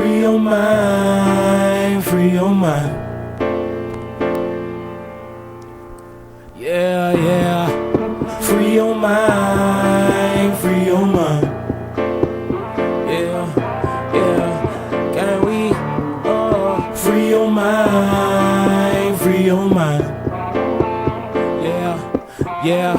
Free your mind, free your mind. Yeah, yeah. Free your mind, free your mind. Yeah, yeah. Can we free your mind, free your mind. Yeah, yeah,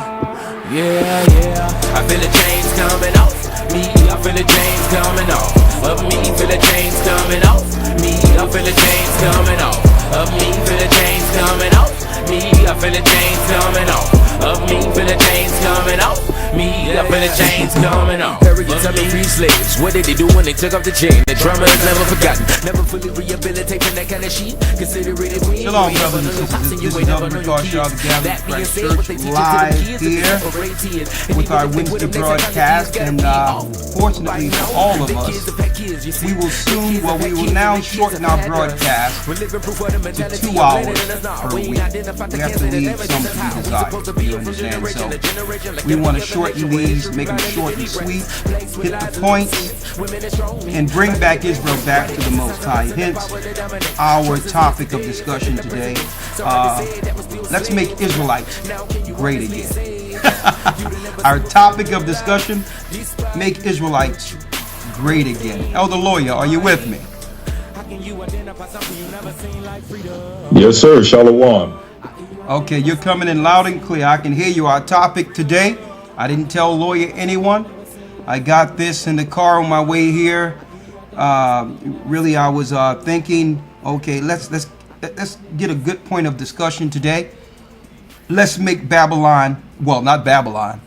yeah, yeah. I feel the chains coming off me. I feel the chains coming off of me. Feel the chains coming off me. I feel the chains coming off of me. Feel the chains coming off me. I feel the chains coming off of me. Feel the chains coming off me. I feel the chains coming off. Arrogance of the free slaves. What did they do when they took off the chain? The drama is never forgotten. Never fully rehabilitating that kind of sheet. Consider it a queen. Shalom, brothers and sisters. This is Elder Gocc of the Gathering Christ Church live here with our Wednesday broadcast. And fortunately for all of us, we will now shorten our broadcast to 2 hours per week. We have to leave some to be desired, you understand? So we want to shorten these, make them short and sweet, hit the points, and bring back Israel back to the Most High. Hence, our topic of discussion today, let's make Israelites great again. Our topic of discussion, make Israelites great again. Elder Lawyer, are you with me? Yes, sir. Shalom. Okay, you're coming in loud and clear. I can hear you. Our topic today, I didn't tell Lawyer anyone. I got this in the car on my way here. Really, I was thinking, okay, let's get a good point of discussion today. Let's make Babylon, well, not Babylon.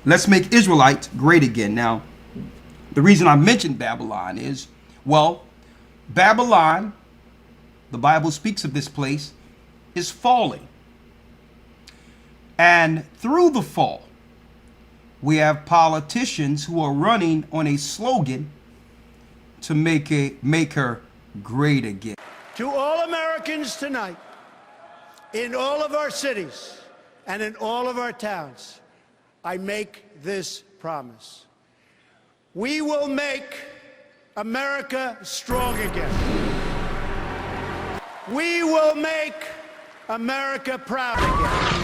Let's make Israelites great again. Now, the reason I mentioned Babylon is, well, Babylon, the Bible speaks of this place, is falling. And through the fall, we have politicians who are running on a slogan to make her great again. To all Americans tonight, in all of our cities and in all of our towns, I make this promise. We will make America strong again. We will make America proud again.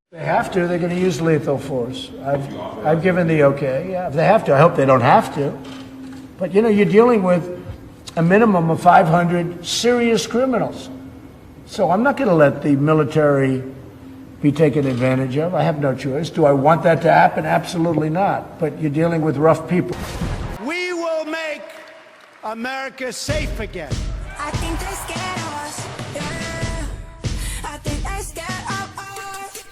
If they have to, they're going to use lethal force. I've given the okay. Yeah, if they have to, I hope they don't have to. But you know, you're dealing with a minimum of 500 serious criminals. So I'm not going to let the military be taken advantage of. I have no choice. Do I want that to happen? Absolutely not. But you're dealing with rough people. We will make America safe again. I think they're scared of us. Yeah. I think they're scared of us.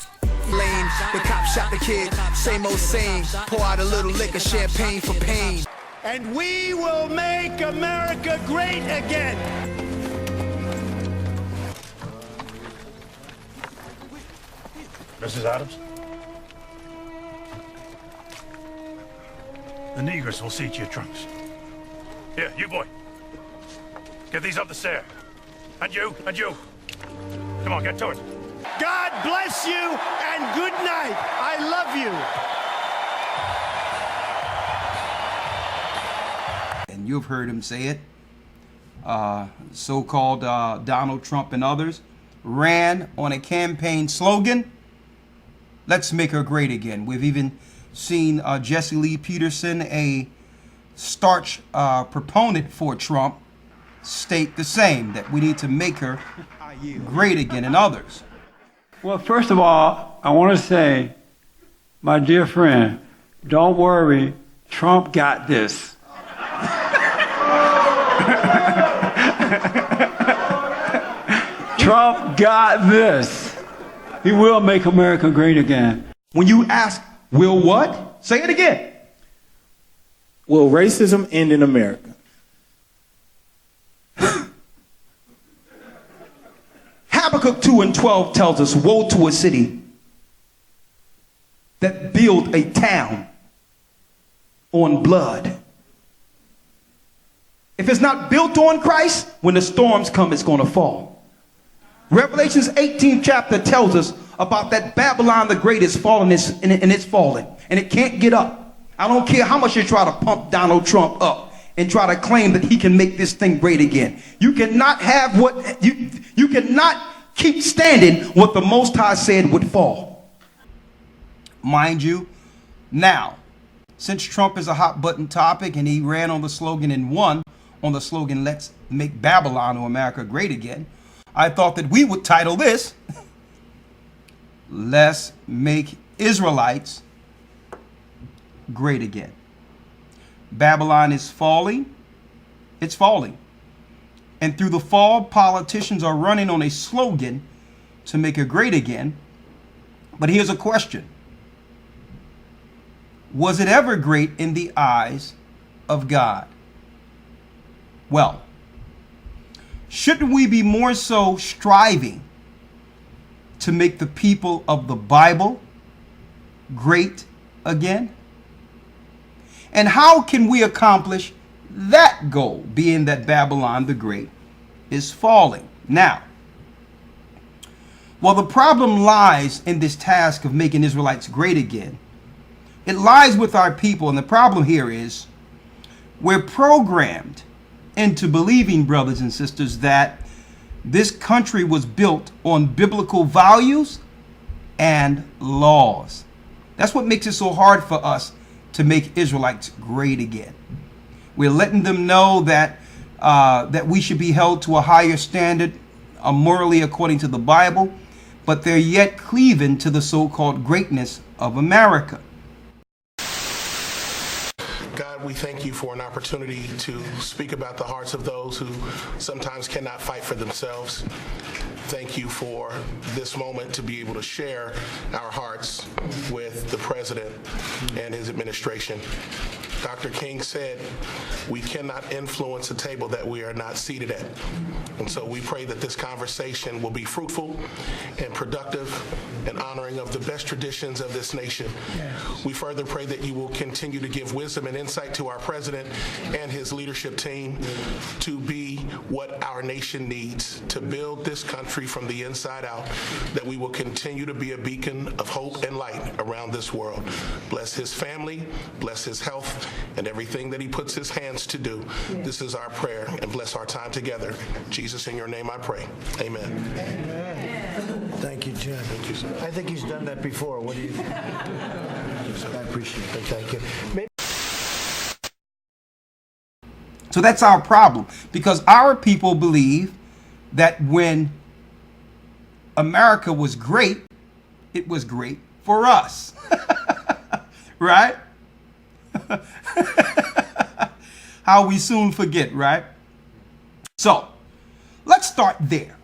Lane, the cop shot the kid, same old same. Pour out a little liquor, champagne for pain. And we will make America great again. Mrs. Adams? The Negress will see to your trunks. Here, you boy. Get these up the stair. And you, and you. Come on, get to it. God bless you and good night. I love you. And you've heard him say it. So-called Donald Trump and others ran on a campaign slogan, let's make her great again. We've even seen Jesse Lee Peterson, a starch proponent for Trump, state the same, that we need to make her great again, and others. Well, first of all, I want to say, my dear friend, don't worry, Trump got this. Trump got this. He will make America great again. When you ask, will what? Say it again. Will racism end in America? Habakkuk 2:12 tells us, woe to a city that build a town on blood. If it's not built on Christ, when the storms come, it's going to fall. Revelations 18th chapter tells us about that Babylon the Great is falling, and it's falling, and it can't get up. I don't care how much you try to pump Donald Trump up and try to claim that he can make this thing great again. You cannot have what you cannot keep standing what the Most High said would fall. Mind you, now, since Trump is a hot button topic and he ran on the slogan and won on the slogan, "Let's make Babylon or America great again," I thought that we would title this, "Let's make Israelites great again." Babylon is falling. It's falling. And through the fall, politicians are running on a slogan to make it great again. But here's a question. Was it ever great in the eyes of God? Well, shouldn't we be more so striving to make the people of the Bible great again? And how can we accomplish that goal, being that Babylon the Great is falling? Now, well, the problem lies in this task of making Israelites great again. It lies with our people, and the problem here is we're programmed into believing, brothers and sisters, that this country was built on biblical values and laws. That's what makes it so hard for us to make Israelites great again. We're letting them know that that we should be held to a higher standard morally according to the Bible, but they're yet cleaving to the so-called greatness of America. God, we thank you for an opportunity to speak about the hearts of those who sometimes cannot fight for themselves. Thank you for this moment to be able to share our hearts with the president and his administration. Dr. King said, we cannot influence a table that we are not seated at. And so we pray that this conversation will be fruitful and productive and honoring of the best traditions of this nation. Yes. We further pray that you will continue to give wisdom and insight to our president and his leadership team to be what our nation needs to build this country from the inside out, that we will continue to be a beacon of hope and light around this world. Bless his family, bless his health, and everything that he puts his hands to do. Yes. This is our prayer, and bless our time together. Jesus, in your name I pray. Amen. Amen. Thank you, Jim. Thank you, sir. I think he's done that before. What do you think? I appreciate it. Thank you. Maybe. So that's our problem, because our people believe that when America was great, it was great for us. Right? How we soon forget, right? So, let's start there.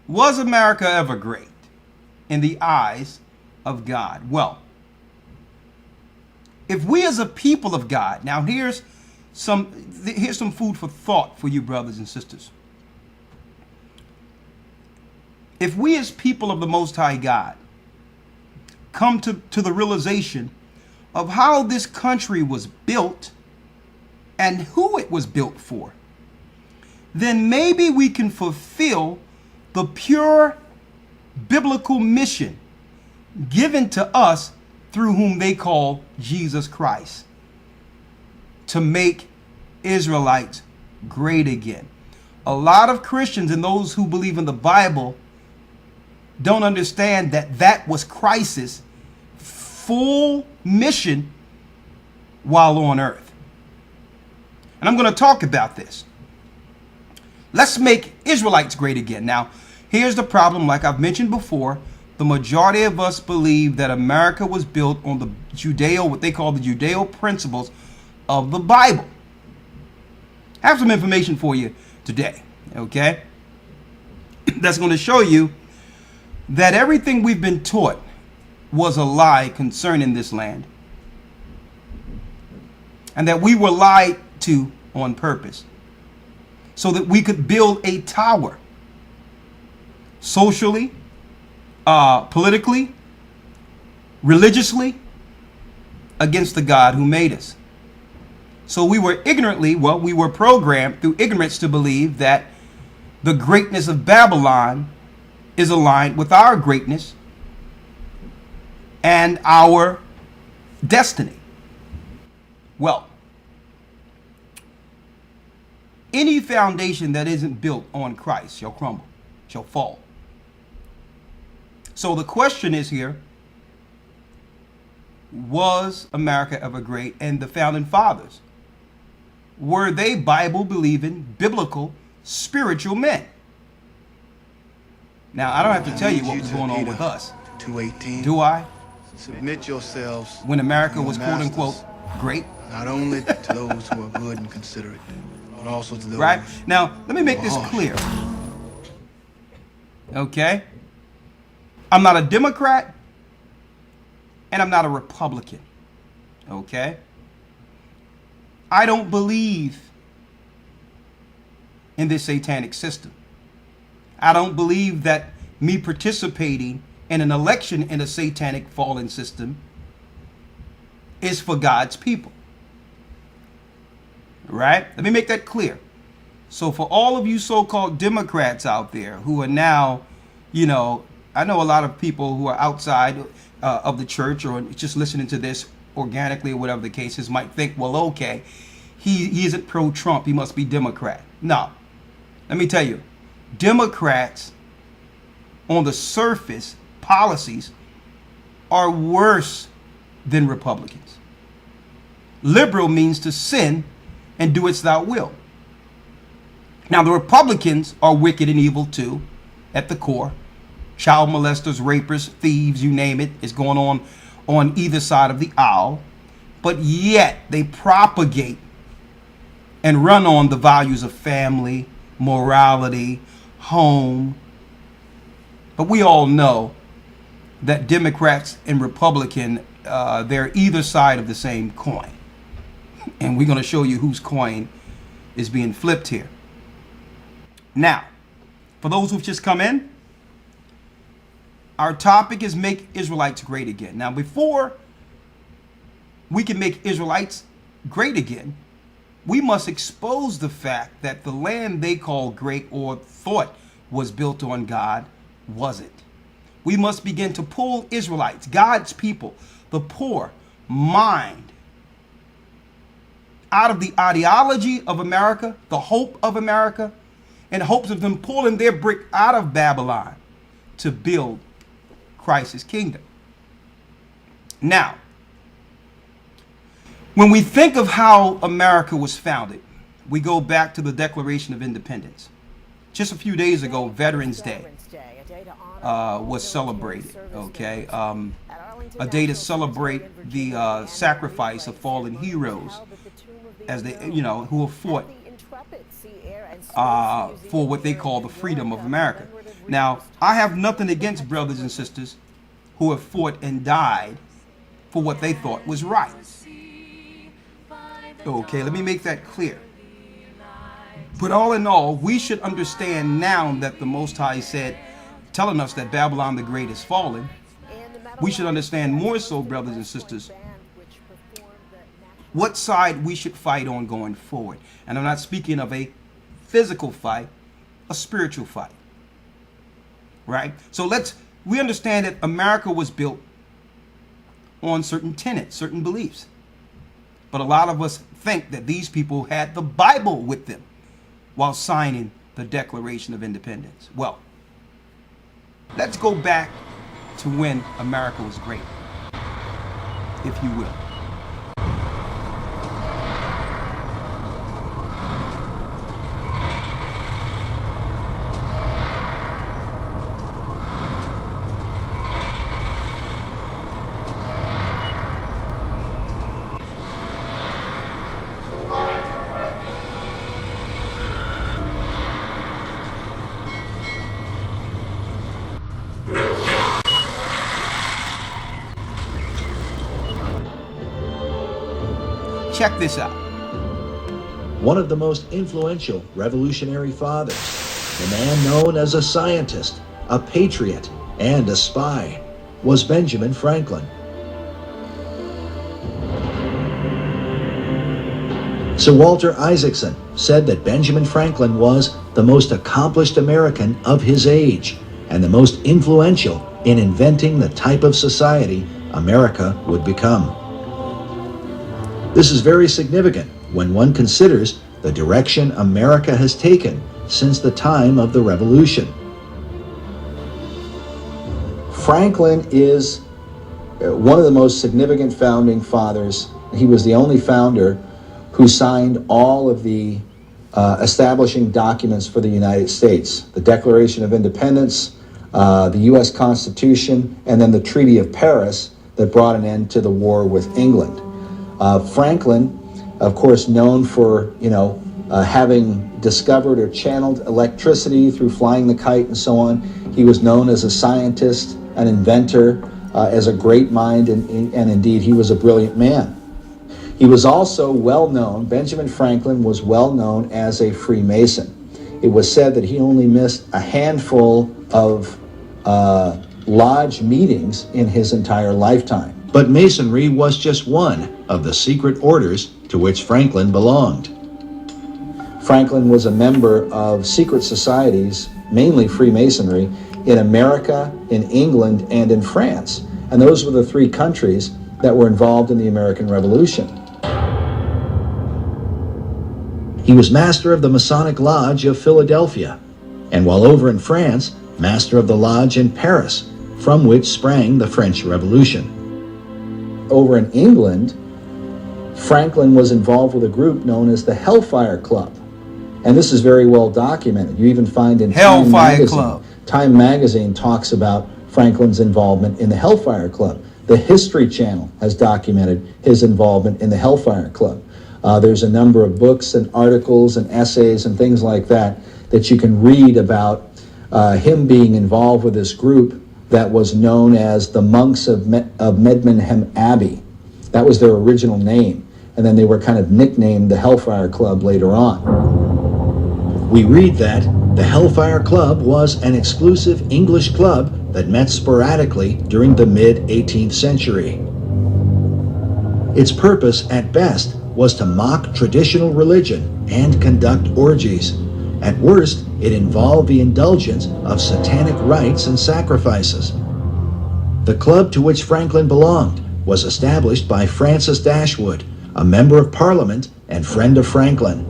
Was America ever great in the eyes of God? Well, if we as a people of God, now here's some food for thought for you brothers and sisters. If we as people of the Most High God come to the realization of how this country was built and who it was built for, then maybe we can fulfill the pure biblical mission given to us through whom they call Jesus Christ, to make Israelites great again. A lot of Christians and those who believe in the Bible don't understand that that was Christ's full mission while on earth. And I'm going to talk about this. Let's make Israelites great again. Now, here's the problem. Like I've mentioned before, the majority of us believe that America was built on the what they call the Judeo principles of the Bible. I have some information for you today, okay? That's going to show you that everything we've been taught was a lie concerning this land, and that we were lied to on purpose so that we could build a tower socially, politically, religiously against the God who made us. So we were we were programmed through ignorance to believe that the greatness of Babylon is aligned with our greatness and our destiny. Well, any foundation that isn't built on Christ shall crumble, shall fall. So the question is here, was America ever great? And the founding fathers, were they Bible-believing, biblical, spiritual men? Now, I don't have to tell you what was going on with us. 218. Do I? Submit yourselves. When America was quote-unquote great. Not only to those who are good and considerate, but also to those. Right? Now, let me make this clear. Okay? I'm not a Democrat and I'm not a Republican. Okay? I don't believe in this satanic system. I don't believe that me participating in an election in a satanic fallen system is for God's people. Right? Let me make that clear. So for all of you so-called Democrats out there who are now, you know, I know a lot of people who are outside of the church or just listening to this organically or whatever the case is might think, well, okay, he isn't pro-Trump, he must be Democrat. No. Let me tell you, Democrats on the surface policies are worse than Republicans. Liberal means to sin and do its thou will. Now the Republicans are wicked and evil too at the core. Child molesters, rapists, thieves, you name it, is going on either side of the aisle. But yet they propagate and run on the values of family, morality, home. But we all know that Democrats and Republican, they're either side of the same coin. And we're going to show you whose coin is being flipped here. Now, for those who've just come in, our topic is make Israelites great again. Now, before we can make Israelites great again, we must expose the fact that the land they call great or thought was built on God wasn't. We must begin to pull Israelites, God's people, the poor, mind out of the ideology of America, the hope of America, in hopes of them pulling their brick out of Babylon to build Christ's kingdom. Now, when we think of how America was founded, we go back to the Declaration of Independence. Just a few days ago, Veterans Day was celebrated, okay? A day to celebrate the sacrifice of fallen heroes as they, you know, who have fought for what they call the freedom of America. Now, I have nothing against brothers and sisters who have fought and died for what they thought was right. Okay, let me make that clear. But all in all, we should understand now that the Most High said, telling us that Babylon the Great is fallen, we should understand more so, brothers and sisters, what side we should fight on going forward. And I'm not speaking of a physical fight, a spiritual fight. Right? So we understand that America was built on certain tenets, certain beliefs. But a lot of us think that these people had the Bible with them while signing the Declaration of Independence. Well, let's go back to when America was great, if you will. Check this out. One of the most influential revolutionary fathers, the man known as a scientist, a patriot, and a spy, was Benjamin Franklin. Sir Walter Isaacson said that Benjamin Franklin was the most accomplished American of his age and the most influential in inventing the type of society America would become. This is very significant when one considers the direction America has taken since the time of the Revolution. Franklin is one of the most significant founding fathers. He was the only founder who signed all of the establishing documents for the United States, the Declaration of Independence, the U.S. Constitution, and then the Treaty of Paris that brought an end to the war with England. Franklin, of course, known for, having discovered or channeled electricity through flying the kite and so on. He was known as a scientist, an inventor, as a great mind, and indeed he was a brilliant man. He was also well known, Benjamin Franklin was well known as a Freemason. It was said that he only missed a handful of lodge meetings in his entire lifetime. But Masonry was just one of the secret orders to which Franklin belonged. Franklin was a member of secret societies, mainly Freemasonry, in America, in England, and in France. And those were the three countries that were involved in the American Revolution. He was master of the Masonic Lodge of Philadelphia, and while over in France, master of the lodge in Paris, from which sprang the French Revolution. Over in England, Franklin was involved with a group known as the Hellfire Club. And this is very well documented. You even find in Time Magazine talks about Franklin's involvement in the Hellfire Club. The History Channel has documented his involvement in the Hellfire Club. There's a number of books and articles and essays and things like that that you can read about him being involved with this group that was known as the Monks of Medmenham Abbey. That was their original name. And then they were kind of nicknamed the Hellfire Club later on. We read that the Hellfire Club was an exclusive English club that met sporadically during the mid-18th century. Its purpose, at best, was to mock traditional religion and conduct orgies. At worst, it involved the indulgence of satanic rites and sacrifices. The club to which Franklin belonged was established by Francis Dashwood, a member of Parliament and friend of Franklin.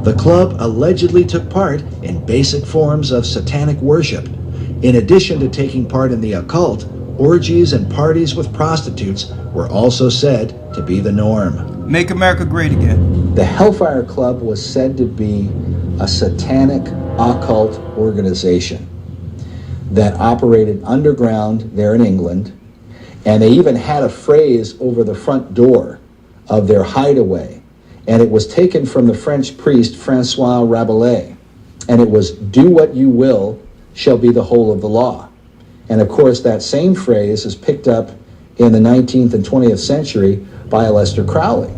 The club allegedly took part in basic forms of satanic worship. In addition to taking part in the occult, orgies and parties with prostitutes were also said to be the norm. Make America great again. The Hellfire Club was said to be a satanic occult organization that operated underground there in England, and they even had a phrase over the front door of their hideaway, and it was taken from the French priest Francois Rabelais, and it was, "Do what you will shall be the whole of the law." And of course that same phrase is picked up in the 19th and 20th century by Aleister Crowley.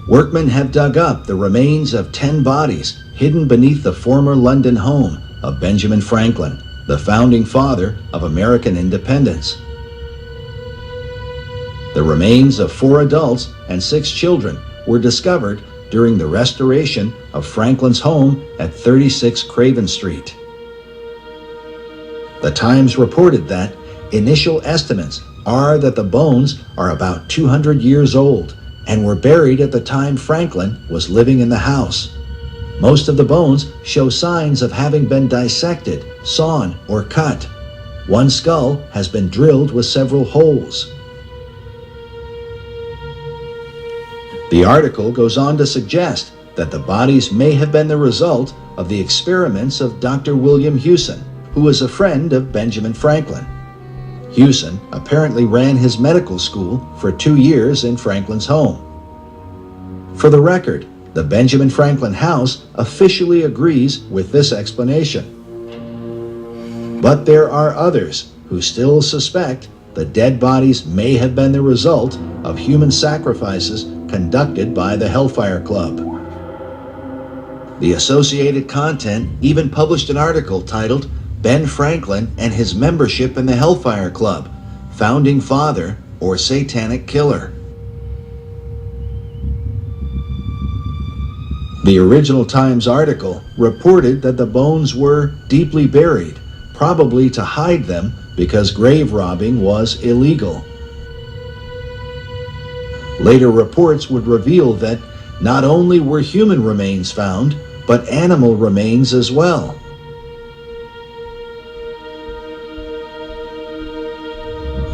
Workmen have dug up the remains of 10 bodies hidden beneath the former London home of Benjamin Franklin, the founding father of American independence. The remains of 4 adults and 6 children were discovered during the restoration of Franklin's home at 36 Craven Street. The Times reported that initial estimates are that the bones are about 200 years old and were buried at the time Franklin was living in the house. Most of the bones show signs of having been dissected, sawn, or cut. One skull has been drilled with several holes. The article goes on to suggest that the bodies may have been the result of the experiments of Dr. William Hewson, who was a friend of Benjamin Franklin. Hewson apparently ran his medical school for 2 years in Franklin's home. For the record, the Benjamin Franklin house officially agrees with this explanation. But there are others who still suspect the dead bodies may have been the result of human sacrifices conducted by the Hellfire Club. The Associated Content even published an article titled "Ben Franklin and His Membership in the Hellfire Club, Founding Father or Satanic Killer." The original Times article reported that the bones were deeply buried, probably to hide them because grave robbing was illegal. Later reports would reveal that not only were human remains found, but animal remains as well.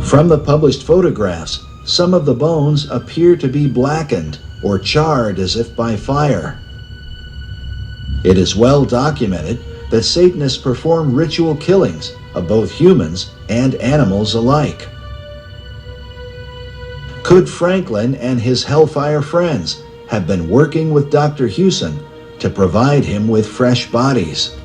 From the published photographs, some of the bones appear to be blackened or charred as if by fire. It is well documented that Satanists perform ritual killings of both humans and animals alike. Could Franklin and his Hellfire friends have been working with Dr. Hewson to provide him with fresh bodies?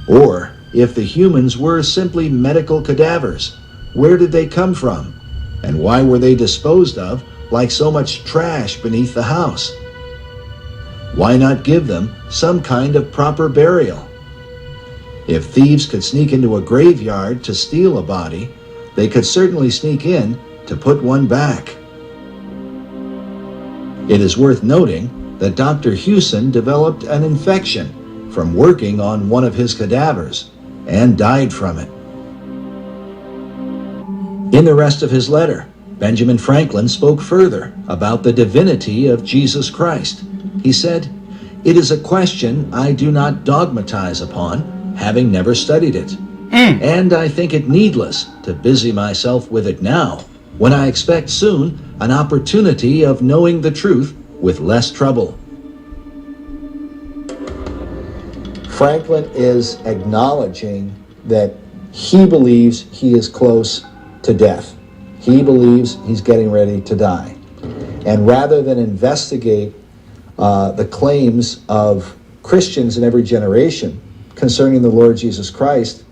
Or, if the humans were simply medical cadavers, where did they come from? And why were they disposed of like so much trash beneath the house? Why not give them some kind of proper burial? If thieves could sneak into a graveyard to steal a body, they could certainly sneak in to put one back. It is worth noting that Dr. Hewson developed an infection from working on one of his cadavers and died from it. In the rest of his letter, Benjamin Franklin spoke further about the divinity of Jesus Christ. He said, "It is a question I do not dogmatize upon, having never studied it. And I think it needless to busy myself with it now, when I expect soon an opportunity of knowing the truth with less trouble." Franklin is acknowledging that he believes he is close to death. He believes he's getting ready to die. And rather than investigate the claims of Christians in every generation concerning the Lord Jesus Christ,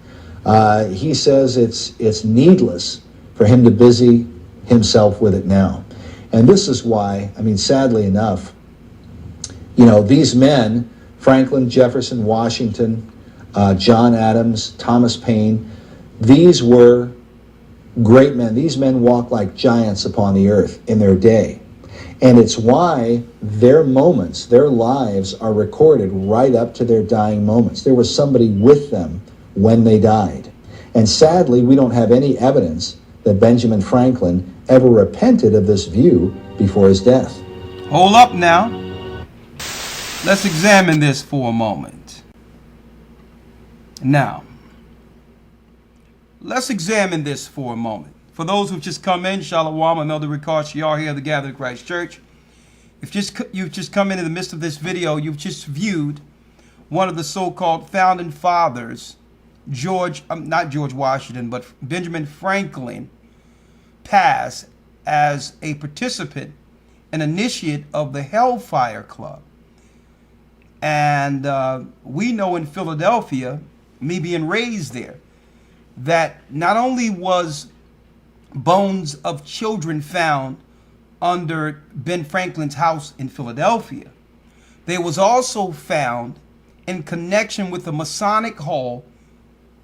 he says it's needless for him to busy himself with it now. And this is why, sadly enough, these men, Franklin, Jefferson, Washington, John Adams, Thomas Paine, these were great men. These men walked like giants upon the earth in their day. And it's why their moments, their lives are recorded right up to their dying moments. There was somebody with them when they died. And sadly, we don't have any evidence that Benjamin Franklin ever repented of this view before his death. Hold up now. Let's examine this for a moment. Now, let's examine this for a moment. For those who've just come in, Shalom, I'm Elder Gocc here of the Gathered Christ Church. If you've just come in the midst of this video, you've just viewed one of the so-called founding fathers, not George Washington, but Benjamin Franklin, pass as a participant, an initiate of the Hellfire Club. And we know in Philadelphia, me being raised there, that not only was bones of children found under Ben Franklin's house in Philadelphia, they was also found in connection with a Masonic hall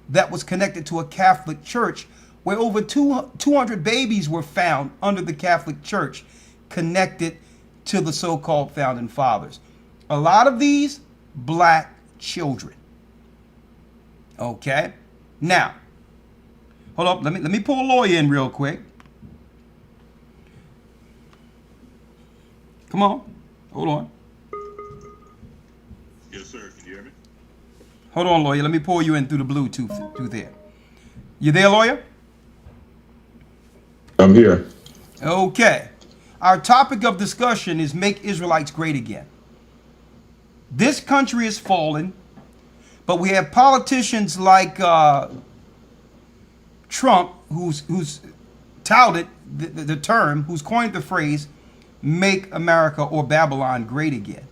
that was connected to a Catholic church, where over 200 babies were found under the Catholic Church connected to the so-called founding fathers. A lot of these black children. Okay? Now, hold up, let me pull a lawyer in real quick. Come on. Hold on. Yes, sir. Can you hear me? Hold on, lawyer. Let me pull you in through the Bluetooth through there. You there, lawyer? I'm here. Okay. Our topic of discussion is Make Israelites Great Again. This country is fallen, but we have politicians like Trump, who's touted the term, who's coined the phrase, make America or Babylon great again.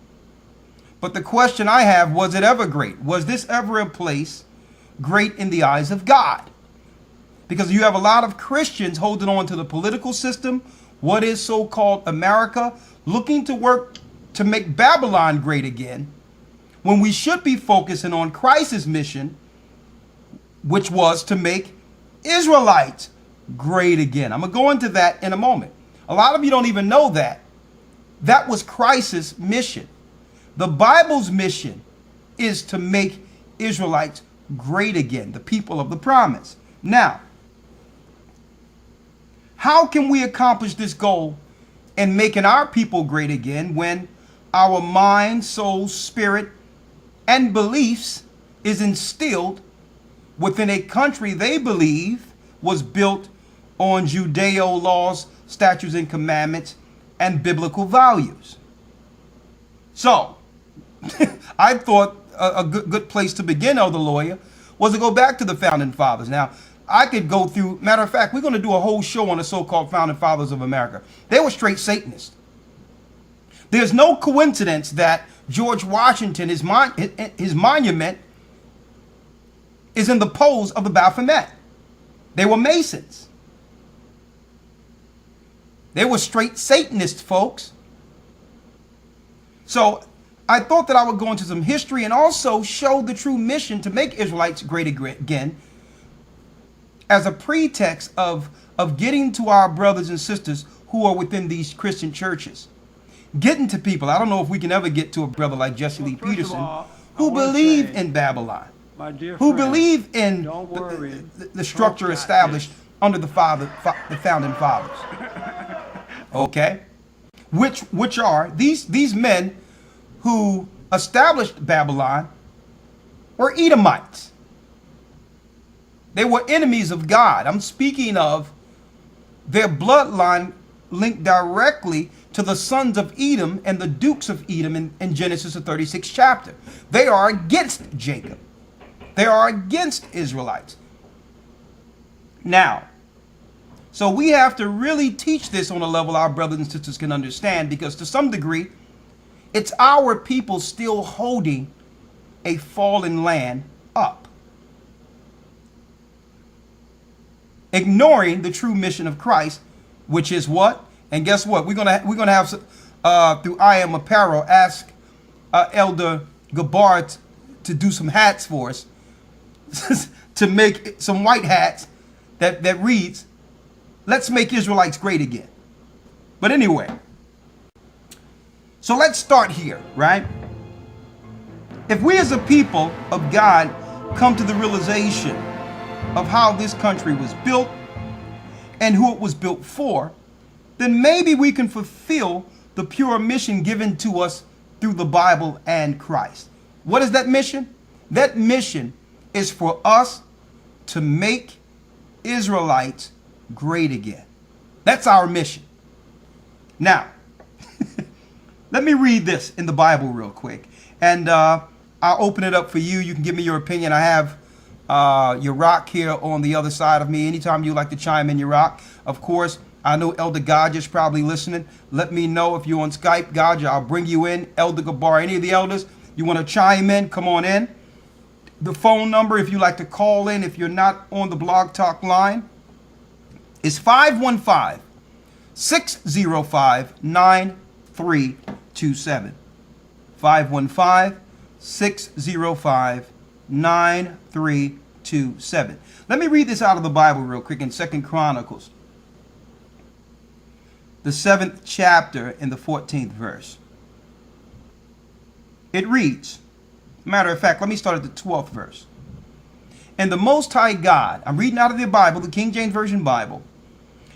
But the question I have, was it ever great? Was this ever a place great in the eyes of God? Because you have a lot of Christians holding on to the political system, what is so-called America, looking to work to make Babylon great again, when we should be focusing on Christ's mission, which was to make Israelites great again. I'm going to go into that in a moment. A lot of you don't even know that That was Christ's mission. The Bible's mission is to make Israelites great again, the people of the promise. Now, how can we accomplish this goal in making our people great again when our mind, soul, spirit, and beliefs is instilled within a country they believe was built on Judeo laws, statutes, and commandments, and biblical values? So, I thought a good place to begin, Elder Lawyer, was to go back to the Founding Fathers. Now, I could go through, matter of fact, we're going to do a whole show on the so-called Founding Fathers of America. They were straight Satanists. There's no coincidence that George Washington, his monument is in the pose of the Baphomet. They were Masons. They were straight Satanists, folks. So I thought that I would go into some history and also show the true mission to make Israelites great again as a pretext of getting to our brothers and sisters who are within these Christian churches. Getting to people. I don't know if we can ever get to a brother like Jesse Lee Peterson who believe in Babylon, who believe in the structure established under the Founding Fathers. Okay? Which are these men who established Babylon were Edomites. They were enemies of God. I'm speaking of their bloodline linked directly to the sons of Edom and the dukes of Edom in Genesis, the 36th chapter. They are against Jacob. They are against Israelites. Now, so we have to really teach this on a level our brothers and sisters can understand, because to some degree, it's our people still holding a fallen land up, ignoring the true mission of Christ, which is what? And guess what? We're gonna have through I Am Apparel ask Elder Gocc to do some hats for us, to make some white hats that reads, "Let's make Israelites great again." But anyway, so let's start here, right? If we as a people of God come to the realization of how this country was built and who it was built for, then maybe we can fulfill the pure mission given to us through the Bible and Christ. What is that mission? That mission is for us to make Israelites great again. That's our mission. Now, let me read this in the Bible real quick, and I'll open it up for you. You can give me your opinion. I have your rock here on the other side of me. Anytime you like to chime in, your rock. Of course, I know Elder Gocc is probably listening. Let me know if you're on Skype. Gocc, I'll bring you in. Elder Gabar, any of the elders, you want to chime in, come on in. The phone number, if you like to call in, if you're not on the Blog Talk line, is 515-605-9327. 515-605-9327. Let me read this out of the Bible real quick in 2 Chronicles, the 7th chapter in the 14th verse. It reads, matter of fact, let me start at the 12th verse. And the Most High God, I'm reading out of the Bible, the King James Version Bible,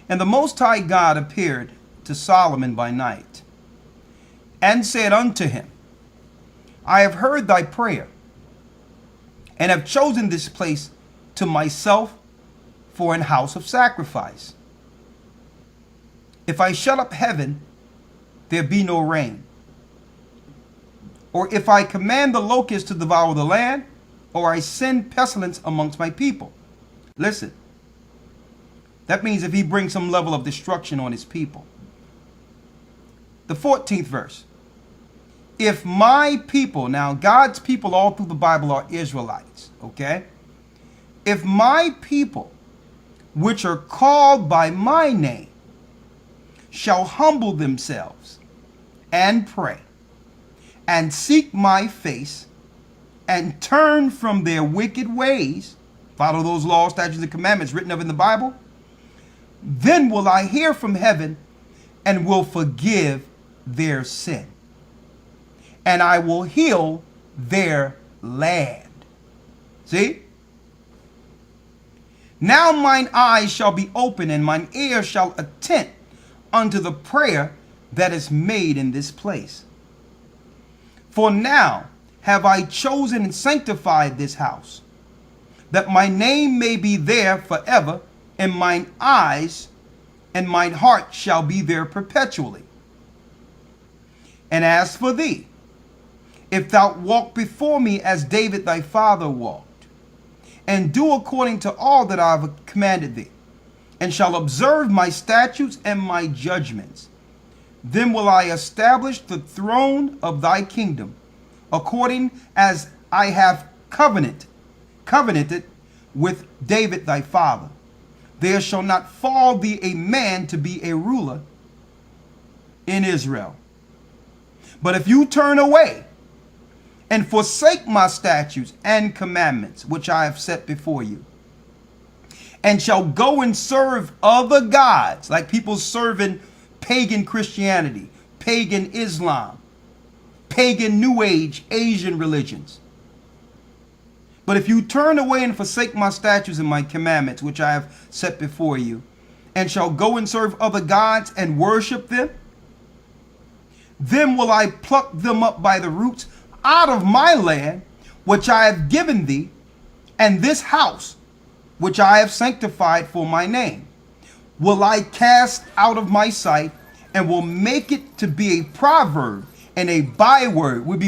and the Most High God appeared to Solomon by night and said unto him, I have heard thy prayer and have chosen this place to myself for an house of sacrifice. If I shut up heaven, there be no rain. Or if I command the locusts to devour the land, or I send pestilence amongst my people. Listen, that means if he brings some level of destruction on his people. The 14th verse. If my people, now God's people all through the Bible are Israelites, okay? If my people, which are called by my name, shall humble themselves and pray and seek my face and turn from their wicked ways, follow those laws, statutes, and commandments written of in the Bible, then will I hear from heaven and will forgive their sin, and I will heal their land. See? Now mine eyes shall be open, and mine ear shall attend unto the prayer that is made in this place. For now have I chosen and sanctified this house, that my name may be there forever, and mine eyes and mine heart shall be there perpetually. And as for thee, if thou walk before me as David thy father walked, and do according to all that I have commanded thee, and shall observe my statutes and my judgments, then will I establish the throne of thy kingdom, according as I have covenanted with David thy father. There shall not fall thee a man to be a ruler in Israel. But if you turn away and forsake my statutes and commandments, which I have set before you, and shall go and serve other gods, like people serving pagan Christianity, pagan Islam, pagan New Age Asian religions. But if you turn away and forsake my statutes and my commandments, which I have set before you, and shall go and serve other gods and worship them, then will I pluck them up by the roots out of my land, which I have given thee, and this house, which I have sanctified for my name, will I cast out of my sight, and will make it to be a proverb and a byword. Will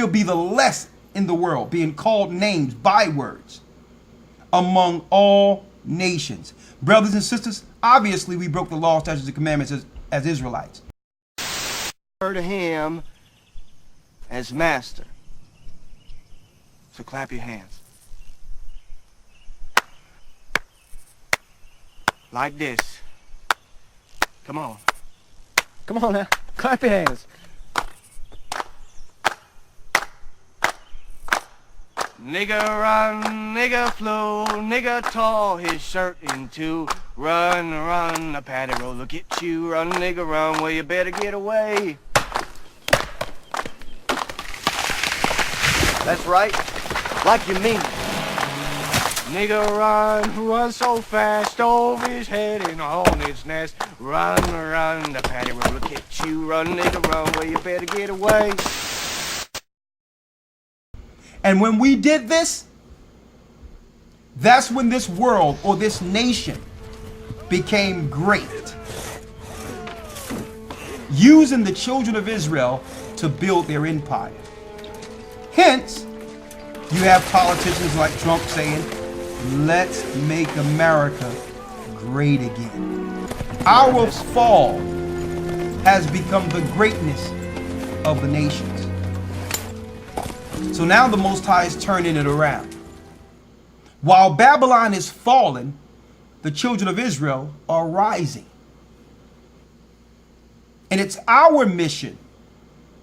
be the less in the world, being called names, bywords, among all nations. Brothers and sisters, obviously we broke the law, statutes, and commandments as Israelites. To him as master. So clap your hands. Like this. Come on. Come on now. Clap your hands. Nigga run, nigga flew, nigga tore his shirt in two. Run, run, the paddy roller get you. Run, nigga, run, well you better get away. That's right, like you mean it. Nigga run, run so fast, over his head in a hornet's nest. Run, run, the paddy roller get you. Run, nigga, run, well you better get away. And when we did this, that's when this world or this nation became great, using the children of Israel to build their empire. Hence, you have politicians like Trump saying, let's make America great again. Our fall has become the greatness of the nations. So now the Most High is turning it around. While Babylon is falling, the children of Israel are rising. And it's our mission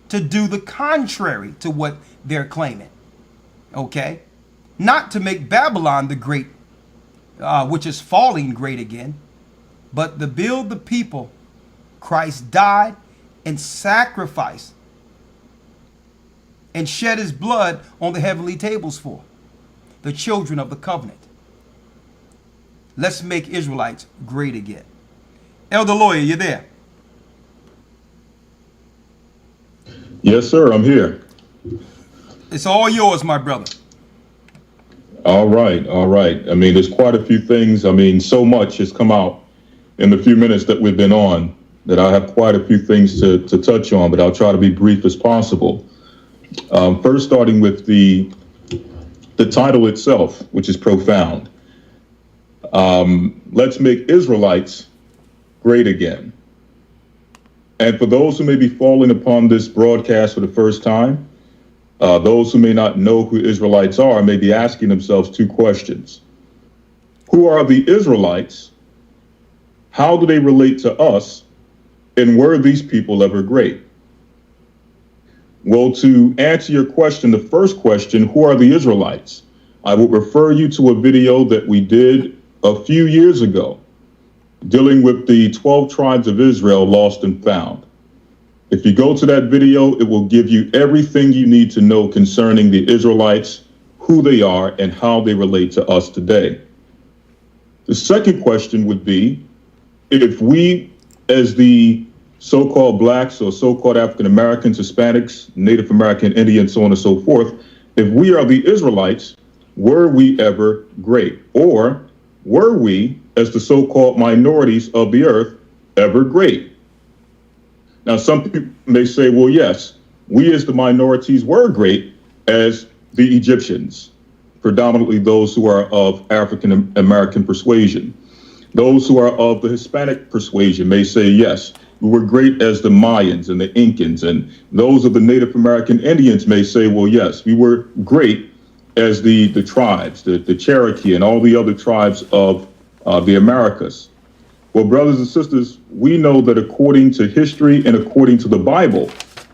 to do the contrary to what they're claiming. Okay? Not to make Babylon the great, which is falling great again, but to build the people Christ died and sacrificed and shed his blood on the heavenly tables for, the children of the covenant. Let's make Israelites great again. Elder Lawyer, you there? Yes, sir, I'm here. It's all yours, my brother. All right, all right. I mean, there's quite a few things. I mean, so much has come out in the few minutes that we've been on that I have quite a few things to touch on, but I'll try to be brief as possible. First, starting with the title itself, which is profound. Let's make Israelites great again. And for those who may be falling upon this broadcast for the first time, those who may not know who Israelites are may be asking themselves two questions. Who are the Israelites? How do they relate to us? And were these people ever great? Well, to answer your question, the first question, who are the Israelites? I will refer you to a video that we did a few years ago dealing with the 12 tribes of Israel lost and found. If you go to that video, it will give you everything you need to know concerning the Israelites, who they are, and how they relate to us today. The second question would be, if we, as the so-called blacks or so-called African Americans, Hispanics, Native American, Indians, so on and so forth, if we are the Israelites, were we ever great? Or were we, as the so-called minorities of the earth, ever great? Now, some people may say, well, yes, we as the minorities were great as the Egyptians, predominantly those who are of African American persuasion. Those who are of the Hispanic persuasion may say, yes, we were great as the Mayans and the Incans. And those of the Native American Indians may say, well, yes, we were great as the tribes, the Cherokee and all the other tribes of the Americas. Well, brothers and sisters, we know that according to history and according to the Bible,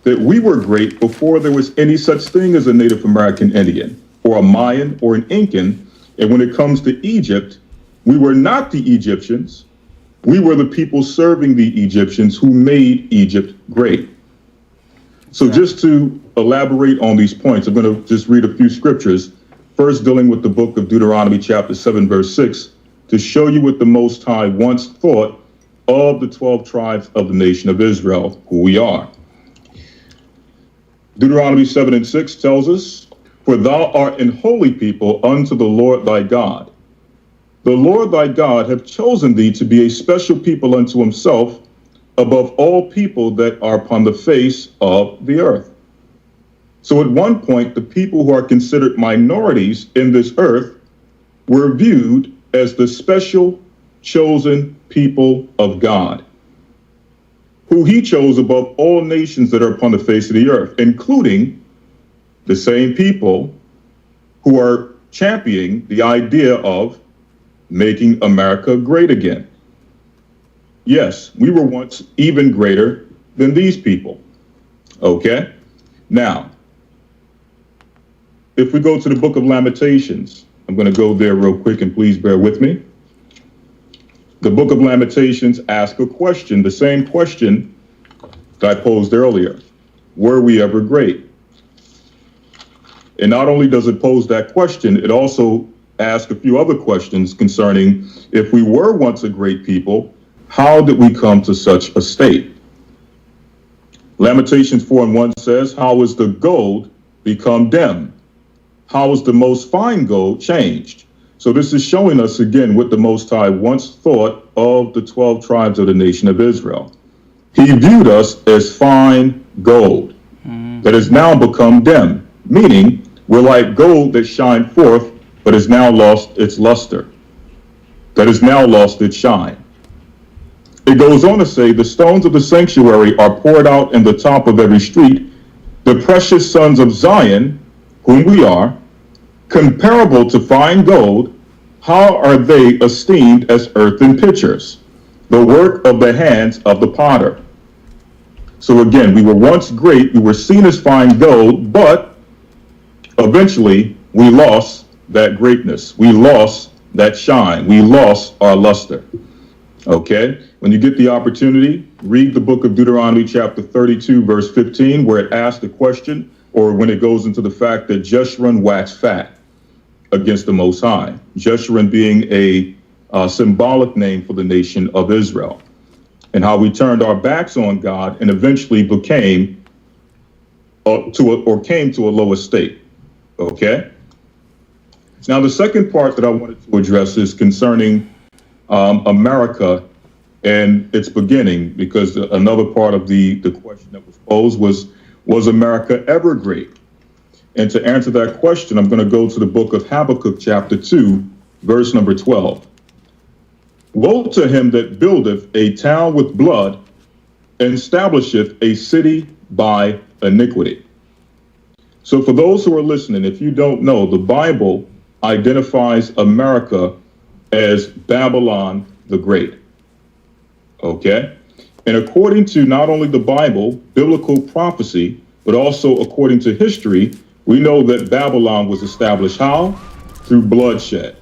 that we were great before there was any such thing as a Native American Indian or a Mayan or an Incan. And when it comes to Egypt, we were not the Egyptians. We were the people serving the Egyptians who made Egypt great. So just to elaborate on these points, I'm going to just read a few scriptures, first dealing with the book of Deuteronomy chapter 7, verse 6, to show you what the Most High once thought of the 12 tribes of the nation of Israel, who we are. Deuteronomy 7 and 6 tells us, "For thou art an holy people unto the Lord thy God. The Lord thy God hath chosen thee to be a special people unto himself above all people that are upon the face of the earth." So at one point, the people who are considered minorities in this earth were viewed as the special chosen people of God, who he chose above all nations that are upon the face of the earth, including the same people who are championing the idea of making America great again. Yes, we were once even greater than these people. Okay? Now, if we go to the book of Lamentations, I'm going to go there real quick and please bear with me. The book of Lamentations asks a question, the same question that I posed earlier. Were we ever great? And not only does it pose that question, it also asks a few other questions concerning if we were once a great people, how did we come to such a state? Lamentations 4 and 1 says, "How is the gold become dim? How is the most fine gold changed?" So this is showing us again what the Most High once thought of the 12 tribes of the nation of Israel. He viewed us as fine gold that has now become dim, meaning we're like gold that shined forth but has now lost its luster, that has now lost its shine. It goes on to say, "The stones of the sanctuary are poured out in the top of every street. The precious sons of Zion, whom we are, comparable to fine gold, how are they esteemed as earthen pitchers, the work of the hands of the potter?" So again, we were once great, we were seen as fine gold, but eventually we lost that greatness. We lost that shine. We lost our luster. Okay? When you get the opportunity, read the book of Deuteronomy chapter 32, verse 15, where it asks the question, or when it goes into the fact that Jeshurun waxed fat against the Most High. Jeshurun being a symbolic name for the nation of Israel, and how we turned our backs on God and eventually became came to a lower state. Okay? Now, the second part that I wanted to address is concerning America and its beginning, because another part of the question that was posed was America ever great? And to answer that question, I'm going to go to the book of Habakkuk chapter 2, verse number 12. "Woe to him that buildeth a town with blood, and establisheth a city by iniquity." So for those who are listening, if you don't know, the Bible identifies America as Babylon the Great. Okay? And according to not only the Bible, biblical prophecy, but also according to history, we know that Babylon was established how? Through bloodshed.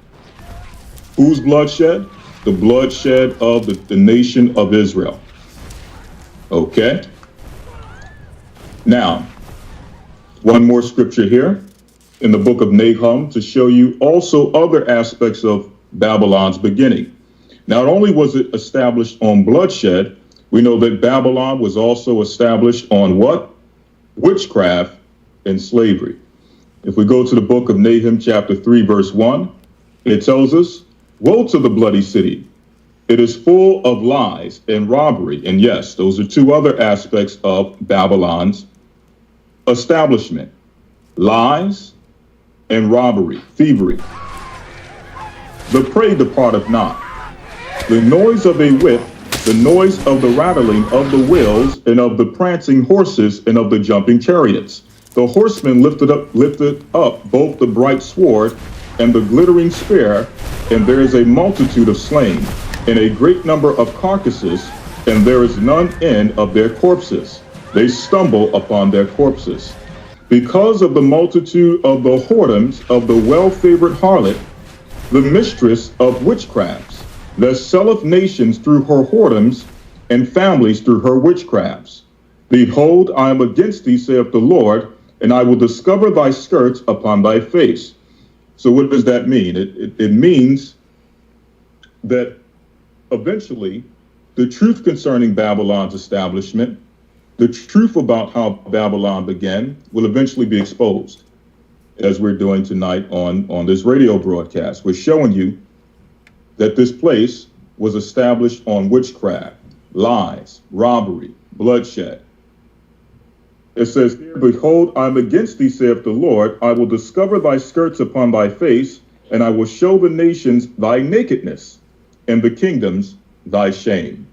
Whose bloodshed? The bloodshed of the nation of Israel. Okay? Now, one more scripture here in the book of Nahum to show you also other aspects of Babylon's beginning. Not only was it established on bloodshed, we know that Babylon was also established on what? Witchcraft and slavery. If we go to the book of Nahum chapter 3 verse 1, it tells us, "Woe to the bloody city. It is full of lies and robbery." And yes, those are two other aspects of Babylon's establishment: lies and robbery, thievery. The prey departeth not. The noise of a whip, the noise of the rattling of the wheels, and of the prancing horses, and of the jumping chariots. The horsemen lifted up both the bright sword and the glittering spear, and there is a multitude of slain, and a great number of carcasses, and there is none end of their corpses. They stumble upon their corpses. Because of the multitude of the whoredoms of the well-favored harlot, the mistress of witchcrafts, that selleth nations through her whoredoms, and families through her witchcrafts. Behold, I am against thee, saith the Lord, and I will discover thy skirts upon thy face. So what does that mean? It means that eventually the truth concerning Babylon's establishment, the truth about how Babylon began, will eventually be exposed, as we're doing tonight on this radio broadcast. We're showing you that this place was established on witchcraft, lies, robbery, bloodshed. It says, "Behold, I am against thee, saith the Lord. I will discover thy skirts upon thy face, and I will show the nations thy nakedness, and the kingdoms thy shame."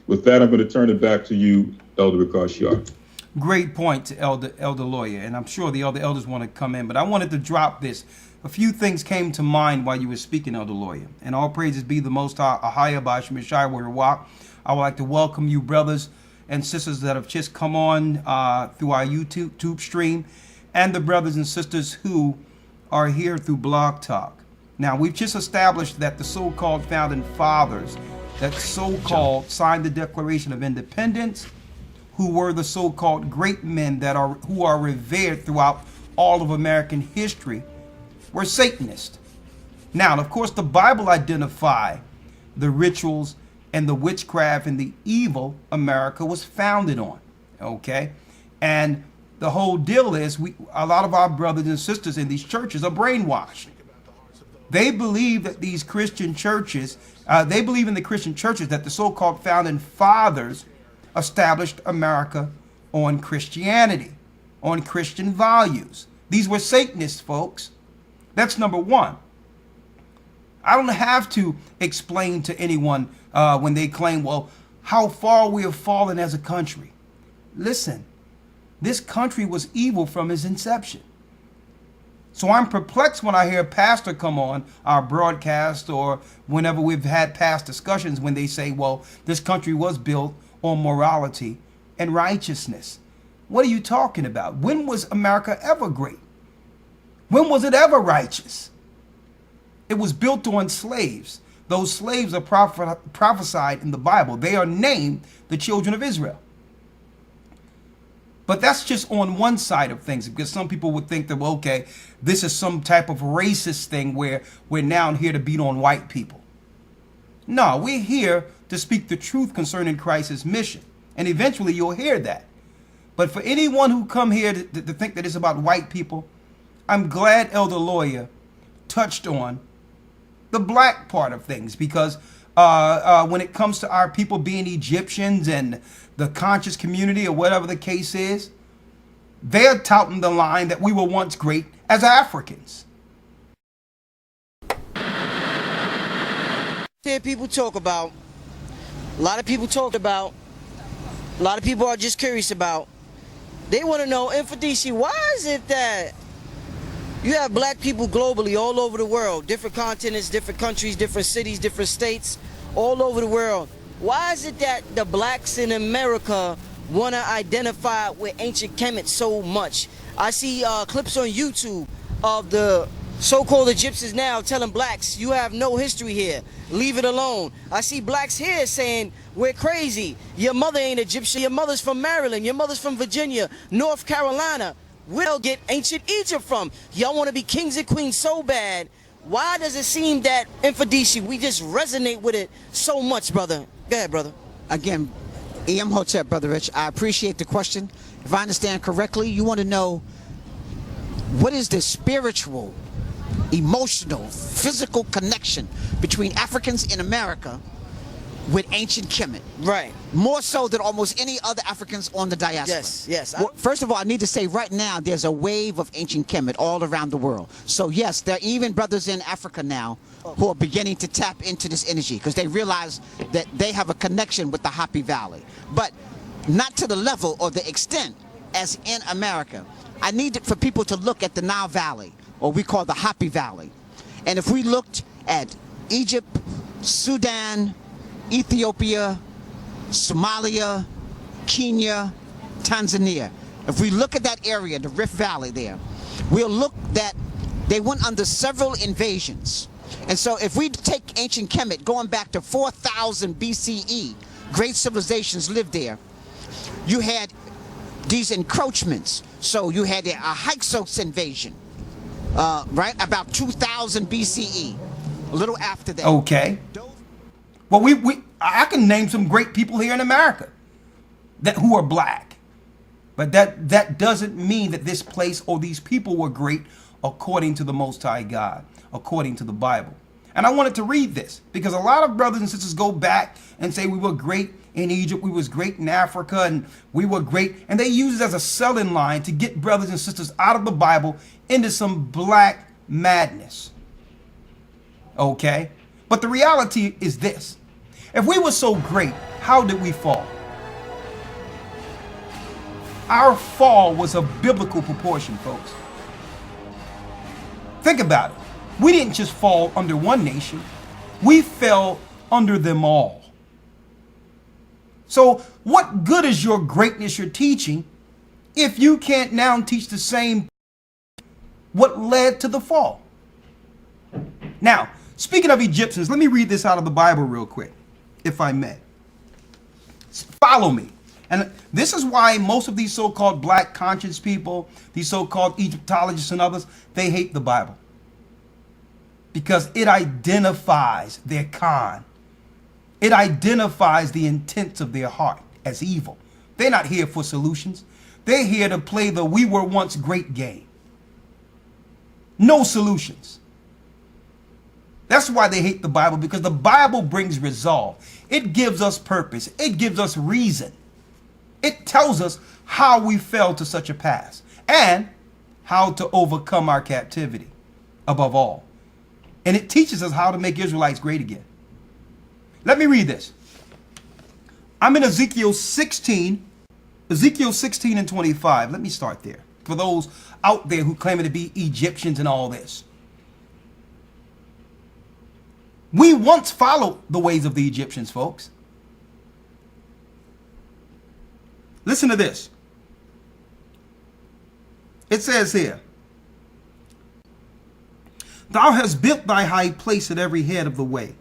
With that, I'm going to turn it back to you, Elder Gocc. Great point to Elder Lawyer, and I'm sure the other elders want to come in, but I wanted to drop this. A few things came to mind while you were speaking, Elder Lawyer, and all praises be the Most High, Bashim Shai Rawak. I would like to welcome you, brothers and sisters that have just come on through our YouTube stream, and the brothers and sisters who are here through Blog Talk. Now, we've just established that the so-called founding fathers, that so-called signed the Declaration of Independence, who were the so-called great men who are revered throughout all of American history, were Satanists. Now, of course, the Bible identifies the rituals and the witchcraft and the evil America was founded on, okay? And the whole deal is a lot of our brothers and sisters in these churches are brainwashed. They believe that these Christian churches, they believe in the Christian churches that the so-called founding fathers established America on Christianity, on Christian values. These were Satanists, folks. That's number one. I don't have to explain to anyone when they claim, well, how far we have fallen as a country. Listen, this country was evil from its inception. So I'm perplexed when I hear a pastor come on our broadcast or whenever we've had past discussions when they say, well, this country was built on morality and righteousness. What are you talking about? When was America ever great? When was it ever righteous? It was built on slaves. Those slaves are prophesied in the Bible. They are named the children of Israel. But that's just on one side of things, because some people would think that, well, okay, this is some type of racist thing where we're now here to beat on white people. No, we're here to speak the truth concerning Christ's mission. And eventually you'll hear that. But for anyone who come here to think that it's about white people, I'm glad Elder Lawyer touched on the black part of things, because when it comes to our people being Egyptians and the conscious community or whatever the case is, they're touting the line that we were once great as Africans. People talk about, a lot of people talk about, a lot of people are just curious about, they want to know, Infodisi, why is it that you have black people globally all over the world, different continents, different countries, different cities, different states, all over the world. Why is it that the blacks in America want to identify with ancient Kemet so much? I see clips on YouTube of the So-called Egyptians now telling blacks, you have no history here. Leave it alone. I see blacks here saying, we're crazy. Your mother ain't Egyptian. Your mother's from Maryland. Your mother's from Virginia, North Carolina. Where'll get ancient Egypt from? Y'all want to be kings and queens so bad. Why does it seem that Infidisi, we just resonate with it so much, brother? Go ahead, brother. Again, E.M. Hotep, Brother Rich, I appreciate the question. If I understand correctly, you want to know what is the spiritual, emotional, physical connection between Africans in America with ancient Kemet. Right. More so than almost any other Africans on the diaspora. Yes, yes. Well, first of all, I need to say right now there's a wave of ancient Kemet all around the world. So yes, there are even brothers in Africa now who are beginning to tap into this energy because they realize that they have a connection with the Happy Valley. But not to the level or the extent as in America. I need for people to look at the Nile Valley, or we call the Happy Valley. And if we looked at Egypt, Sudan, Ethiopia, Somalia, Kenya, Tanzania, if we look at that area, the Rift Valley there, we'll look that they went under several invasions. And so if we take ancient Kemet going back to 4000 BCE, great civilizations lived there. You had these encroachments. So you had a Hyksos invasion, right, about 2000 BCE, a little after that. Okay. Well, I can name some great people here in America who are black, but that doesn't mean that this place or these people were great according to the Most High God, according to the Bible. And I wanted to read this because a lot of brothers and sisters go back and say we were great in Egypt, we was great in Africa, and we were great. And they use it as a selling line to get brothers and sisters out of the Bible into some black madness. Okay? But the reality is this. If we were so great, how did we fall? Our fall was of biblical proportion, folks. Think about it. We didn't just fall under one nation. We fell under them all. So what good is your greatness you're teaching if you can't now teach the same what led to the fall? Now, speaking of Egyptians, let me read this out of the Bible real quick, if I may. Follow me. And this is why most of these so-called black conscious people, these so-called Egyptologists and others, they hate the Bible. Because it identifies their con. It identifies the intents of their heart as evil. They're not here for solutions. They're here to play the we were once great game. No solutions. That's why they hate the Bible, because the Bible brings resolve. It gives us purpose. It gives us reason. It tells us how we fell to such a pass and how to overcome our captivity above all. And it teaches us how to make Israelites great again. Let me read this. I'm in Ezekiel 16 and 25. Let me start there. For those out there who claim to be Egyptians and all this. We once followed the ways of the Egyptians, folks. Listen to this. It says here, Thou hast built thy high place at every head of the way,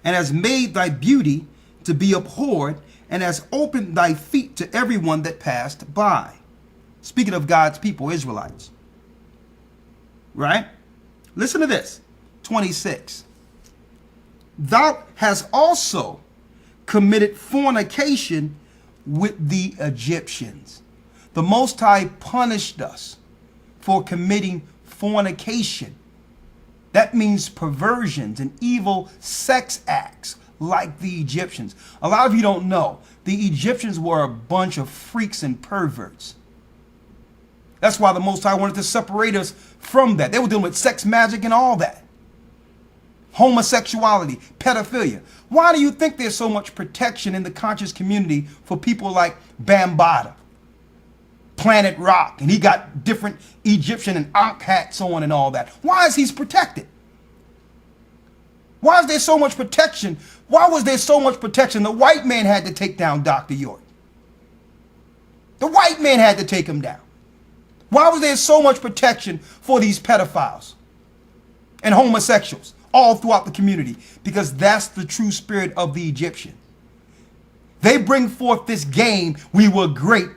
and hast made thy beauty to be abhorred, and hast opened thy feet to everyone that passed by. Speaking of God's people, Israelites. Right? Listen to this. 26. Thou hast also committed fornication with the Egyptians. The Most High punished us for committing fornication. That means perversions and evil sex acts like the Egyptians. A lot of you don't know, the Egyptians were a bunch of freaks and perverts. That's why the Most High wanted to separate us from that. They were dealing with sex magic and all that. Homosexuality, pedophilia. Why do you think there's so much protection in the conscious community for people like Bambaataa, Planet Rock, and he got different Egyptian and Ankh hats on and all that? Why is he protected? Why is there so much protection? Why was there so much protection? The white man had to take down Dr. York. The white man had to take him down. Why was there so much protection for these pedophiles? and homosexuals all throughout the community, because that's the true spirit of the Egyptian. They bring forth this game, we were great,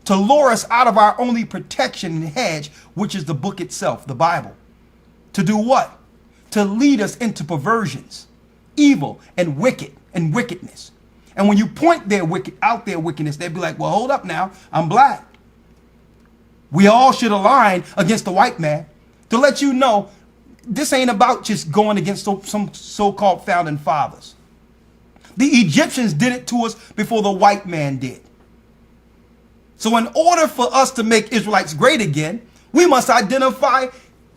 to lure us out of our only protection and hedge, which is the book itself, the Bible. To do what? To lead us into perversions, evil and wickedness. And when you point out their wickedness, they'd be like, well, hold up now, I'm black. We all should align against the white man, to let you know this ain't about just going against some so-called founding fathers. The Egyptians did it to us before the white man did. So in order for us to make Israelites great again, we must identify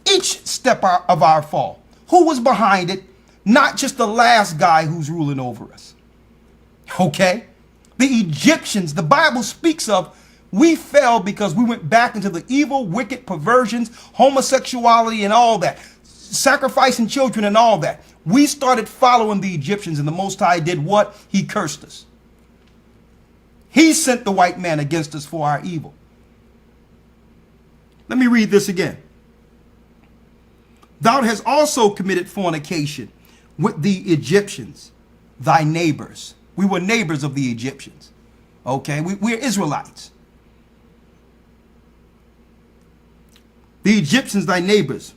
each step of our fall. Who was behind it? Not just the last guy who's ruling over us. Okay? The Egyptians, the Bible speaks of, we fell because we went back into the evil, wicked perversions, homosexuality and all that, sacrificing children and all that. We started following the Egyptians, and the Most High did what? He cursed us. He sent the white man against us for our evil. Let me read this again. Thou hast also committed fornication with the Egyptians, thy neighbors. We were neighbors of the Egyptians. Okay, we're Israelites. The Egyptians, thy neighbors,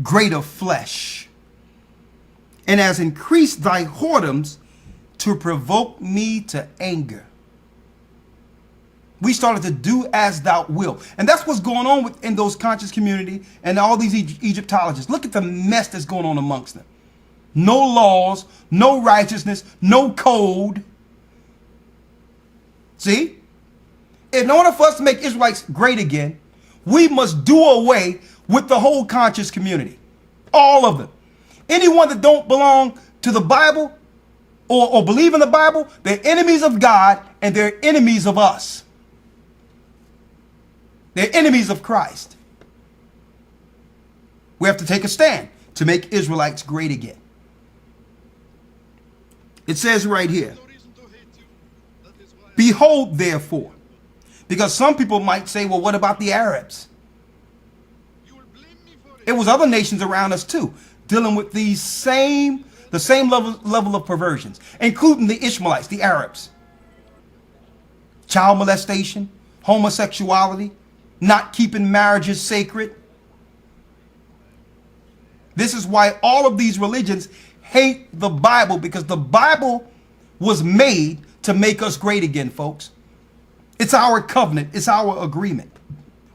great of flesh, and has increased thy whoredoms to provoke me to anger. We started to do as thou wilt. And that's what's going on in those conscious community and all these Egyptologists. Look at the mess that's going on amongst them. No laws, no righteousness, no code. See? In order for us to make Israelites great again, we must do away with the whole conscious community. All of them. Anyone that don't belong to the Bible or believe in the Bible, they're enemies of God and they're enemies of us. They're enemies of Christ. We have to take a stand to make Israelites great again. It says right here, behold, therefore, because some people might say, well, what about the Arabs? It was other nations around us too, dealing with the same level of perversions, including the Ishmaelites, the Arabs. Child molestation, homosexuality, not keeping marriages sacred. This is why all of these religions hate the Bible, because the Bible was made to make us great again, folks. It's our covenant. It's our agreement.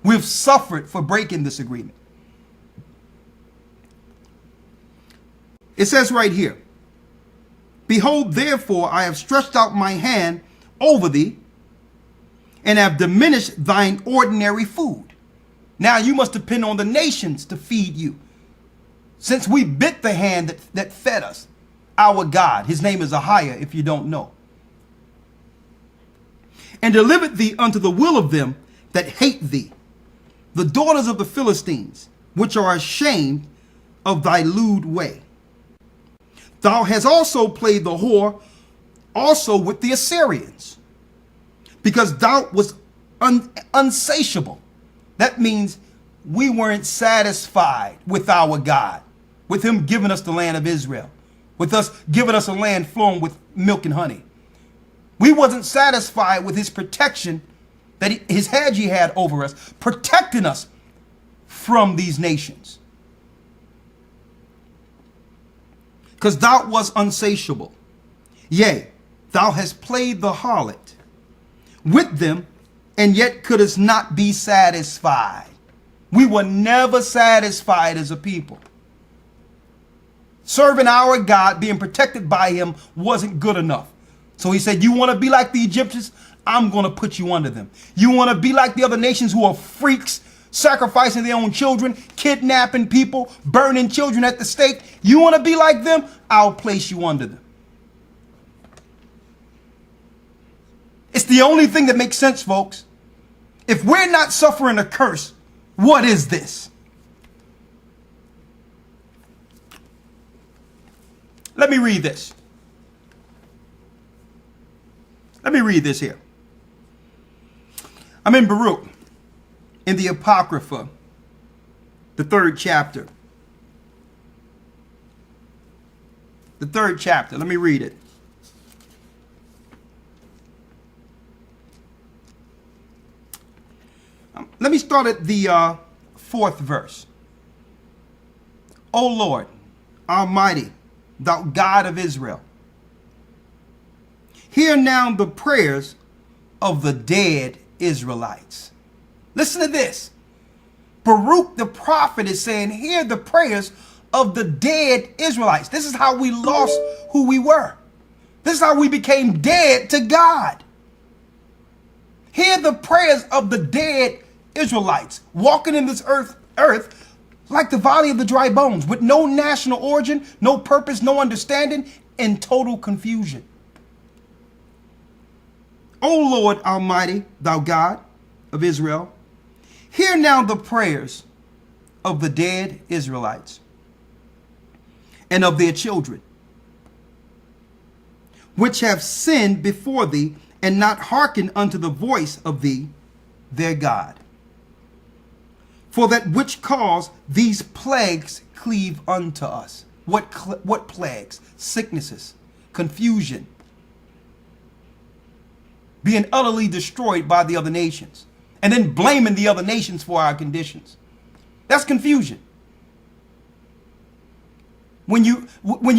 We've suffered for breaking this agreement. It says right here, behold, therefore, I have stretched out my hand over thee and have diminished thine ordinary food. Now you must depend on the nations to feed you, since we bit the hand that fed us, our God. His name is Ahiah, if you don't know. And delivered thee unto the will of them that hate thee, the daughters of the Philistines, which are ashamed of thy lewd way. Thou hast also played the whore also with the Assyrians, because thou was unsatiable. That means we weren't satisfied with our God, with him giving us the land of Israel, with us giving us a land flowing with milk and honey. We wasn't satisfied with his protection, that his hedge he had over us, protecting us from these nations. Because thou was unsatiable. Yea, thou hast played the harlot with them, and yet couldst not be satisfied. We were never satisfied as a people. Serving our God, being protected by him, wasn't good enough. So he said, you want to be like the Egyptians? I'm going to put you under them. You want to be like the other nations who are freaks, sacrificing their own children, kidnapping people, burning children at the stake? You want to be like them? I'll place you under them. It's the only thing that makes sense, folks. If we're not suffering a curse, what is this? Let me read this. Let me read this here. I'm in Baruch, in the Apocrypha, the 3rd chapter. the 3rd chapter. Let me read it. Let me start at the 4th verse. O Lord, Almighty, thou God of Israel, hear now the prayers of the dead Israelites. Listen to this. Baruch the prophet is saying, hear the prayers of the dead Israelites. This is how we lost who we were. This is how we became dead to God. Hear the prayers of the dead Israelites walking in this earth like the valley of the dry bones, with no national origin, no purpose, no understanding, in total confusion. O Lord Almighty, thou God of Israel, hear now the prayers of the dead Israelites and of their children, which have sinned before thee and not hearkened unto the voice of thee, their God. For that which cause these plagues cleave unto us. What plagues? Sicknesses, confusion, being utterly destroyed by the other nations, and then blaming the other nations for our conditions. That's confusion. When you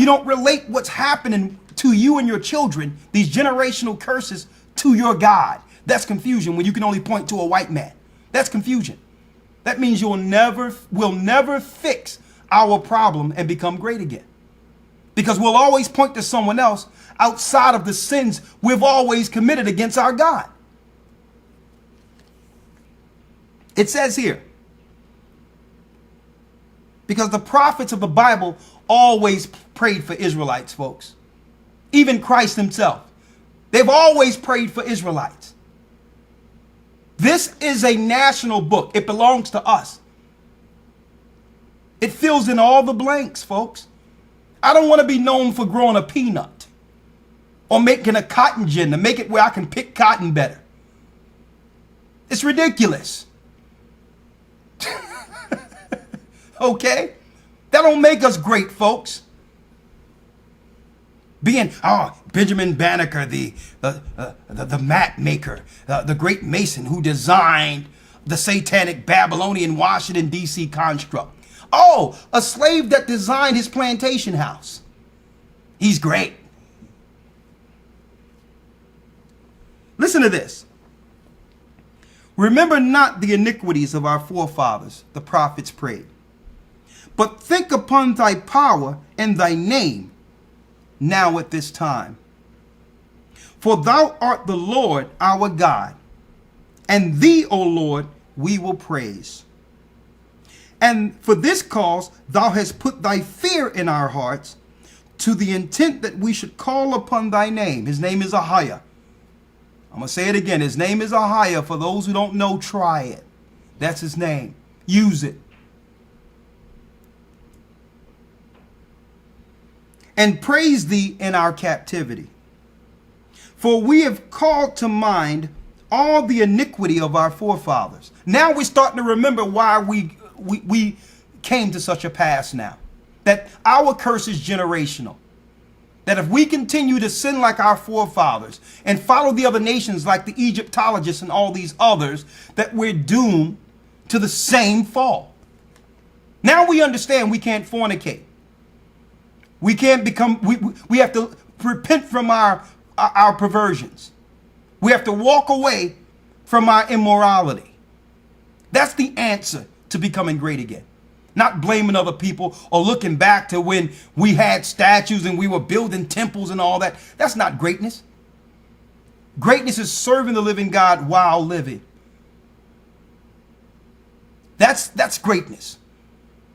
don't relate what's happening to you and your children, these generational curses, to your God, that's confusion. When you can only point to a white man, that's confusion. That means we'll never fix our problem and become great again. Because we'll always point to someone else outside of the sins we've always committed against our God. It says here, because the prophets of the Bible always prayed for Israelites, folks. Even Christ himself. They've always prayed for Israelites. This is a national book. It belongs to us. It fills in all the blanks, folks. I don't want to be known for growing a peanut or making a cotton gin to make it where I can pick cotton better. It's ridiculous. Okay? That don't make us great, folks. Being, Benjamin Banneker, the map maker, the great mason who designed the satanic Babylonian Washington, D.C. construct. Oh, a slave that designed his plantation house. He's great. Listen to this. Remember not the iniquities of our forefathers, the prophets prayed, but think upon thy power and thy name now at this time. For thou art the Lord our God, and thee, O Lord, we will praise. And for this cause thou hast put thy fear in our hearts, to the intent that we should call upon thy name. His name is Ahiah. I'm going to say it again. His name is Ahiah. For those who don't know, try it. That's his name. Use it. And praise thee in our captivity. For we have called to mind all the iniquity of our forefathers. Now we're starting to remember why we came to such a pass now. That our curse is generational. That if we continue to sin like our forefathers and follow the other nations like the Egyptologists and all these others, that we're doomed to the same fall. Now we understand we can't fornicate. We can't become, we have to repent from our perversions. We have to walk away from our immorality. That's the answer to becoming great again. Not blaming other people or looking back to when we had statues and we were building temples and all that. That's not greatness. Greatness is serving the living God while living. That's greatness.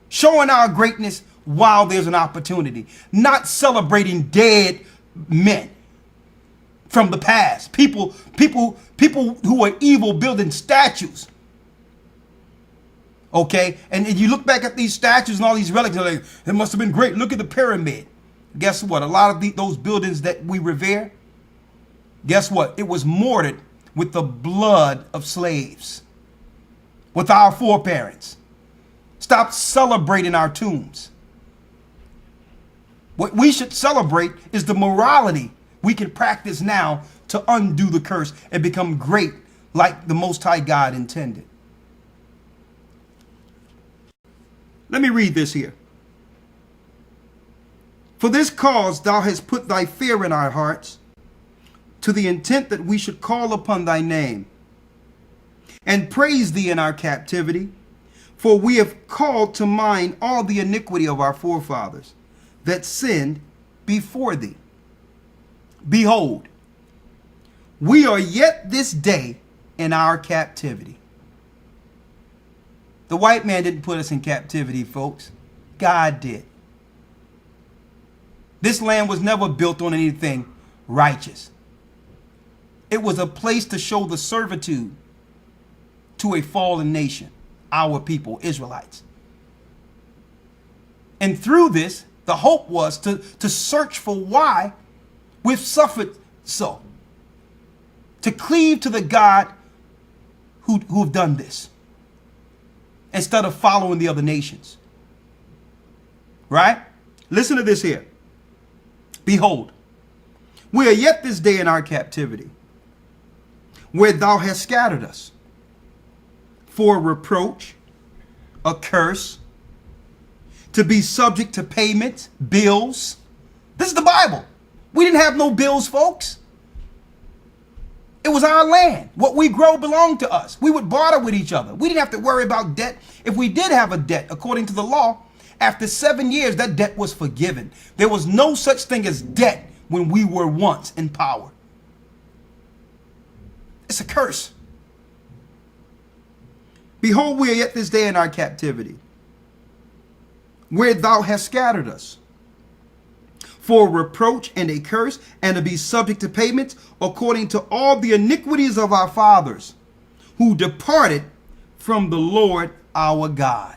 Showing our greatness while there's an opportunity. Not celebrating dead men from the past. People who are evil building statues. Okay, and you look back at these statues and all these relics, and like, it must have been great. Look at the pyramid. Guess what? A lot of those buildings that we revere, guess what? It was mortared with the blood of slaves, with our foreparents. Stop celebrating our tombs. What we should celebrate is the morality we can practice now to undo the curse and become great like the Most High God intended. Let me read this here. For this cause thou hast put thy fear in our hearts, to the intent that we should call upon thy name and praise thee in our captivity. For we have called to mind all the iniquity of our forefathers that sinned before thee. Behold, we are yet this day in our captivity. The white man didn't put us in captivity, folks. God did. This land was never built on anything righteous. It was a place to show the servitude to a fallen nation, our people, Israelites. And through this, the hope was to search for why we've suffered so. To cleave to the God who have done this, instead of following the other nations. Right? Listen to this here. Behold, we are yet this day in our captivity, where thou hast scattered us, for a reproach, a curse, to be subject to payments, bills. This is the Bible. We didn't have no bills, folks. It was our land. What we grow belonged to us. We would barter with each other. We didn't have to worry about debt. If we did have a debt, according to the law, after 7 years, that debt was forgiven. There was no such thing as debt when we were once in power. It's a curse. Behold, we are yet this day in our captivity, where thou hast scattered us, for reproach and a curse, and to be subject to payments, according to all the iniquities of our fathers, who departed from the Lord our God.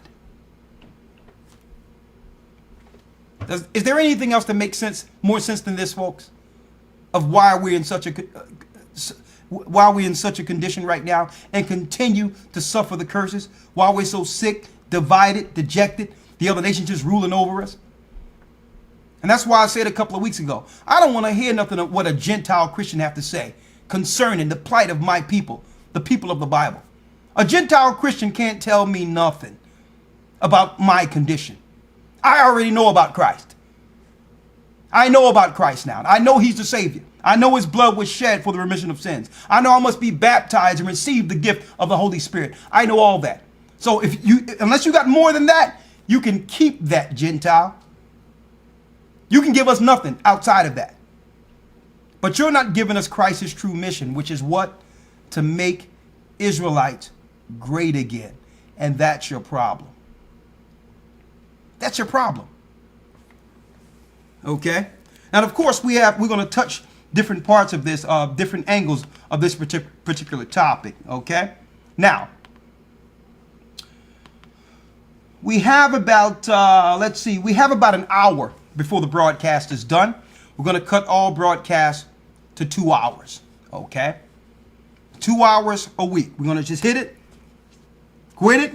Is there anything else that makes sense, more sense than this, folks? Of why we're in such a condition right now and continue to suffer the curses? Why we're so sick, divided, dejected, the other nations just ruling over us? And that's why I said a couple of weeks ago, I don't want to hear nothing of what a Gentile Christian have to say concerning the plight of my people, the people of the Bible. A Gentile Christian can't tell me nothing about my condition. I already know about Christ. I know about Christ now. I know he's the Savior. I know his blood was shed for the remission of sins. I know I must be baptized and receive the gift of the Holy Spirit. I know all that. So unless you got more than that, you can keep that, Gentile. You can give us nothing outside of that. But you're not giving us Christ's true mission, which is what? To make Israelites great again. And that's your problem. That's your problem. Okay? And of course, we're going to touch different parts of this, different angles of this particular topic. Okay? Now, we have about, we have about an hour before the broadcast is done. We're going to cut all broadcasts to 2 hours. Okay? 2 hours a week. We're going to just hit it, quit it,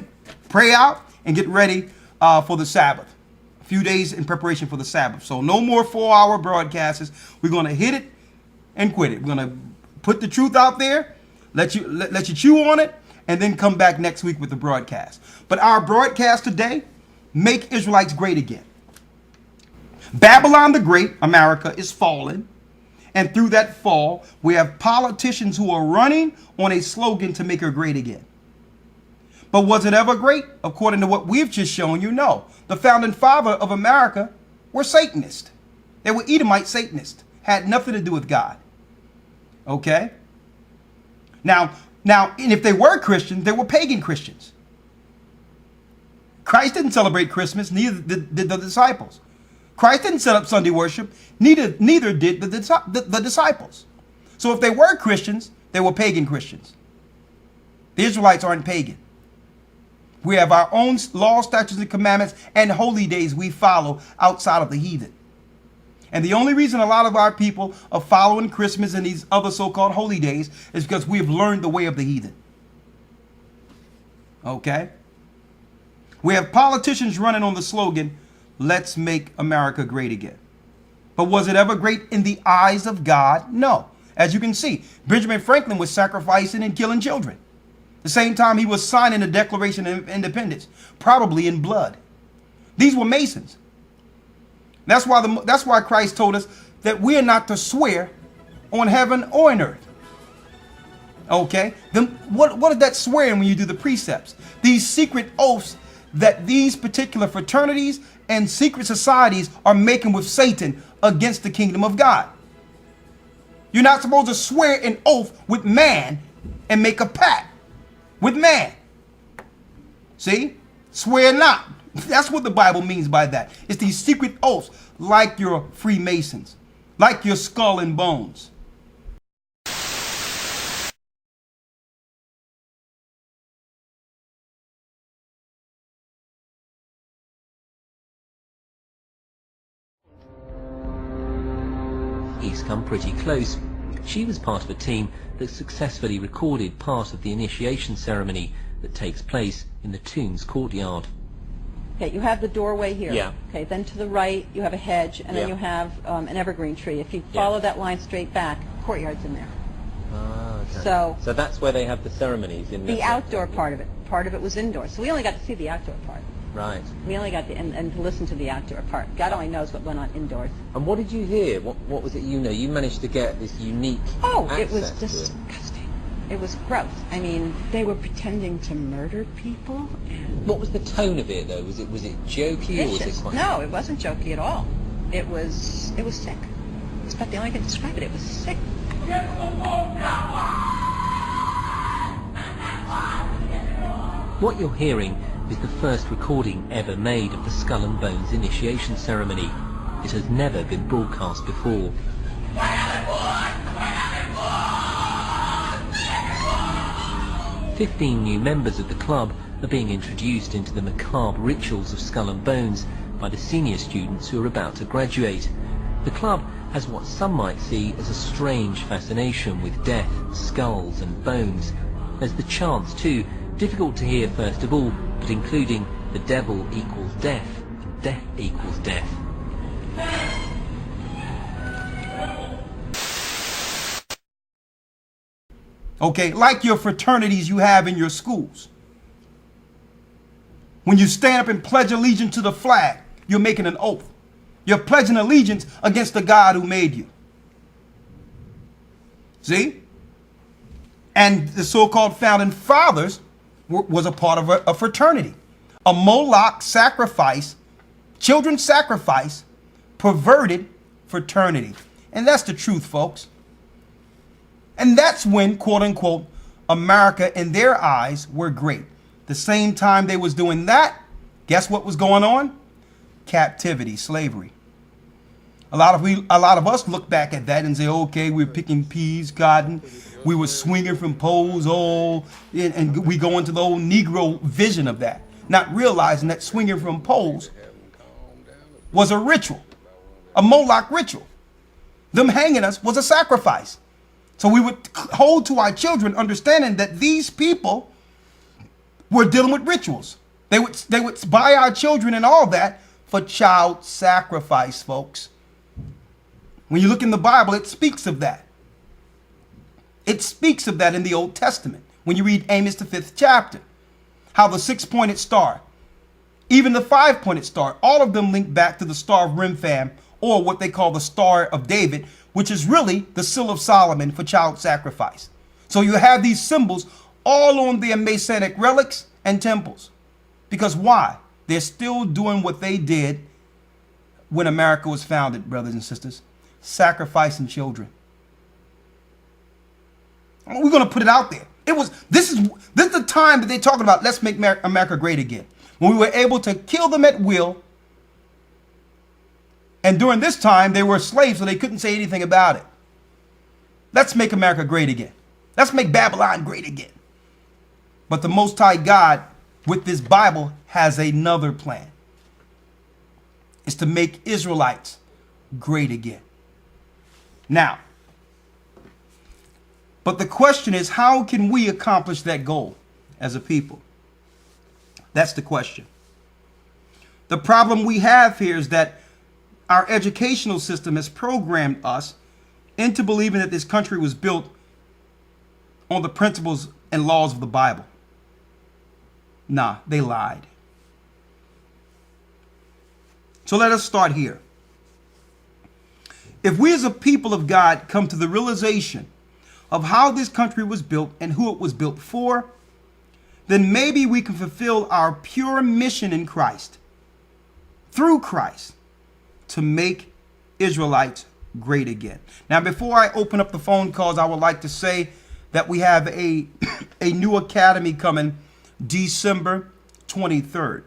pray out, and get ready for the Sabbath. A few days in preparation for the Sabbath. So no more 4-hour broadcasts. We're going to hit it and quit it. We're going to put the truth out there, let you chew on it, and then come back next week with the broadcast. But our broadcast today, make Israelites great again. Babylon the Great, America, is fallen. And through that fall, we have politicians who are running on a slogan to make her great again. But was it ever great? According to what we've just shown you, no. The founding father of America were Satanists. They were Edomite Satanists. Had nothing to do with God. Okay? Now, and if they were Christians, they were pagan Christians. Christ didn't celebrate Christmas, neither did the disciples. Christ didn't set up Sunday worship, neither did the disciples. So if they were Christians, they were pagan Christians. The Israelites aren't pagan. We have our own laws, statutes, and commandments, and holy days we follow outside of the heathen. And the only reason a lot of our people are following Christmas and these other so-called holy days is because we have learned the way of the heathen. Okay? We have politicians running on the slogan, let's make America great again. But was it ever great in the eyes of God? No. As you can see, Benjamin Franklin was sacrificing and killing children. The same time he was signing the Declaration of Independence, probably in blood. These were Masons. That's why Christ told us that we are not to swear on heaven or on earth. Okay? Then what is that swearing when you do the precepts? These secret oaths that these particular fraternities and secret societies are making with Satan against the kingdom of God. You're not supposed to swear an oath with man and make a pact with man. See? Swear not. That's what the Bible means by that. It's these secret oaths, like your Freemasons, like your Skull and Bones. He's come pretty close. She was part of a team that successfully recorded part of the initiation ceremony that takes place in the tomb's courtyard. Okay, you have the doorway here. Yeah. Okay, then to the right you have a hedge, and then you have an evergreen tree. If you follow that line straight back, courtyard's in there. Ah, okay. So that's where they have the ceremonies in the outdoor part of it. Part of it was indoors. So we only got to see the outdoor part. Right. We only got to and to listen to the outdoor part. God only knows what went on indoors. And what did you hear? What was it you know? You managed to get this unique it was access to disgusting. It was gross. I mean, they were pretending to murder people. And what was the tone of it, though? Was it jokey or was it quite... No, it wasn't jokey at all. It was sick. It's about the only way I can describe it. It was sick. What you're hearing is the first recording ever made of the Skull and Bones initiation ceremony. It has never been broadcast before. 15 new members of the club are being introduced into the macabre rituals of Skull and Bones by the senior students who are about to graduate. The club has what some might see as a strange fascination with death, skulls and bones. There's the chants too, difficult to hear first of all, but including the devil equals death, and death equals death. Okay, like your fraternities you have in your schools. When you stand up and pledge allegiance to the flag, you're making an oath. You're pledging allegiance against the God who made you. See? And the so-called founding fathers was a part of a fraternity. A Moloch sacrifice, children sacrifice, perverted fraternity. And that's the truth, folks. And that's when, quote unquote, America in their eyes were great. The same time they was doing that, guess what was going on? Captivity, slavery. A lot of us look back at that and say, okay, we're picking peas, cotton, we were swinging from poles, and we go into the old Negro vision of that, not realizing that swinging from poles was a ritual, a Moloch ritual. Them hanging us was a sacrifice. So we would hold to our children, understanding that these people were dealing with rituals. They would buy our children and all that for child sacrifice, folks. When you look in the Bible, it speaks of that. It speaks of that in the Old Testament. When you read Amos, the 5th chapter, how the 6-pointed star, even the 5-pointed star, all of them link back to the Star of Remphan, or what they call the Star of David, which is really the Seal of Solomon for child sacrifice. So you have these symbols all on their Masonic relics and temples. Because why? They're still doing what they did when America was founded, brothers and sisters. Sacrificing children. We're going to put it out there. This is the time that they're talking about, let's make America great again. When we were able to kill them at will. And during this time, they were slaves, so they couldn't say anything about it. Let's make America great again. Let's make Babylon great again. But the Most High God, with this Bible, has another plan. It's to make Israelites great again. Now, but the question is, how can we accomplish that goal as a people? That's the question. The problem we have here is that our educational system has programmed us into believing that this country was built on the principles and laws of the Bible. Nah, they lied. So let us start here. If we as a people of God come to the realization of how this country was built and who it was built for, then maybe we can fulfill our pure mission in Christ, through Christ, to make Israelites great again. Now, before I open up the phone calls, I would like to say that we have a new academy coming December 23rd.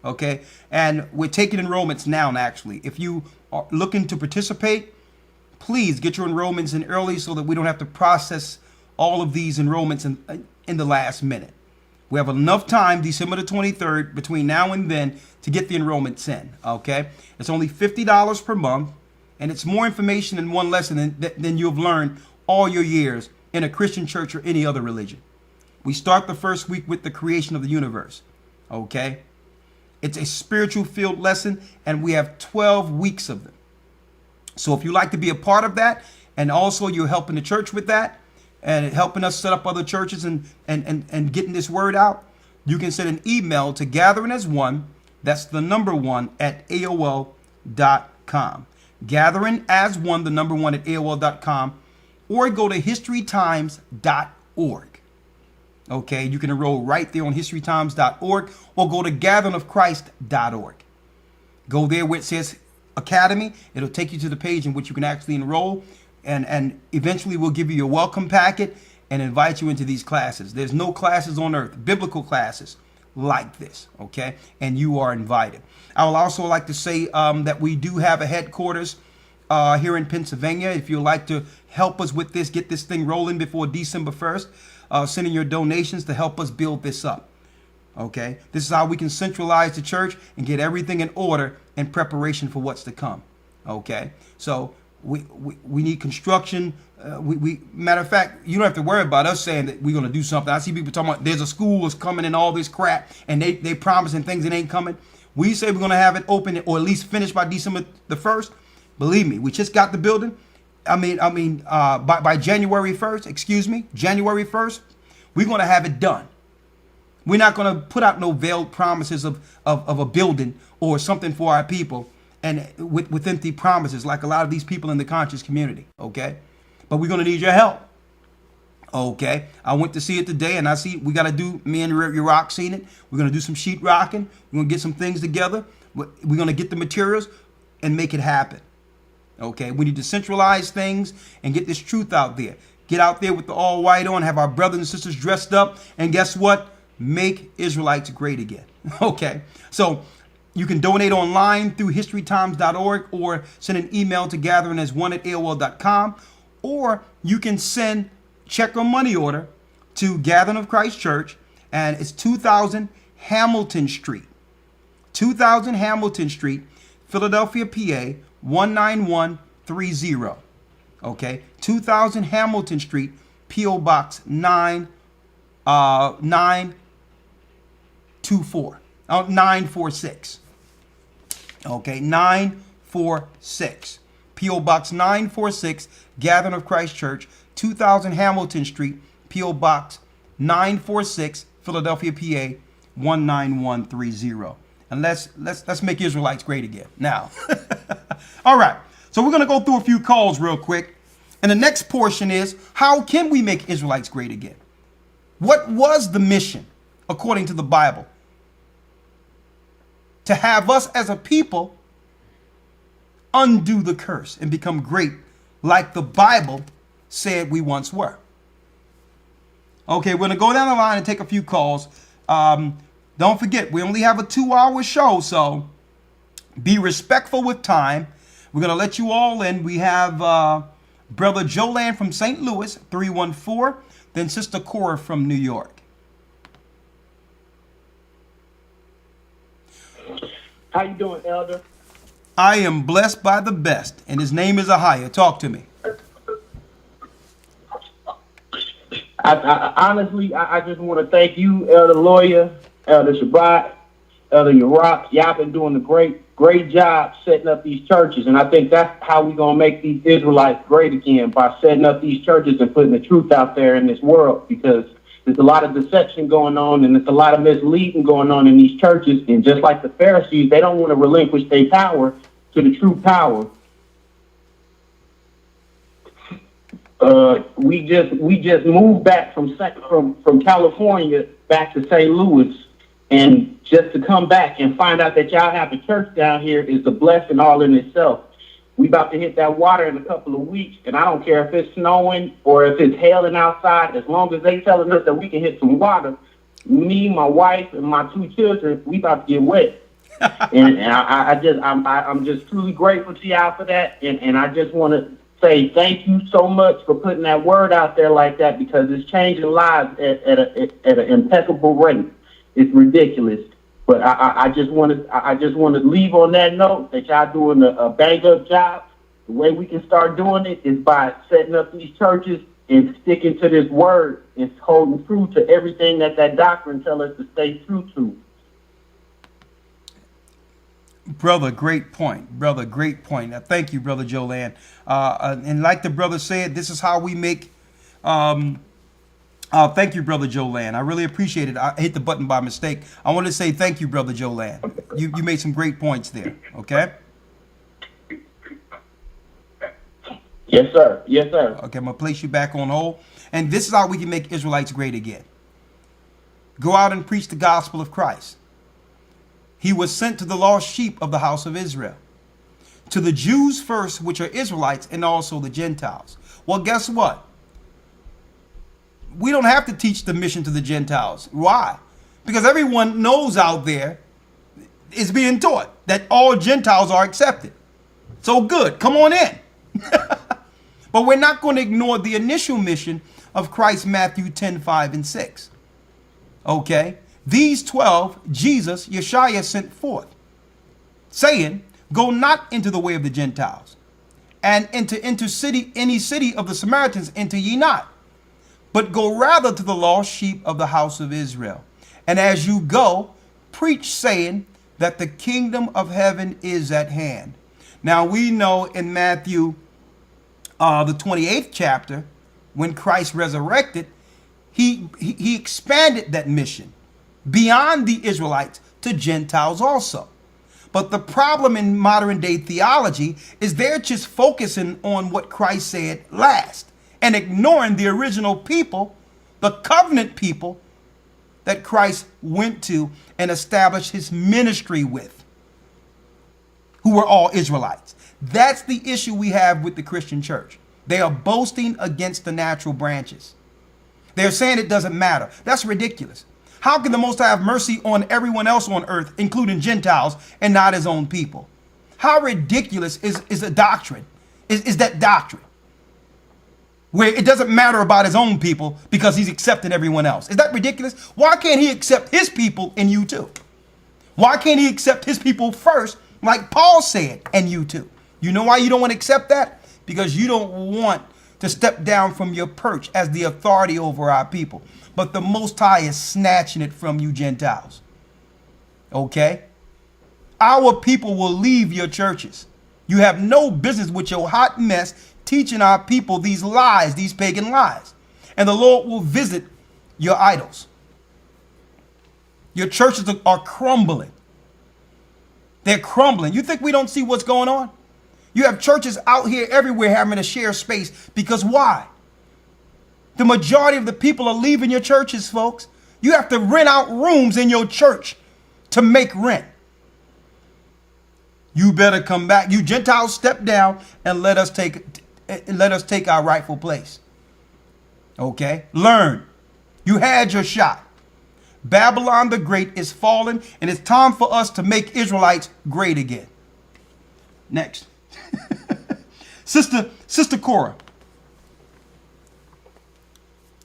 Okay, and we're taking enrollments now. Actually, if you are looking to participate, please get your enrollments in early so that we don't have to process all of these enrollments in the last minute. We have enough time, December the 23rd, between now and then, to get the enrollments in. Okay, it's only $50 per month, and it's more information in one lesson than you've learned all your years in a Christian church or any other religion. We start the first week with the creation of the universe. Okay. It's a spiritual field lesson, and we have 12 weeks of them. So if you like to be a part of that, and also you're helping the church with that, and helping us set up other churches and getting this word out, you can send an email to gatheringas1, that's the number 1, at AOL.com. Gatheringas1, the number 1, at AOL.com, or go to historytimes.org. Okay, you can enroll right there on historytimes.org, or go to gatheringofchrist.org. Go there where it says Academy. It'll take you to the page in which you can actually enroll, and eventually we'll give you your welcome packet and invite you into these classes. There's no classes on earth, biblical classes like this, okay? And you are invited. I would also like to say that we do have a headquarters here in Pennsylvania. If you'd like to help us with this, get this thing rolling before December 1st, sending your donations to help us build this up. Okay, this is how we can centralize the church and get everything in order in preparation for what's to come. Okay, so we need construction. Matter of fact, you don't have to worry about us saying that we're going to do something. I see people talking about there's a school that's coming and all this crap, and they promising things that ain't coming. We say we're going to have it open or at least finished by December the 1st. Believe me, we just got the building. By January 1st, January 1st, we're going to have it done. We're not going to put out no veiled promises of a building or something for our people and with empty promises like a lot of these people in the conscious community, okay? But we're going to need your help, okay? I went to see it today, and I see we got to do, me and Rock seen it. We're going to do some sheet rocking. We're going to get some things together. We're going to get the materials and make it happen. Okay, we need to centralize things and get this truth out there. Get out there with the all white on, have our brothers and sisters dressed up, and guess what? Make Israelites great again. Okay, so you can donate online through historytimes.org or send an email to gatheringas1@AOL.com, or you can send check or money order to Gathering of Christ Church, and it's 2000 Hamilton Street. 2000 Hamilton Street, Philadelphia, PA, 19130. Okay, 2000 Hamilton Street, P.O. Box 946. Okay, 946. P.O. Box 946, Gathering of Christ Church, 2000 Hamilton Street, P.O. Box 946, Philadelphia, PA 19130. And let's make Israelites great again. Now, all right. So we're going to go through a few calls real quick. And the next portion is, how can we make Israelites great again? What was the mission, according to the Bible? To have us as a people undo the curse and become great like the Bible said we once were. Okay, we're going to go down the line and take a few calls. Don't forget, we only have a 2-hour show, so be respectful with time. We're going to let you all in. We have Brother Jolan from St. Louis, 314, then Sister Cora from New York. How you doing, Elder? I am blessed by the best, and his name is Ahia. Talk to me. Honestly, I just want to thank you, Elder Lawyer, Elder Shabbat, Elder Iraq, y'all been doing a great job setting up these churches. And I think that's how we're going to make these Israelites great again, by setting up these churches and putting the truth out there in this world, because there's a lot of deception going on and there's a lot of misleading going on in these churches. And just like the Pharisees, they don't want to relinquish their power to the true power. We just moved back from California back to St. Louis, and just to come back and find out that y'all have a church down here is a blessing all in itself. We about to hit that water in a couple of weeks, and I don't care if it's snowing or if it's hailing outside. As long as they telling us that we can hit some water, me, my wife, and my 2 children, we about to get wet. and I'm just truly grateful to y'all for that, and I just want to say thank you so much for putting that word out there like that, because it's changing lives at an impeccable rate. It's ridiculous. But I just want to leave on that note that y'all doing a bang up job. The way we can start doing it is by setting up these churches and sticking to this word and holding true to everything that doctrine tells us to stay true to. Brother, great point. Brother, great point. Thank you, Brother Jolan. And like the brother said, this is how we make... thank you, Brother Jolan. I really appreciate it. I hit the button by mistake. I want to say thank you, Brother Jolan. You made some great points there, okay? Yes, sir. Yes, sir. Okay, I'm going to place you back on hold. And this is how we can make Israelites great again. Go out and preach the gospel of Christ. He was sent to the lost sheep of the house of Israel, to the Jews first, which are Israelites, and also the Gentiles. Well, guess what? We don't have to teach the mission to the Gentiles. Why? Because everyone knows out there is being taught that all Gentiles are accepted. So good, come on in. But we're not going to ignore the initial mission of Christ, Matthew 10:5-6. Okay? These 12, Jesus, Yeshua, sent forth, saying, go not into the way of the Gentiles, and into any city of the Samaritans enter ye not, but go rather to the lost sheep of the house of Israel. And as you go, preach, saying that the kingdom of heaven is at hand. Now we know in Matthew, the 28th chapter, when Christ resurrected, he expanded that mission beyond the Israelites to Gentiles also. But the problem in modern day theology is they're just focusing on what Christ said last and ignoring the original people, the covenant people that Christ went to and established his ministry with, who were all Israelites. That's the issue we have with the Christian church. They are boasting against the natural branches. They're saying it doesn't matter. That's ridiculous. How can the Most High have mercy on everyone else on earth, including Gentiles, and not his own people? How ridiculous is a doctrine? Is that doctrine? Where it doesn't matter about his own people because he's accepting everyone else. Is that ridiculous? Why can't he accept his people and you too? Why can't he accept his people first, like Paul said, and you too? You know why you don't want to accept that? Because you don't want to step down from your perch as the authority over our people. But the Most High is snatching it from you Gentiles. Okay? Our people will leave your churches. You have no business with your hot mess teaching our people these lies, these pagan lies. And the Lord will visit your idols. Your churches are crumbling. They're crumbling. You think we don't see what's going on? You have churches out here everywhere having to share space because why? The majority of the people are leaving your churches, folks. You have to rent out rooms in your church to make rent. You better come back. You Gentiles, step down and let us take our rightful place. Okay? Learn. You had your shot. Babylon the Great is fallen, and it's time for us to make Israelites great again. Next. Sister Cora.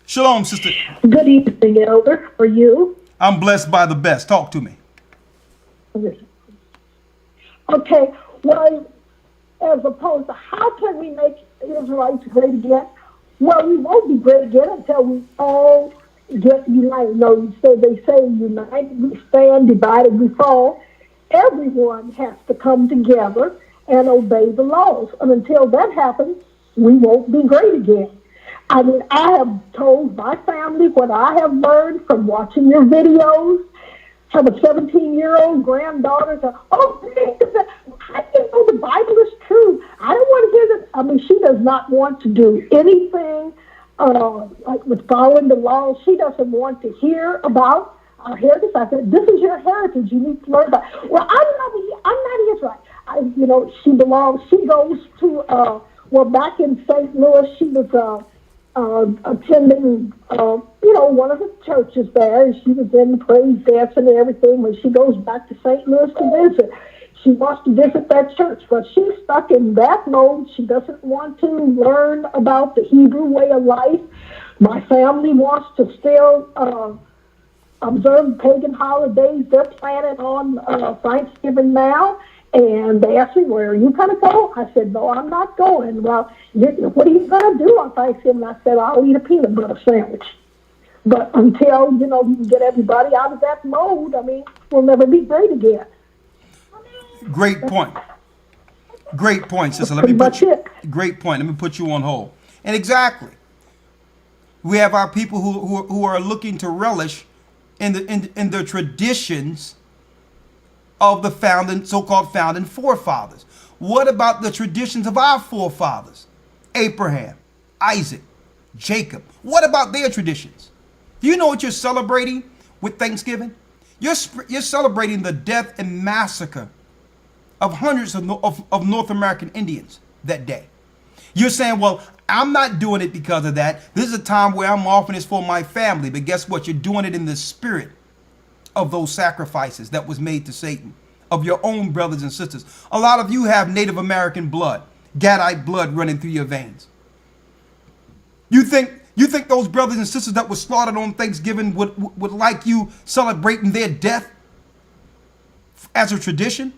Shalom, sister. Good evening, Elder. For you? I'm blessed by the best. Talk to me. Okay. Well, as opposed to how can we make Israelites great again? Well, we won't be great again until we all get united. No, so they say united we stand, divided we fall. Everyone has to come together and obey the laws. And until that happens, we won't be great again. I mean, I have told my family what I have learned from watching your videos. I have a 17-year-old granddaughter. Oh, I didn't know the Bible is true. I don't want to hear this. I mean, she does not want to do anything like with following the laws. She doesn't want to hear about our heritage. I said, this is your heritage. You need to learn about it. Well, I'm not Israelite. She belongs, she goes to, back in St. Louis, she was attending, one of the churches there. She was in praise dancing and everything. When she goes back to St. Louis to visit, she wants to visit that church, but she's stuck in that mode. She doesn't want to learn about the Hebrew way of life. My family wants to still observe pagan holidays. They're planning on Thanksgiving now. And they asked me, where are you going to go? I said, no, I'm not going. Well, what are you going to do on Thanksgiving? I said, I'll eat a peanut butter sandwich. But until, you can get everybody out of that mode, I mean, we'll never be great again. Great point. Great point, sister. Great point. Let me put you on hold. And exactly. We have our people who are looking to relish in the traditions of the so-called founding forefathers. What about the traditions of our forefathers? Abraham, Isaac, Jacob. What about their traditions? Do you know what you're celebrating with Thanksgiving? You're celebrating the death and massacre of hundreds of North American Indians that day. You're saying, well, I'm not doing it because of that. This is a time where I'm offering this for my family. But guess what? You're doing it in the spirit of those sacrifices that was made to Satan, of your own brothers and sisters. A lot of you have Native American blood, Gadite blood running through your veins. You think those brothers and sisters that were slaughtered on Thanksgiving would like you celebrating their death as a tradition?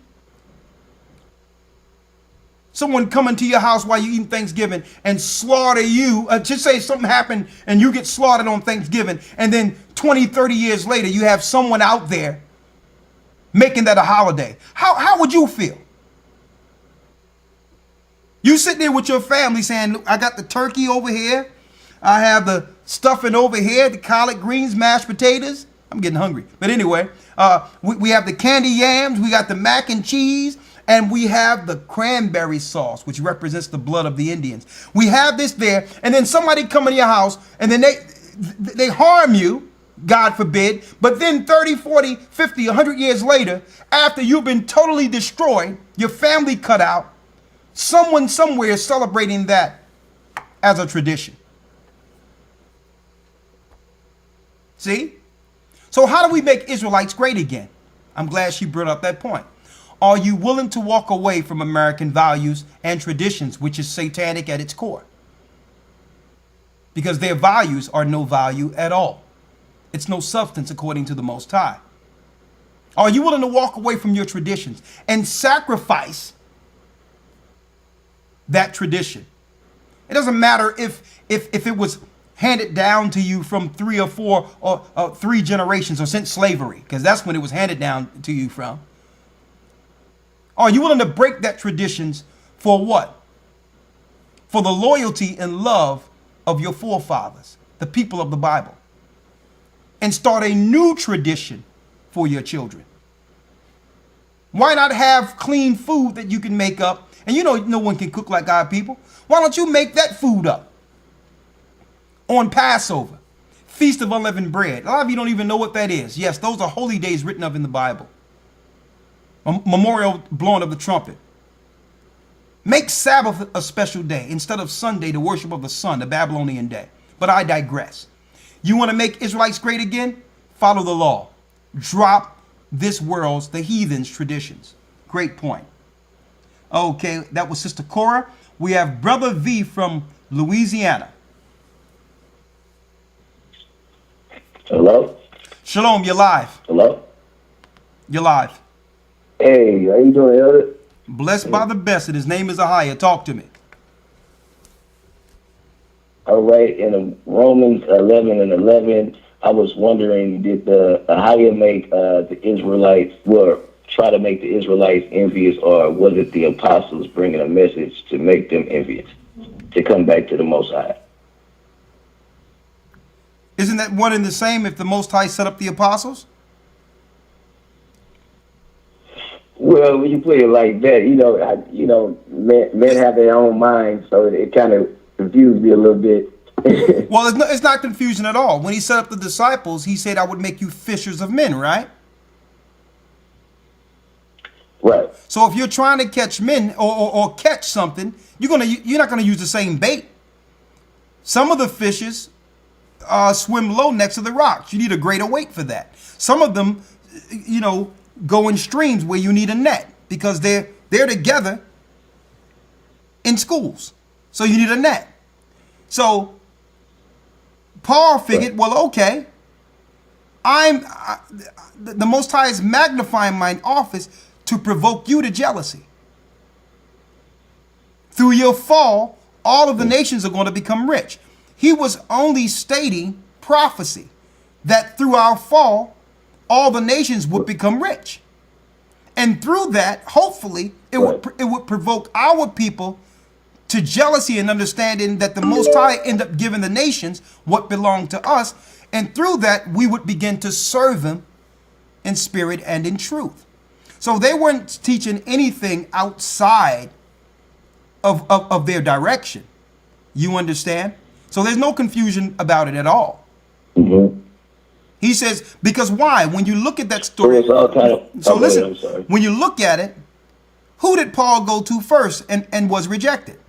Someone coming to your house while you're eating Thanksgiving and slaughter you. Just say something happened and you get slaughtered on Thanksgiving, and then 20, 30 years later, you have someone out there making that a holiday. How would you feel? You sit there with your family saying, I got the turkey over here. I have the stuffing over here, the collard greens, mashed potatoes. I'm getting hungry. But anyway, we have the candy yams. We got the mac and cheese. And we have the cranberry sauce, which represents the blood of the Indians. We have this there, and then somebody come in your house, and then they harm you, God forbid. But then 30, 40, 50, 100 years later, after you've been totally destroyed, your family cut out, someone somewhere is celebrating that as a tradition. See? So how do we make Israelites great again? I'm glad she brought up that point. Are you willing to walk away from American values and traditions, which is satanic at its core? Because their values are no value at all. It's no substance according to the Most High. Are you willing to walk away from your traditions and sacrifice that tradition? It doesn't matter if it was handed down to you from 3 or 4 or 3 generations or since slavery, because that's when it was handed down to you from. Are you willing to break that traditions for what? For the loyalty and love of your forefathers, the people of the Bible, and start a new tradition for your children? Why not have clean food that you can make up? And you know no one can cook like our people. Why don't you make that food up on Passover, Feast of Unleavened Bread? A lot of you don't even know what that is. Yes, those are holy days written of in the Bible. Memorial blowing of the trumpet. Make Sabbath a special day instead of Sunday, the worship of the sun, the Babylonian day. But I digress. You want to make Israelites great again? Follow the law. Drop this world's, the heathens' traditions. Great point. Okay, that was Sister Cora. We have Brother V from Louisiana. Hello? Shalom, you're live. Hello? You're live. Hey, how you doing, Elder? Blessed by the best, and his name is Ahia. Talk to me. All right, in Romans 11:11, I was wondering, did how you make the Israelites, try to make the Israelites envious, or was it the apostles bringing a message to make them envious, to come back to the Most High? Isn't that one and the same if the Most High set up the apostles? Well, when you put it like that, men have their own minds, so it kind of confused me a little bit. Well, it's not confusion at all. When he set up the disciples, he said, I would make you fishers of men, right? Right. So if you're trying to catch men or catch something, you're not gonna use the same bait. Some of the fishes swim low next to the rocks. You need a greater weight for that. Some of them, go in streams where you need a net because they're together in schools. So you need a net. So Paul figured, well, okay, the Most High is magnifying my office to provoke you to jealousy. Through your fall, all of the nations are going to become rich. He was only stating prophecy that through our fall, all the nations would become rich. And through that, hopefully, it would provoke our people to jealousy and understanding that the Most High end up giving the nations what belonged to us. And through that, we would begin to serve him in spirit and in truth. So they weren't teaching anything outside of their direction. You understand? So there's no confusion about it at all. Mm-hmm. He says, because why? When you look at that story, listen, when you look at it, who did Paul go to first and was rejected?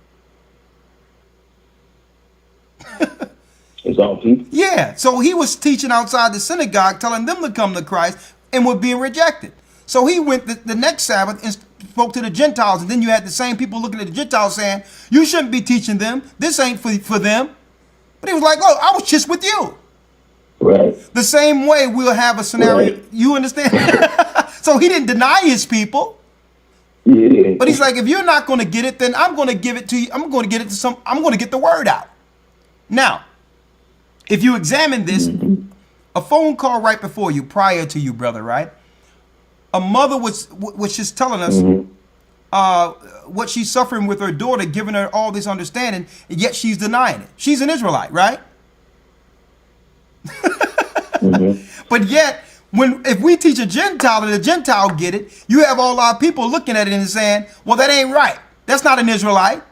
His own people. Yeah, so he was teaching outside the synagogue, telling them to come to Christ, and were being rejected. So he went the next Sabbath and spoke to the Gentiles, and then you had the same people looking at the Gentiles saying, you shouldn't be teaching them. This ain't for them. But he was like, oh, I was just with you. Right. The same way we'll have a scenario. Right. You understand? So he didn't deny his people. Yeah. But he's like, if you're not going to get it, then I'm going to give it to you. I'm going to get it to I'm going to get the word out. Now, if you examine this, a phone call right before you, prior to you, brother, right? A mother was just telling us what she's suffering with her daughter, giving her all this understanding, and yet she's denying it. She's an Israelite, right? But yet, if we teach a Gentile and a Gentile get it, you have all our people looking at it and saying, well, that ain't right. That's not an Israelite.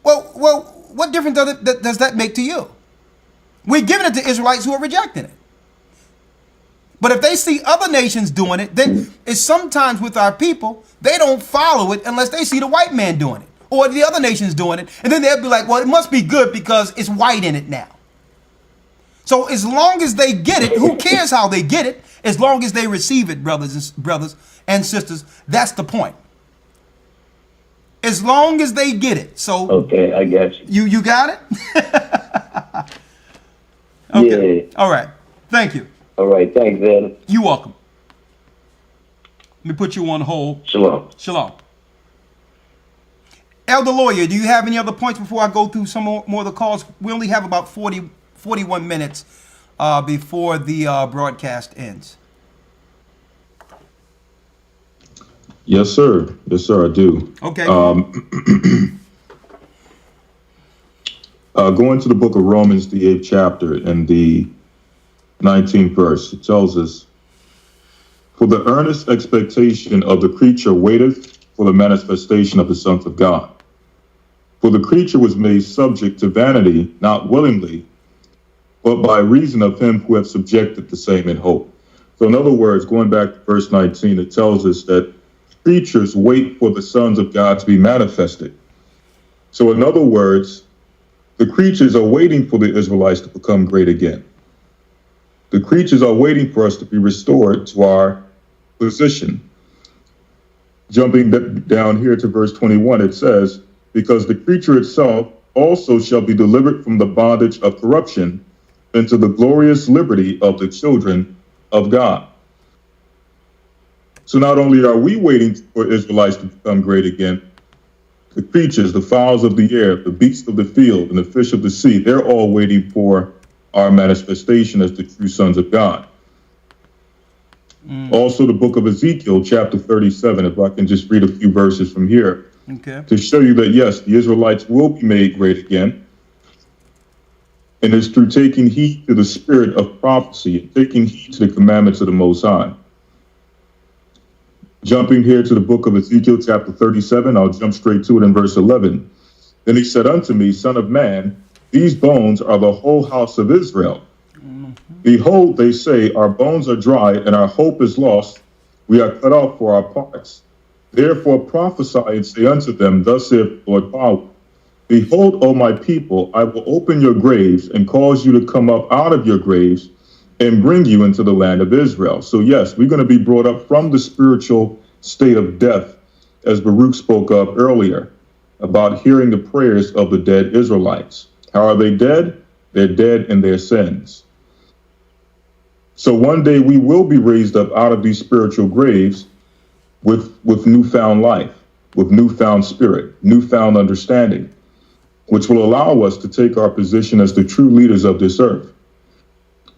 Well, what difference does that make to you? We're giving it to Israelites who are rejecting it. But if they see other nations doing it, then it's sometimes with our people, they don't follow it unless they see the white man doing it or the other nations doing it. And then they'll be like, well, it must be good because it's white in it now. So as long as they get it, who cares how they get it? As long as they receive it, brothers and sisters, that's the point. As long as they get it. So okay, I got you. You got it? Okay. Yeah. All right. Thank you. All right. Thanks, Ed. You're welcome. Let me put you on hold. Shalom. Shalom. Elder Lawyer, do you have any other points before I go through some more of the calls? We only have about 41 minutes before the broadcast ends. Yes, sir. Yes, sir, I do. Okay. Going to the book of Romans, the 8th chapter and the 19th verse, it tells us, for the earnest expectation of the creature waiteth for the manifestation of the sons of God. For the creature was made subject to vanity, not willingly, but by reason of him who hath subjected the same in hope. So in other words, going back to verse 19, it tells us that creatures wait for the sons of God to be manifested. So in other words, the creatures are waiting for the Israelites to become great again. The creatures are waiting for us to be restored to our position. Jumping down here to verse 21, it says, because the creature itself also shall be delivered from the bondage of corruption into the glorious liberty of the children of God. So not only are we waiting for Israelites to become great again, the creatures, the fowls of the air, the beasts of the field, and the fish of the sea, they're all waiting for our manifestation as the true sons of God. Also, the book of Ezekiel, chapter 37, if I can just read a few verses from here, to show you that, yes, the Israelites will be made great again. And it's through taking heed to the spirit of prophecy and taking heed to the commandments of the Most High. Jumping here to the book of Ezekiel, chapter 37, I'll jump straight to it in verse 11. Then he said unto me, Son of man, these bones are the whole house of Israel. Behold, they say, our bones are dry and our hope is lost. We are cut off for our parts. Therefore prophesy and say unto them, Thus saith the Lord power. Behold, O my people, I will open your graves and cause you to come up out of your graves and bring you into the land of Israel. So yes, we're going to be brought up from the spiritual state of death, as Baruch spoke of earlier, about hearing the prayers of the dead Israelites. How are they dead? They're dead in their sins. So one day we will be raised up out of these spiritual graves with newfound life, with newfound spirit, newfound understanding, which will allow us to take our position as the true leaders of this earth.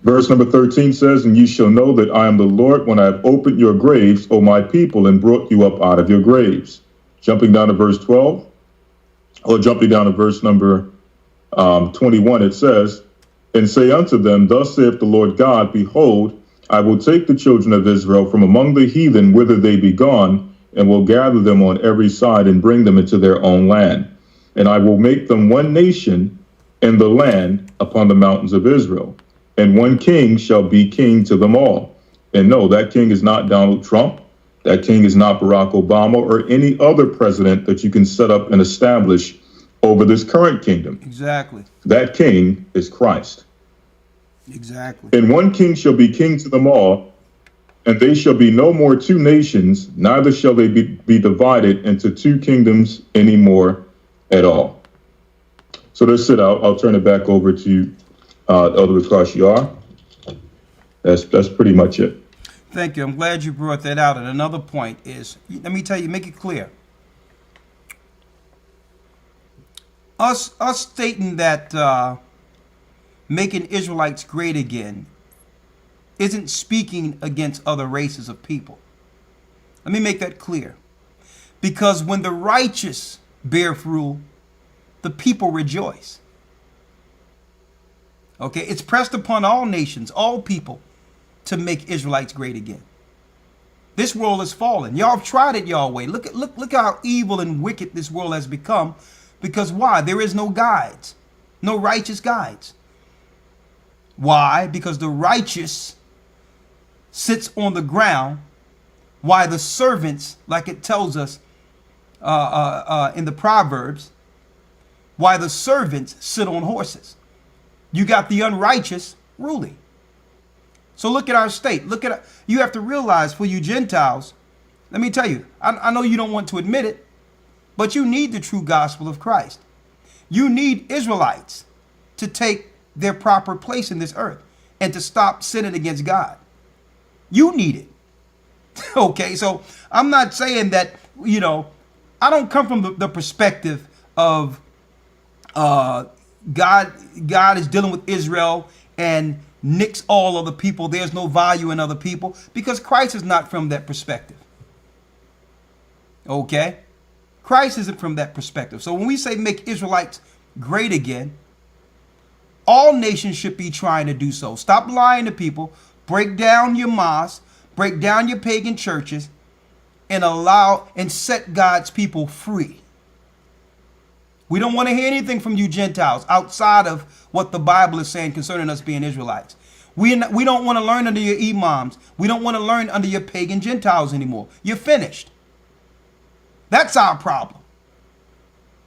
Verse number 13 says, And ye shall know that I am the Lord when I have opened your graves, O my people, and brought you up out of your graves. Jumping down to verse 12, or jumping down to verse number 21, it says, And say unto them, Thus saith the Lord God, Behold, I will take the children of Israel from among the heathen whither they be gone, and will gather them on every side and bring them into their own land. And I will make them one nation in the land upon the mountains of Israel. And one king shall be king to them all. And no, that king is not Donald Trump. That king is not Barack Obama or any other president that you can set up and establish over this current kingdom. Exactly. That king is Christ. Exactly. And one king shall be king to them all, and they shall be no more two nations, neither shall they be divided into two kingdoms anymore at all. So that's it. I'll turn it back over to Elder Akash Yar. That's pretty much it. Thank you. I'm glad you brought that out. And another point is, let me tell you, make it clear. Us stating that making Israelites great again isn't speaking against other races of people. Let me make that clear. Because when the righteous bear rule, the people rejoice. Okay, it's pressed upon all nations, all people, to make Israelites great again. This world has fallen. Y'all have tried it y'all way. Look how evil and wicked this world has become. Because why? There is no guides, no righteous guides. Why? Because the righteous sits on the ground, while the servants, like it tells us in the Proverbs, while the servants sit on horses. You got the unrighteous ruling. So look at our state. You have to realize, for you Gentiles, let me tell you, I know you don't want to admit it, but you need the true gospel of Christ. You need Israelites to take their proper place in this earth and to stop sinning against God. You need it. Okay, so I'm not saying that, I don't come from the perspective of God is dealing with Israel and nix all other people. There's no value in other people, because Christ is not from that perspective. Okay? Christ isn't from that perspective. So when we say make Israelites great again, all nations should be trying to do so. Stop lying to people. Break down your mosques. Break down your pagan churches and allow and set God's people free. We don't want to hear anything from you Gentiles outside of what the Bible is saying concerning us being Israelites. We don't want to learn under your imams. We don't want to learn under your pagan Gentiles anymore. You're finished. That's our problem.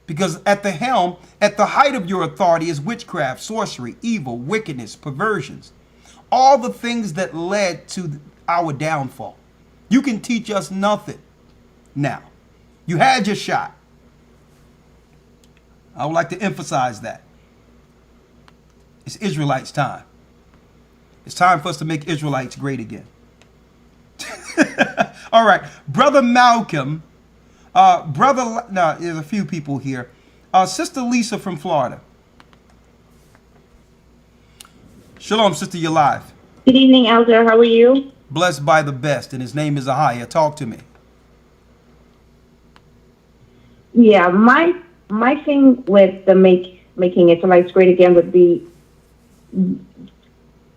Because at the helm, at the height of your authority is witchcraft, sorcery, evil, wickedness, perversions. All the things that led to our downfall. You can teach us nothing now. You had your shot. I would like to emphasize that. It's Israelites' time. It's time for us to make Israelites great again. All right. Brother Malcolm. There's a few people here. Sister Lisa from Florida. Shalom, sister, you're live. Good evening, Elder. How are you? Blessed by the best, and his name is Ahia. Talk to me. Yeah, my thing with the making Israelites great again would be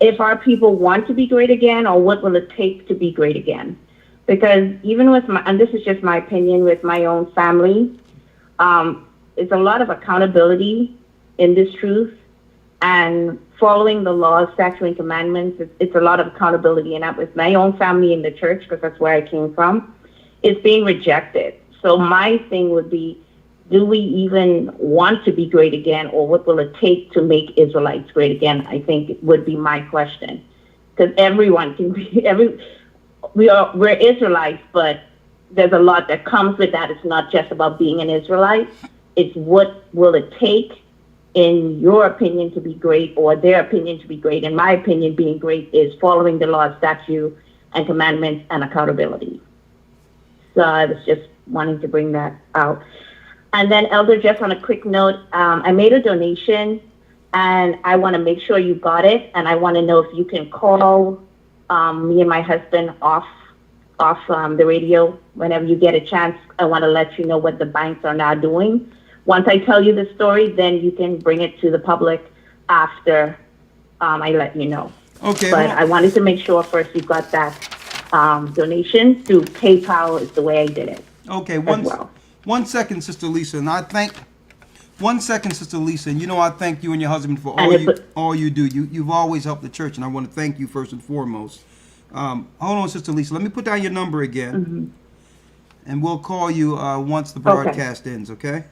if our people want to be great again, or what will it take to be great again? Because even with and this is just my opinion, with my own family, it's a lot of accountability in this truth, and following the laws, statutes, and commandments. It's a lot of accountability, and with my own family in the church, because that's where I came from, it's being rejected. So my thing would be, do we even want to be great again, or what will it take to make Israelites great again? I think it would be my question, because everyone can be we're Israelites, but there's a lot that comes with that. It's not just about being an Israelite. It's what will it take, in your opinion, to be great, or their opinion to be great. In my opinion, being great is following the law, statute, and commandments, and accountability. So I was just wanting to bring that out. And then, Elder, just on a quick note, I made a donation, and I want to make sure you got it, and I want to know if you can call me and my husband off the radio whenever you get a chance. I want to let you know what the banks are now doing. Once I tell you the story, then you can bring it to the public after I let you know. Okay. But I wanted to make sure first you got that donation through PayPal is the way I did it. Okay, one second, Sister Lisa, and I thank. 1 second, Sister Lisa, and I thank you and your husband for all you do. You've always helped the church, and I want to thank you first and foremost. Hold on, Sister Lisa. Let me put down your number again, and we'll call you once the broadcast ends. Okay.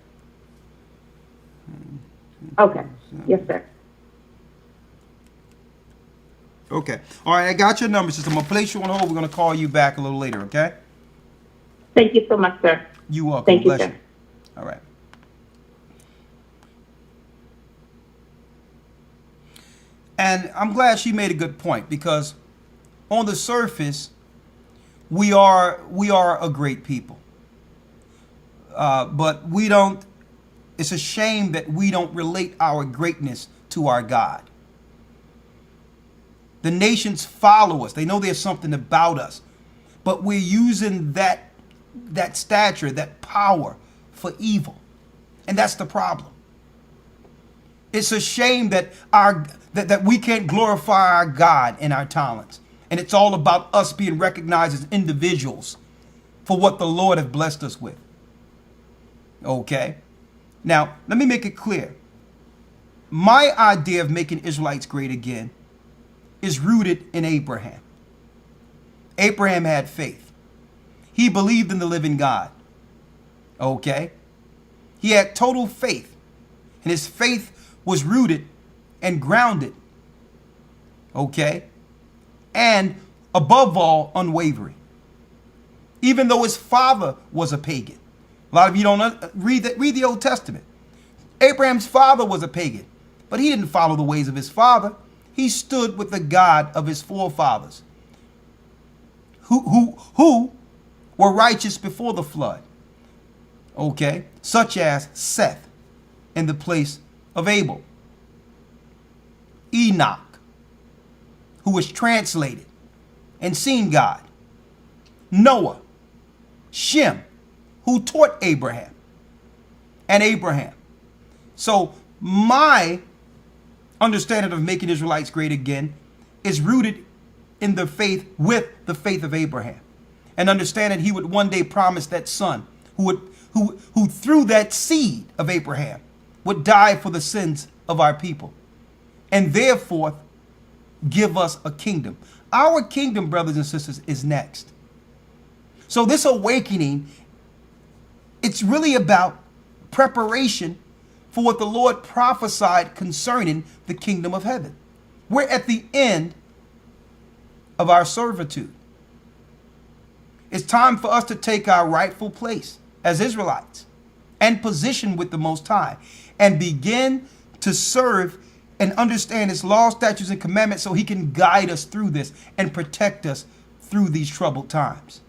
Okay. Yes, sir. Okay. All right. I got your number, sister. I'm gonna place you on hold. We're gonna call you back a little later. Okay. Thank you so much, sir. You're welcome. Thank you, Bless sir. you. All right. And I'm glad she made a good point, because on the surface, we are a great people, but we don't. It's a shame that we don't relate our greatness to our God. The nations follow us. They know there's something about us, but we're using that stature, that power, for evil, and that's the problem. It's a shame that that we can't glorify our God and our talents, and it's all about us being recognized as individuals for what the Lord has blessed us with. Okay. Now, let me make it clear. My idea of making Israelites great again is rooted in Abraham. Abraham had faith. He believed in the living God. Okay? He had total faith, and his faith was rooted and grounded. Okay? And above all, unwavering. Even though his father was a pagan. A lot of you don't read the Old Testament. Abraham's father was a pagan, but he didn't follow the ways of his father. He stood with the God of his forefathers, who were righteous before the flood. Okay, such as Seth in the place of Abel, Enoch, who was translated and seen God, Noah, Shem, who taught Abraham, and Abraham. So my understanding of making Israelites great again is rooted in the faith with the faith of Abraham, and understanding he would one day promise that son who through that seed of Abraham would die for the sins of our people, and therefore give us a kingdom. Our kingdom, brothers and sisters, is next. So this awakening, it's really about preparation for what the Lord prophesied concerning the kingdom of heaven. We're at the end of our servitude. It's time for us to take our rightful place as Israelites and position with the Most High and begin to serve and understand his laws, statutes, and commandments so he can guide us through this and protect us through these troubled times.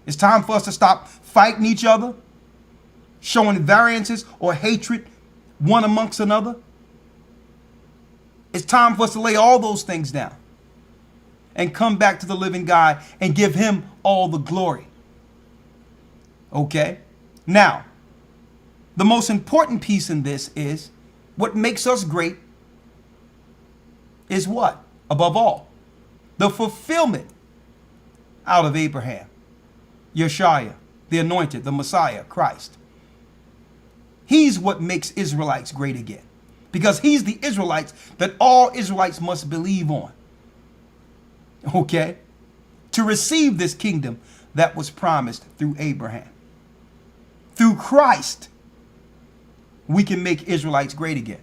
It's time for us to stop fighting each other, showing variances or hatred one amongst another. It's time for us to lay all those things down and come back to the living God and give him all the glory. Okay? Now, the most important piece in this is what makes us great is what? Above all, the fulfillment out of Abraham, Yeshua, the anointed, the Messiah, Christ. He's what makes Israelites great again. Because he's the Israelites that all Israelites must believe on. Okay? To receive this kingdom that was promised through Abraham. Through Christ, we can make Israelites great again.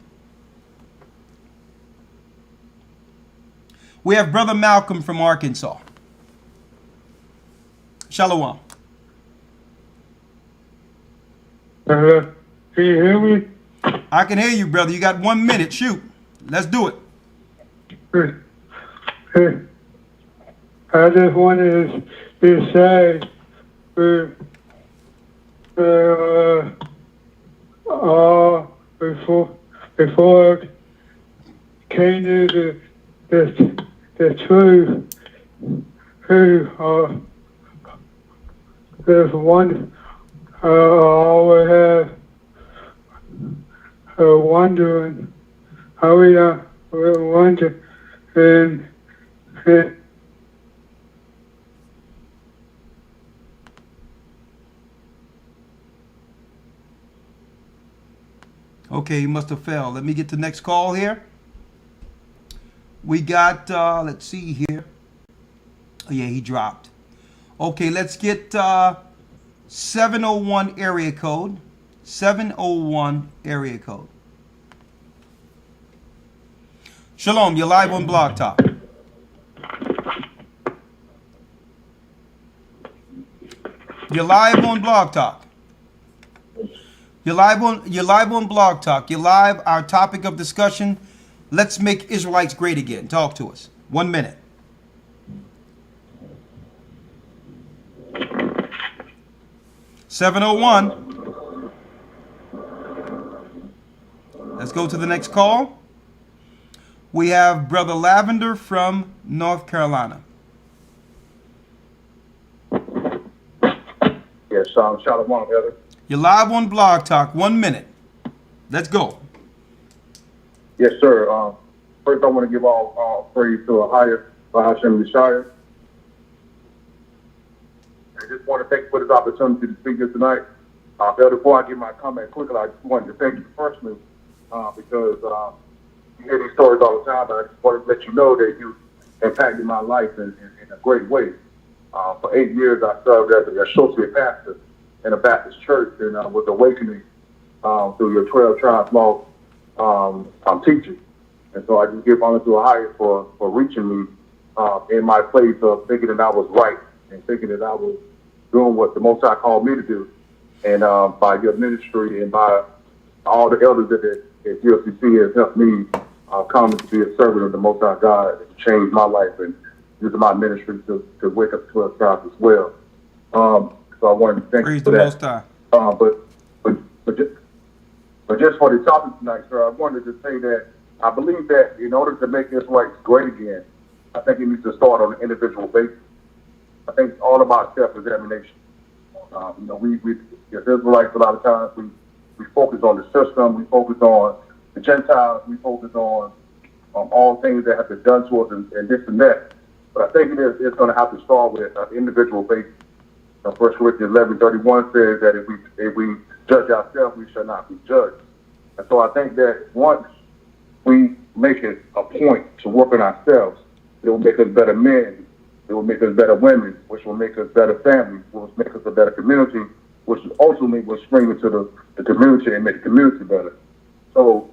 We have Brother Malcolm from Arkansas. Shalom. Can you hear me? I can hear you, brother. You got 1 minute. Shoot. Let's do it. I just wanted to say before I came to the truth, there's one I always have wondering how we wonder and Okay, he must have fell. Let me get the next call here. We got, let's see here. Oh, yeah, he dropped. Okay, let's get 701 area code. 701 area code. Shalom, you're live on Blog Talk. You're live on Blog Talk. You're live on Blog Talk. You're live. Our topic of discussion: let's make Israelites great again. Talk to us. 1 minute. (701). Let's go to the next call. We have Brother Lavender from North Carolina. Yes, shalom, brother. You're live on Blog Talk. 1 minute. Let's go. Yes, sir. First, I want to give all praise to a higher Hashem Yeshua. I just want to thank you for this opportunity to speak here tonight. Before I give my comment quickly, I just wanted to thank you personally because you hear these stories all the time, but I just wanted to let you know that you impacted my life in a great way. For 8 years, I served as an associate pastor in a Baptist church and was awakening through your 12 tribes law teaching. And so I just give honor to a higher for reaching me in my place of thinking that I was right and thinking that I was doing what the Most High called me to do. And by your ministry and by all the elders that GLCC has helped me come to be a servant of the Most High God and change my life and use my ministry to wake up 12 tribes as well. So I wanted to thank you for that. But just for the topic tonight, sir, I wanted to say that I believe that in order to make Israelites great again, I think it needs to start on an individual basis. I think it's all about self-examination. We as Israelites, a lot of times we focus on the system, we focus on the Gentiles, we focus on all things that have been done to us and this and that. But I think it's going to have to start with an individual basis. 1 Corinthians 11:31 says that if we judge ourselves, we shall not be judged. And so I think that once we make it a point to work on ourselves, it will make us better men, it will make us better women, which will make us better families, which will make us a better community, which ultimately will spring into the community and make the community better. So,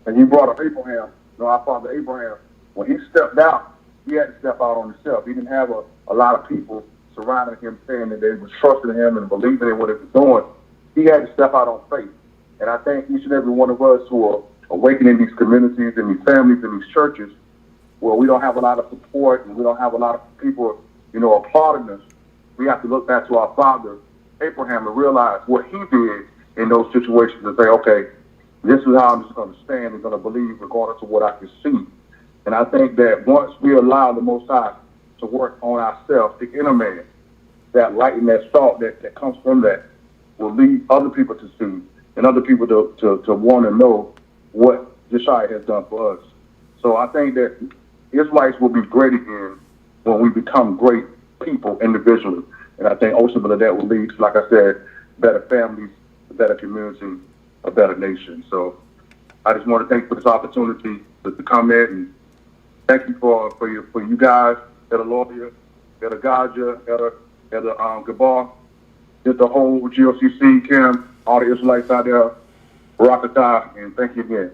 and you brought up Abraham, our father Abraham, when he stepped out, he had to step out on himself. He didn't have a lot of people surrounding him saying that they were trusting him and believing in what he was doing. He had to step out on faith. And I think each and every one of us who are awakening these communities and these families and these churches, where we don't have a lot of support and we don't have a lot of people, applauding us, we have to look back to our father, Abraham, and realize what he did in those situations and say, okay, This is how I'm just going to stand and going to believe regardless of what I can see. And I think that once we allow the Most High to work on ourselves, the inner man, that light and that salt that comes from that will lead other people to see and other people to want to know what Josiah has done for us. So I think that Israelites will be great again when we become great people individually. And I think ultimately that will lead to, like I said, better families, a better community, a better nation. So I just want to thank you for this opportunity to come in, and thank you for you guys that are loyal, that are Gaja, that are Gabar, just the whole GOCC, Kim, all the Israelites out there, Barakatah, and thank you again.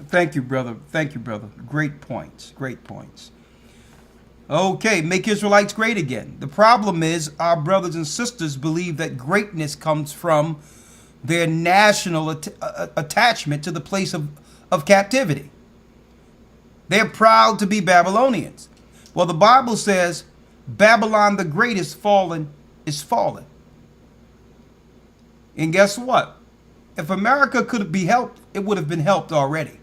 Thank you, brother. Thank you, brother. Great points. Great points. Okay, make Israelites great again. The problem is our brothers and sisters believe that greatness comes from their national attachment to the place of captivity. They're proud to be Babylonians. Well, the Bible says Babylon the Great is fallen. And guess what? If America could be helped, it would have been helped already.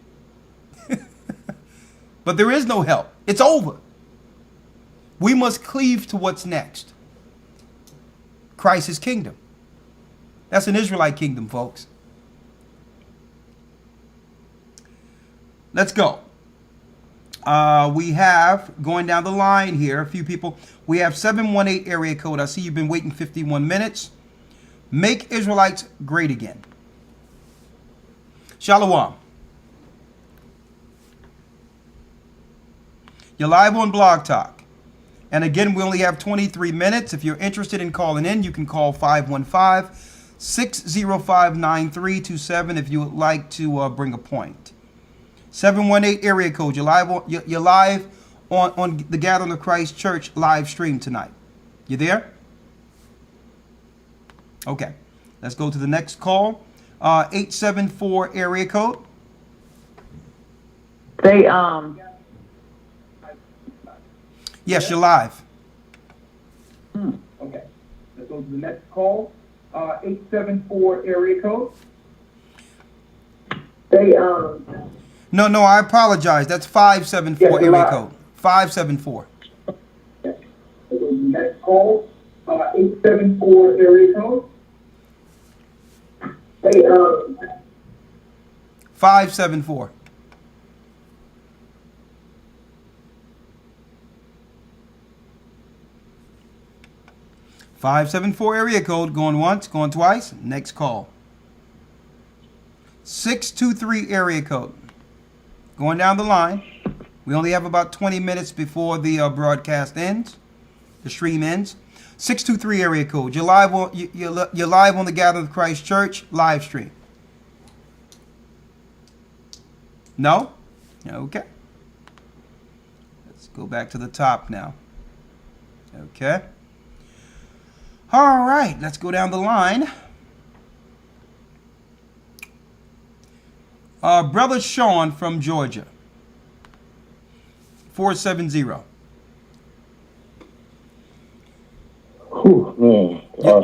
But there is no help. It's over. We must cleave to what's next. Christ's kingdom. That's an Israelite kingdom, folks. Let's go. We have, going down the line here, a few people. We have 718 area code. I see you've been waiting 51 minutes. Make Israelites great again. Shalom. You're live on Blog Talk. And again, we only have 23 minutes. If you're interested in calling in, you can call 515-605-9327 if you would like to bring a point. 718 area code. You're live on the Gathering of Christ Church live stream tonight. You there? Okay. Let's go to the next call. 874 area code. Yes, you're live. Okay. Let's go to the next call. 874 area code. No, I apologize. That's 574 area code. 574. Let's go to the next call. 874 area code. 574. area code. Going once, going twice. Next call. 623 area code. Going down the line. We only have about 20 minutes before the broadcast ends. The stream ends. 623 area code. You're live on the Gathering of Christ Church live stream. No? Okay. Let's go back to the top now. Okay. All right, let's go down the line. Brother Sean from Georgia. 470.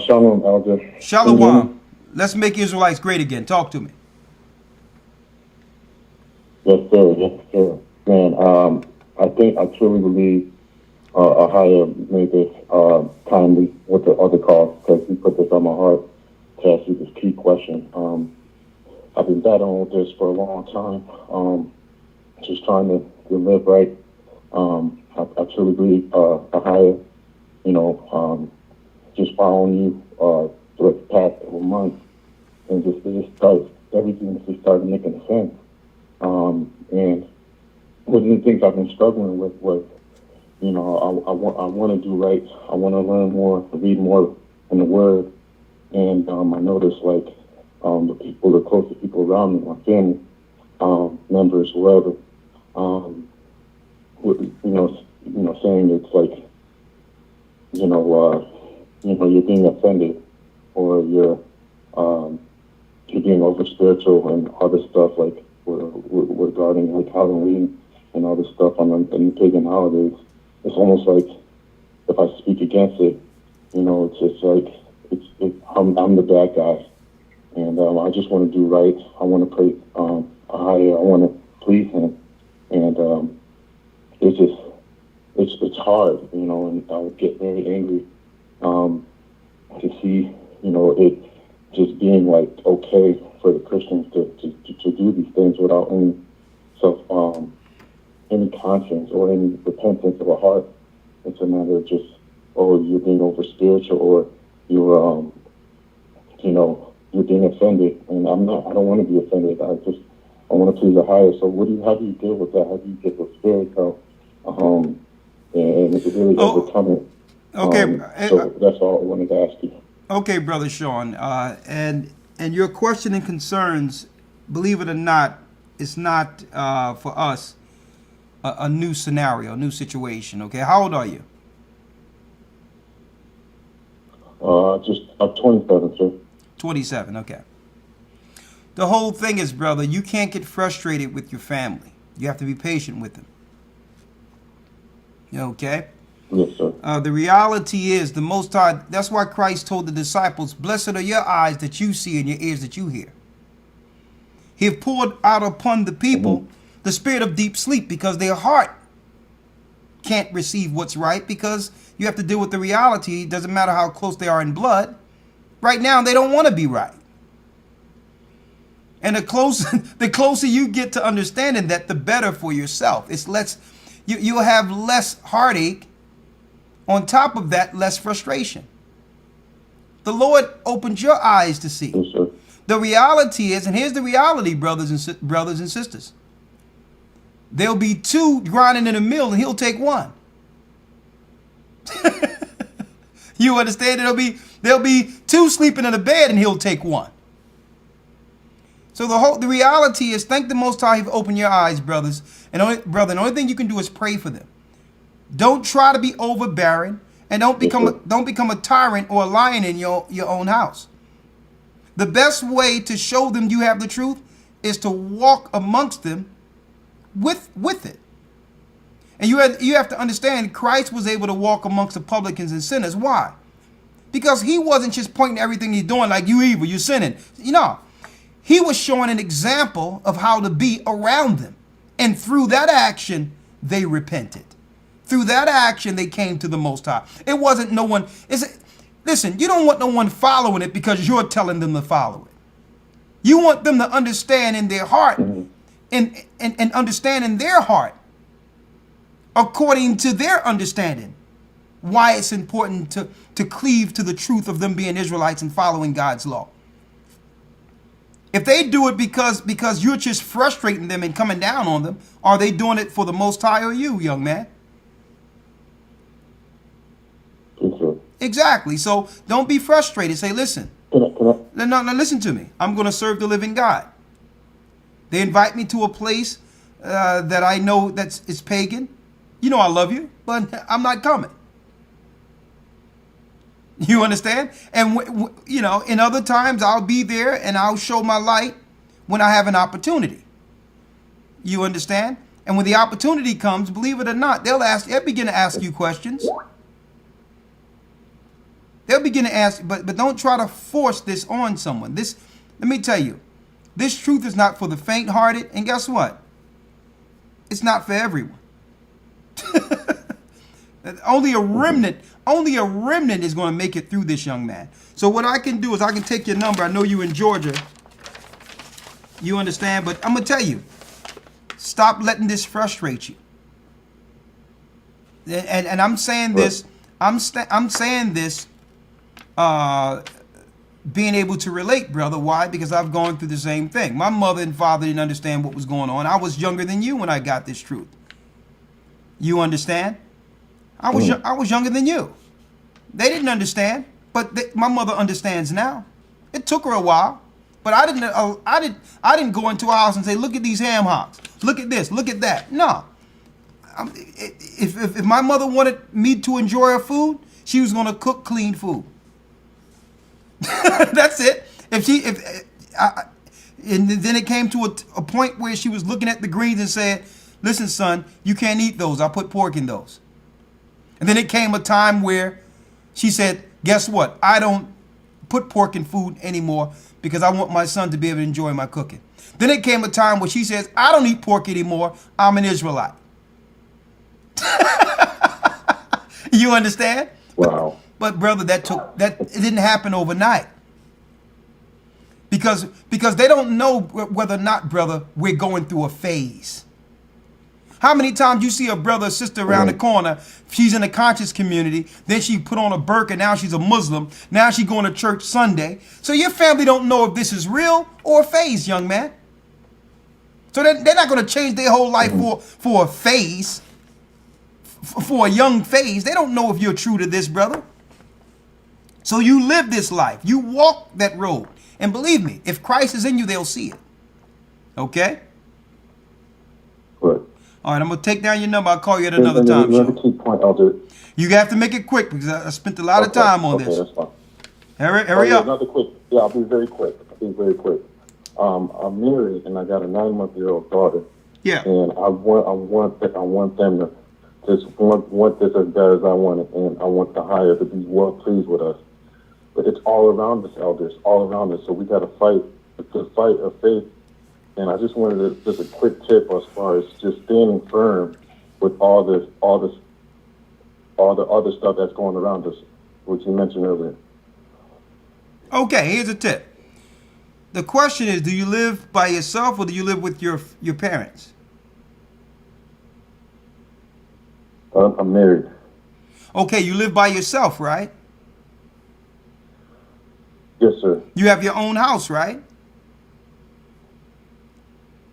Shalom, Elder. Shalom. Let's make Israelites great again. Talk to me. Yes, sir. Yes, sir. Man, I truly believe Ahaya made this timely with the other call because he put this on my heart to ask you this key question. I've been battling with this for a long time, just trying to live right. I truly believe Ahaya, just following you through the past couple months, and everything just started making sense. And one of the things I've been struggling with was, I want to do right. I want to learn more, read more in the Word, and I noticed the closest people around me, my family, members, whoever, saying it's you're being offended, or you're being over spiritual and other stuff regarding Halloween and all this stuff on the pagan holidays. It's almost like if I speak against it, it's just I'm the bad guy, And I just want to do right. I want to pray higher. I want to please him. And it's hard, and I would get very angry to see, it just being like okay for the Christians to do these things without any any conscience or any repentance of a heart. It's a matter of just, oh, you're being over spiritual, or you're you're being offended, and I'm not. I don't want to be offended. I want to please the higher. So how do you deal with that? How do you get the spirit out and really overcome it? Okay. So that's all I wanted to ask you. Okay, Brother Sean, and your question and concerns, believe it or not, is not for us a new scenario, a new situation. Okay, how old are you? I'm 27, sir. 27, okay. The whole thing is, brother, you can't get frustrated with your family. You have to be patient with them. Okay? Yes, sir. The reality is, the Most High, that's why Christ told the disciples, blessed are your eyes that you see and your ears that you hear. He have poured out upon the people the spirit of deep sleep, because their heart can't receive what's right, because you have to deal with the reality. It doesn't matter how close they are in blood. Right now, they don't want to be right. And the closer you get to understanding that, the better for yourself. It's less, you'll have less heartache. On top of that, less frustration. The Lord opened your eyes to see. Yes, sir. The reality is, and here's the reality, brothers and sisters. There'll be two grinding in a mill, and he'll take one. You understand? There'll be two sleeping in a bed, and he'll take one. So the reality is, thank the Most High for opening your eyes, brothers. And the only thing you can do is pray for them. Don't try to be overbearing, and don't become a tyrant or a lion in your own house. The best way to show them you have the truth is to walk amongst them with it. And you have to understand, Christ was able to walk amongst the publicans and sinners. Why? Because he wasn't just pointing to everything he's doing like, you evil, you sinning. He was showing an example of how to be around them. And through that action, they repented. Through that action, they came to the Most High. It wasn't no one. Listen, you don't want no one following it because you're telling them to follow it. You want them to understand in their heart and understand in their heart, according to their understanding, why it's important to cleave to the truth of them being Israelites and following God's law. If they do it because you're just frustrating them and coming down on them, are they doing it for the Most High or you, young man? Exactly. So don't be frustrated. Say, listen. No, listen to me. I'm going to serve the living God. They invite me to a place that I know it's pagan. You know I love you, but I'm not coming. You understand? And, in other times I'll be there and I'll show my light when I have an opportunity. You understand? And when the opportunity comes, believe it or not, they'll begin to ask you questions. They'll begin to ask, but don't try to force this on someone. Let me tell you, this truth is not for the faint-hearted, and guess what? It's not for everyone. Only a remnant is going to make it through this, young man. So what I can do is I can take your number. I know you in Georgia. You understand? But I'm going to tell you, stop letting this frustrate you. And I'm saying this, I'm saying this being able to relate, brother. Why? Because I've gone through the same thing. My mother and father didn't understand what was going on. I was younger than you when I got this truth. You understand? I was younger than you. They didn't understand, but my mother understands now. It took her a while, but I didn't go into a house and say, look at these ham hocks. Look at this. Look at that. No. If my mother wanted me to enjoy her food, she was going to cook clean food. That's it. And then it came to a point where she was looking at the greens and said, listen, son, you can't eat those. I put pork in those. And then it came a time where she said, guess what? I don't put pork in food anymore because I want my son to be able to enjoy my cooking. Then it came a time where she says, I don't eat pork anymore. I'm an Israelite. You understand? Wow. But brother, it didn't happen overnight. Because they don't know whether or not, brother, we're going through a phase. How many times you see a brother or sister around the corner, she's in a conscious community, then she put on a burqa, now she's a Muslim, now she's going to church Sunday. So your family don't know if this is real or a phase, young man. So they're not going to change their whole life for a phase, for a young phase. They don't know if you're true to this, brother. So you live this life. You walk that road. And believe me, if Christ is in you, they'll see it. Okay? Good. All right, I'm going to take down your number. I'll call you at another time. Another key point, Elder. You have to make it quick because I spent a lot of time on this. That's fine. Hurry up. Another quick. Yeah, I'll be very quick. I'm married and I got a 9-month-old daughter. Yeah. And I want them to just want this as bad as I want it, and I want the higher to be well pleased with us. But it's all around us, elders, all around us. So we got to fight. It's a fight of faith. And I just wanted just a quick tip as far as just standing firm with all the other stuff that's going around us, which you mentioned earlier. Okay, here's a tip. The question is, do you live by yourself or do you live with your parents? I'm married. Okay, you live by yourself, right? Yes, sir. You have your own house, right?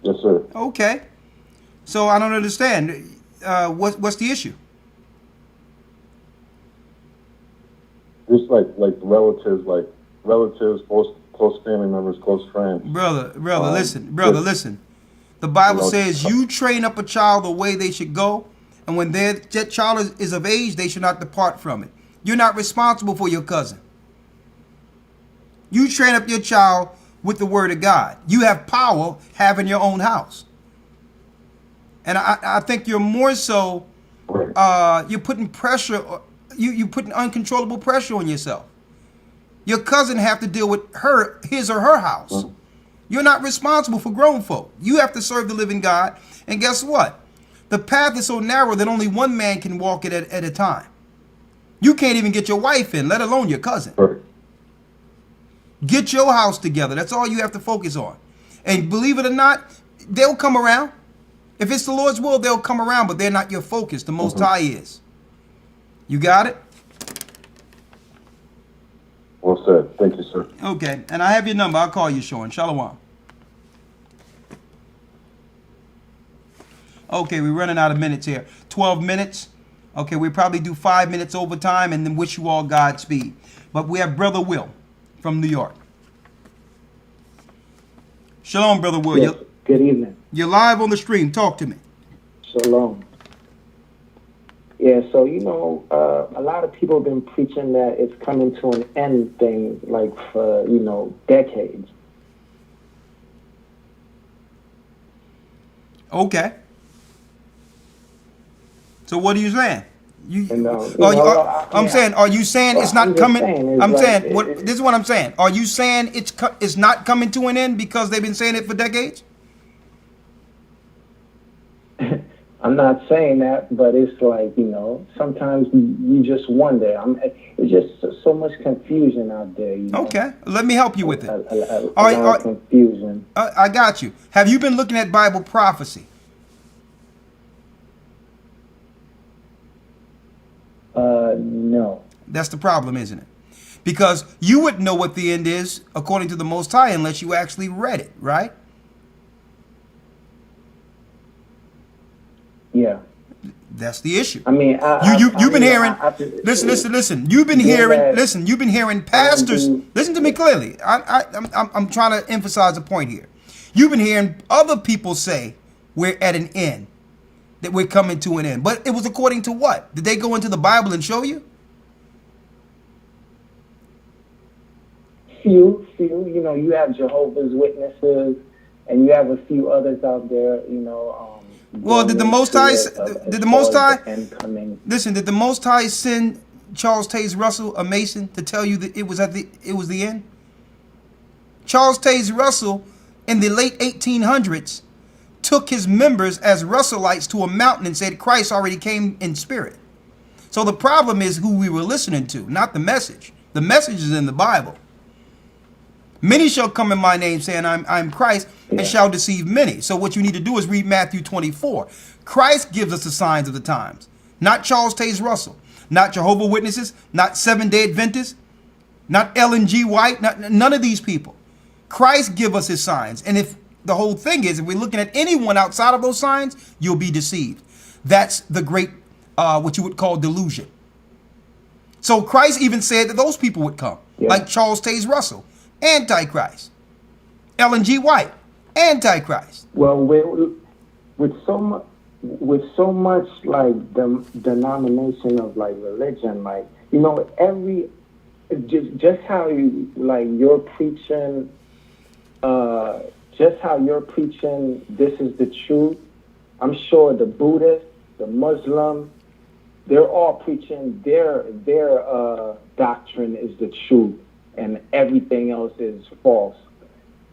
Yes, sir. Okay. So I don't understand. What's the issue? Just like relatives, close family members, close friends. Brother, listen. The Bible says you train up a child the way they should go, and when that child is of age, they should not depart from it. You're not responsible for your cousin. You train up your child with the word of God. You have power having your own house. And I think you're more so, you're putting pressure, you're putting uncontrollable pressure on yourself. Your cousin have to deal with his or her house. You're not responsible for grown folk. You have to serve the living God. And guess what? The path is so narrow that only one man can walk it at a time. You can't even get your wife in, let alone your cousin. Get your house together. That's all you have to focus on. And believe it or not, they'll come around. If it's the Lord's will, they'll come around, but they're not your focus. The Most High is. You got it? Well said. Thank you, sir. Okay. And I have your number. I'll call you, Sean. Shalom. Okay, we're running out of minutes here. 12 minutes. Okay, we probably do 5 minutes overtime and then wish you all Godspeed. But we have Brother Will from New York. Shalom, Brother Will. Yes. Good evening. You're live on the stream. Talk to me. Shalom. Yeah, so, a lot of people have been preaching that it's coming to an end thing, like for, decades. Okay. So what are you saying? I'm saying, are you saying it's not coming? This is what I'm saying. Are you saying it's not coming to an end because they've been saying it for decades? I'm not saying that, but it's like, sometimes you just wonder. It's just so much confusion out there. Okay, let me help you with it. A lot of confusion. I got you. Have you been looking at Bible prophecy? No. That's the problem, isn't it? Because you wouldn't know what the end is according to the Most High unless you actually read it, right? Yeah. That's the issue. I mean, you've been hearing. Listen. You've been hearing pastors. Listen to me clearly. I'm trying to emphasize a point here. You've been hearing other people say we're at an end, that we're coming to an end. But it was according to what? Did they go into the Bible and show you? Few. You have Jehovah's Witnesses, and you have a few others out there. Well, did the Most High? Did the Most High? Listen, did the Most High send Charles Taze Russell a Mason to tell you that it was the end? Charles Taze Russell in the late 1800s took his members as Russellites to a mountain and said Christ already came in spirit. So the problem is who we were listening to, not the message. The message is in the Bible. Many shall come in my name saying I'm Christ and shall deceive many. So what you need to do is read Matthew 24. Christ gives us the signs of the times, not Charles Taze Russell, not Jehovah's Witnesses, not Seventh-day Adventists, not Ellen G. White, none of these people. Christ give us his signs. And if the whole thing is, if we're looking at anyone outside of those signs, you'll be deceived. That's the great, what you would call delusion. So Christ even said that those people would come, like Charles Taze Russell, Antichrist. Ellen G. White, Antichrist. Well, with so much like the denomination of like religion, like, you know, just how you like you're preaching, just how you're preaching, this is the truth. I'm sure the Buddhists, the Muslim, they're all preaching their doctrine is the truth, and everything else is false.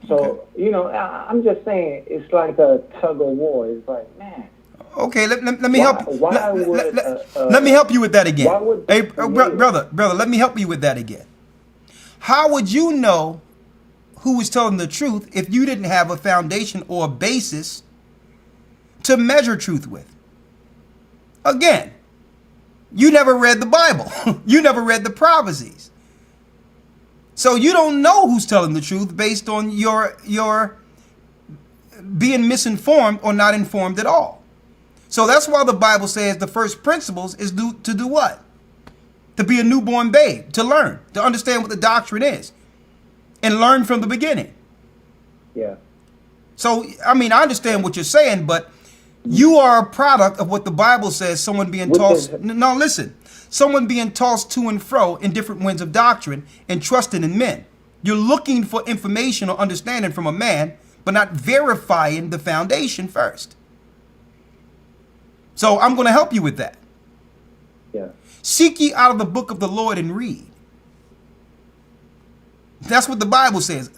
So, you know, I'm just saying, it's like a tug of war. It's like, man. Okay, let me help. Let me help you with that again. Hey, brother, let me help you with that again. How would you know who was telling the truth if you didn't have a foundation or a basis to measure truth with? Again, you never read the Bible. You never read the prophecies. So you don't know who's telling the truth based on your being misinformed or not informed at all. So that's why the Bible says the first principles is to do what? To be a newborn babe, to learn, to understand what the doctrine is, and learn from the beginning. Yeah. So, I mean, I understand what you're saying, but you are a product of what the Bible says, someone being tossed. No, listen. Someone being tossed to and fro in different winds of doctrine and trusting in men. You're looking for information or understanding from a man, but not verifying the foundation first. So I'm going to help you with that. Yeah. Seek ye out of the book of the Lord and read. That's what the Bible says.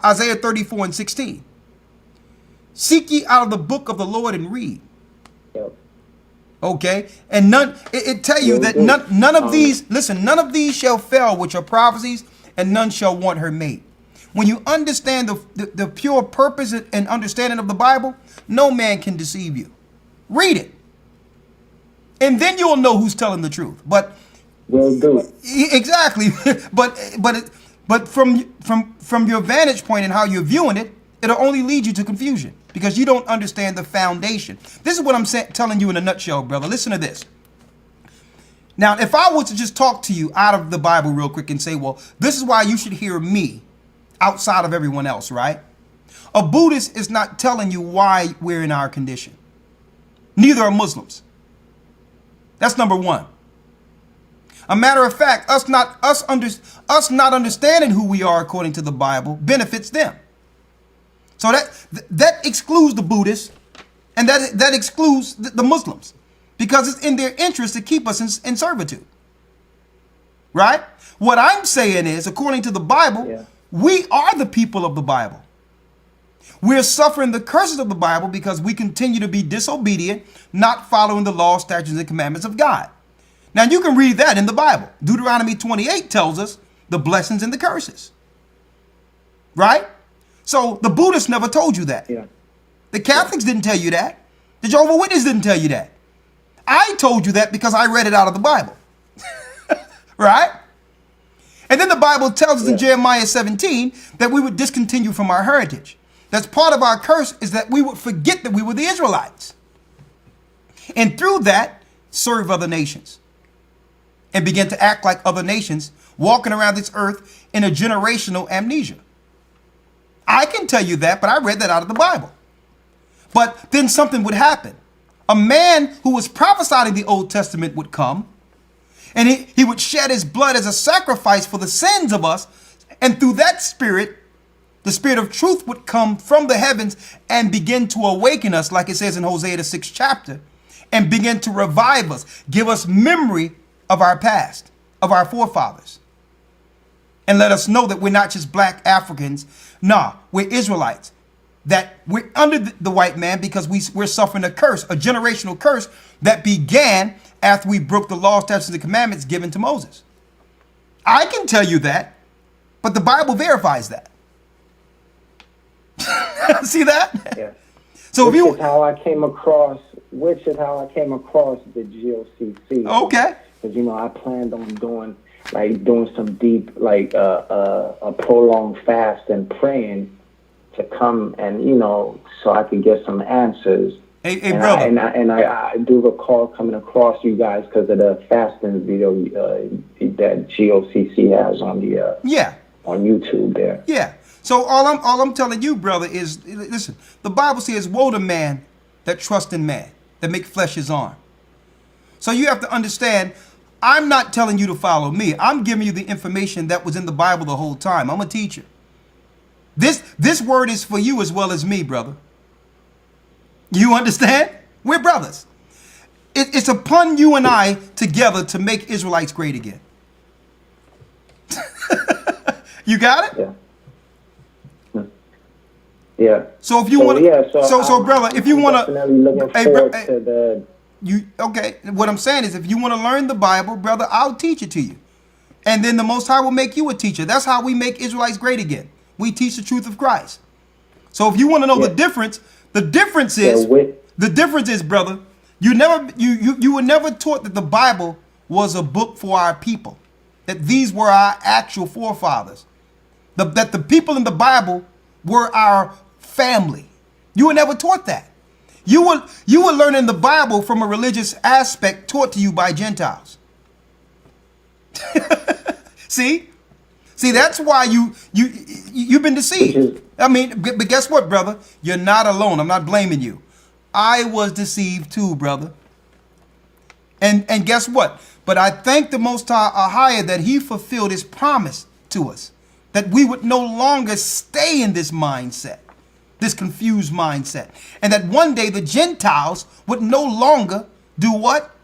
Isaiah 34:16. Seek ye out of the book of the Lord and read. Yep. Okay, and it tell you that none of these, listen, none of these shall fail, which are prophecies, and none shall want her mate. When you understand the pure purpose and understanding of the Bible, no man can deceive you. Read it, and then you'll know who's telling the truth. But will do it exactly. but from your vantage point and how you're viewing it, it'll only lead you to confusion because you don't understand the foundation. This is what I'm telling you in a nutshell, brother. Listen to this. Now, if I were to just talk to you out of the Bible real quick and say, well, this is why you should hear me outside of everyone else, right? A Buddhist is not telling you why we're in our condition. Neither are Muslims. That's number one. A matter of fact, us not understanding who we are according to the Bible benefits them. So that excludes the Buddhists, and that excludes the Muslims, because it's in their interest to keep us in servitude. Right? What I'm saying is, according to the Bible, we are the people of the Bible. We're suffering the curses of the Bible because we continue to be disobedient, not following the law, statutes, and commandments of God. Now, you can read that in the Bible. Deuteronomy 28 tells us the blessings and the curses. Right? So the Buddhists never told you that. Yeah. The Catholics didn't tell you that. The Jehovah's Witnesses didn't tell you that. I told you that because I read it out of the Bible. Right? And then the Bible tells us in Jeremiah 17 that we would discontinue from our heritage. That's part of our curse, is that we would forget that we were the Israelites. And through that, serve other nations. And begin to act like other nations, walking around this earth in a generational amnesia. I can tell you that, but I read that out of the Bible. But then something would happen. A man who was prophesied in the Old Testament would come, and he would shed his blood as a sacrifice for the sins of us. And through that spirit, the spirit of truth would come from the heavens and begin to awaken us, like it says in Hosea the 6th chapter, and begin to revive us, give us memory of our past. of our forefathers. And let us know that we're not just black Africans. Nah, we're Israelites. That we're under the white man because we're suffering a curse, a generational curse that began after we broke the law, statutes, and the commandments given to Moses. I can tell you that, but the Bible verifies that. See that? Yeah. So which is how I came across the GOCC. Okay. Because I planned on doing some deep, a prolonged fast and praying to come and so I could get some answers. Hey, brother. I do recall coming across you guys because of the fasting video that GOCC has on the on YouTube there. Yeah. So all I'm telling you, brother, is listen. The Bible says, "Woe to man that trust in man, that make flesh his arm." So you have to understand. I'm not telling you to follow me. I'm giving you the information that was in the Bible the whole time. I'm a teacher. This word is for you as well as me, brother. You understand? We're brothers. It's upon you and I together to make Israelites great again. You got it? Yeah. Yeah. So if you want to, so brother, if you want to, okay. What I'm saying is, if you want to learn the Bible, brother, I'll teach it to you, and then the Most High will make you a teacher. That's how we make Israelites great again. We teach the truth of Christ. So if you want to know the difference is, brother, you were never taught that the Bible was a book for our people, that these were our actual forefathers, that the people in the Bible were our family. You were never taught that. You were learning the Bible from a religious aspect taught to you by Gentiles. See, that's why you've been deceived. I mean, but guess what, brother? You're not alone. I'm not blaming you. I was deceived too, brother. And guess what? But I thank the Most High that He fulfilled His promise to us, that we would no longer stay in this mindset, this confused mindset, and that one day the Gentiles would no longer do what?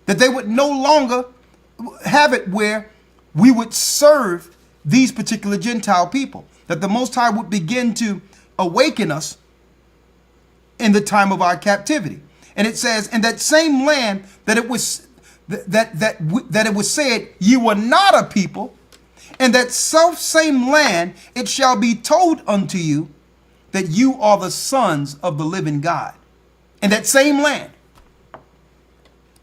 That they would no longer have it where we would serve these particular Gentile people, that the Most High would begin to awaken us in the time of our captivity. And it says, in that same land that it was that it was said, ye were not a people, and that self same land it shall be told unto you that you are the sons of the living God. In that same land.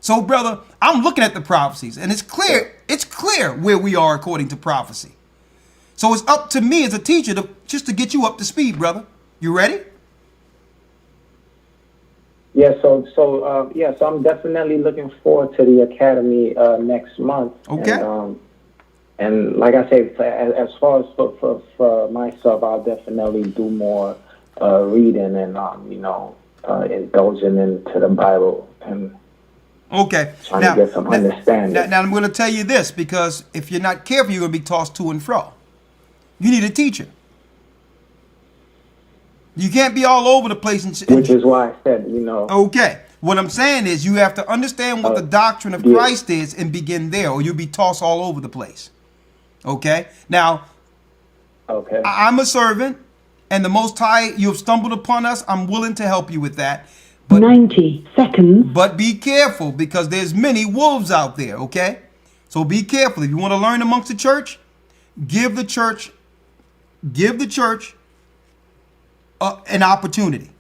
So, brother, I'm looking at the prophecies, and it's clear where we are according to prophecy. So it's up to me as a teacher just to get you up to speed, brother. You ready? Yeah, so I'm definitely looking forward to the academy next month. Okay. And like I say, as far as for myself, I'll definitely do more reading and indulging into the Bible and trying to get some understanding. Now I'm going to tell you this, because if you're not careful, you're going to be tossed to and fro. You need a teacher. You can't be all over the place. Which is why I said, Okay. What I'm saying is you have to understand what the doctrine of Christ is and begin there, or you'll be tossed all over the place. Okay? Now, I'm a servant, and the Most High, you have stumbled upon us. I'm willing to help you with that. But, 90 seconds. But be careful, because there's many wolves out there, okay? So be careful. If you want to learn amongst the church, give the church an opportunity,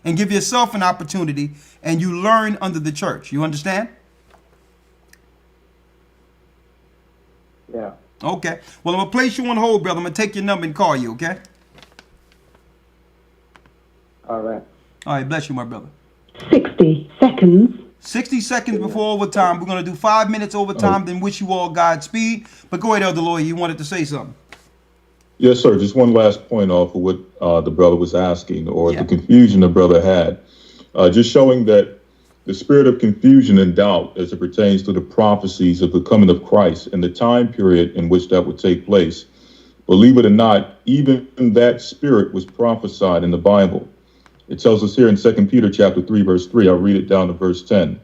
and give yourself an opportunity, and you learn under the church. You understand? Yeah. Okay. Well, I'm going to place you on hold, brother. I'm going to take your number and call you, okay? All right. All right. Bless you, my brother. 60 seconds. 60 seconds before overtime. We're going to do 5 minutes overtime, then wish you all Godspeed. But go ahead, Elder Lawyer. You wanted to say something. Yes, sir. Just one last point off of what the brother was asking, or the confusion the brother had. Just showing that the spirit of confusion and doubt as it pertains to the prophecies of the coming of Christ and the time period in which that would take place. Believe it or not, even that spirit was prophesied in the Bible. It tells us here in 2 Peter chapter 3, verse 3. I'll read it down to verse 10.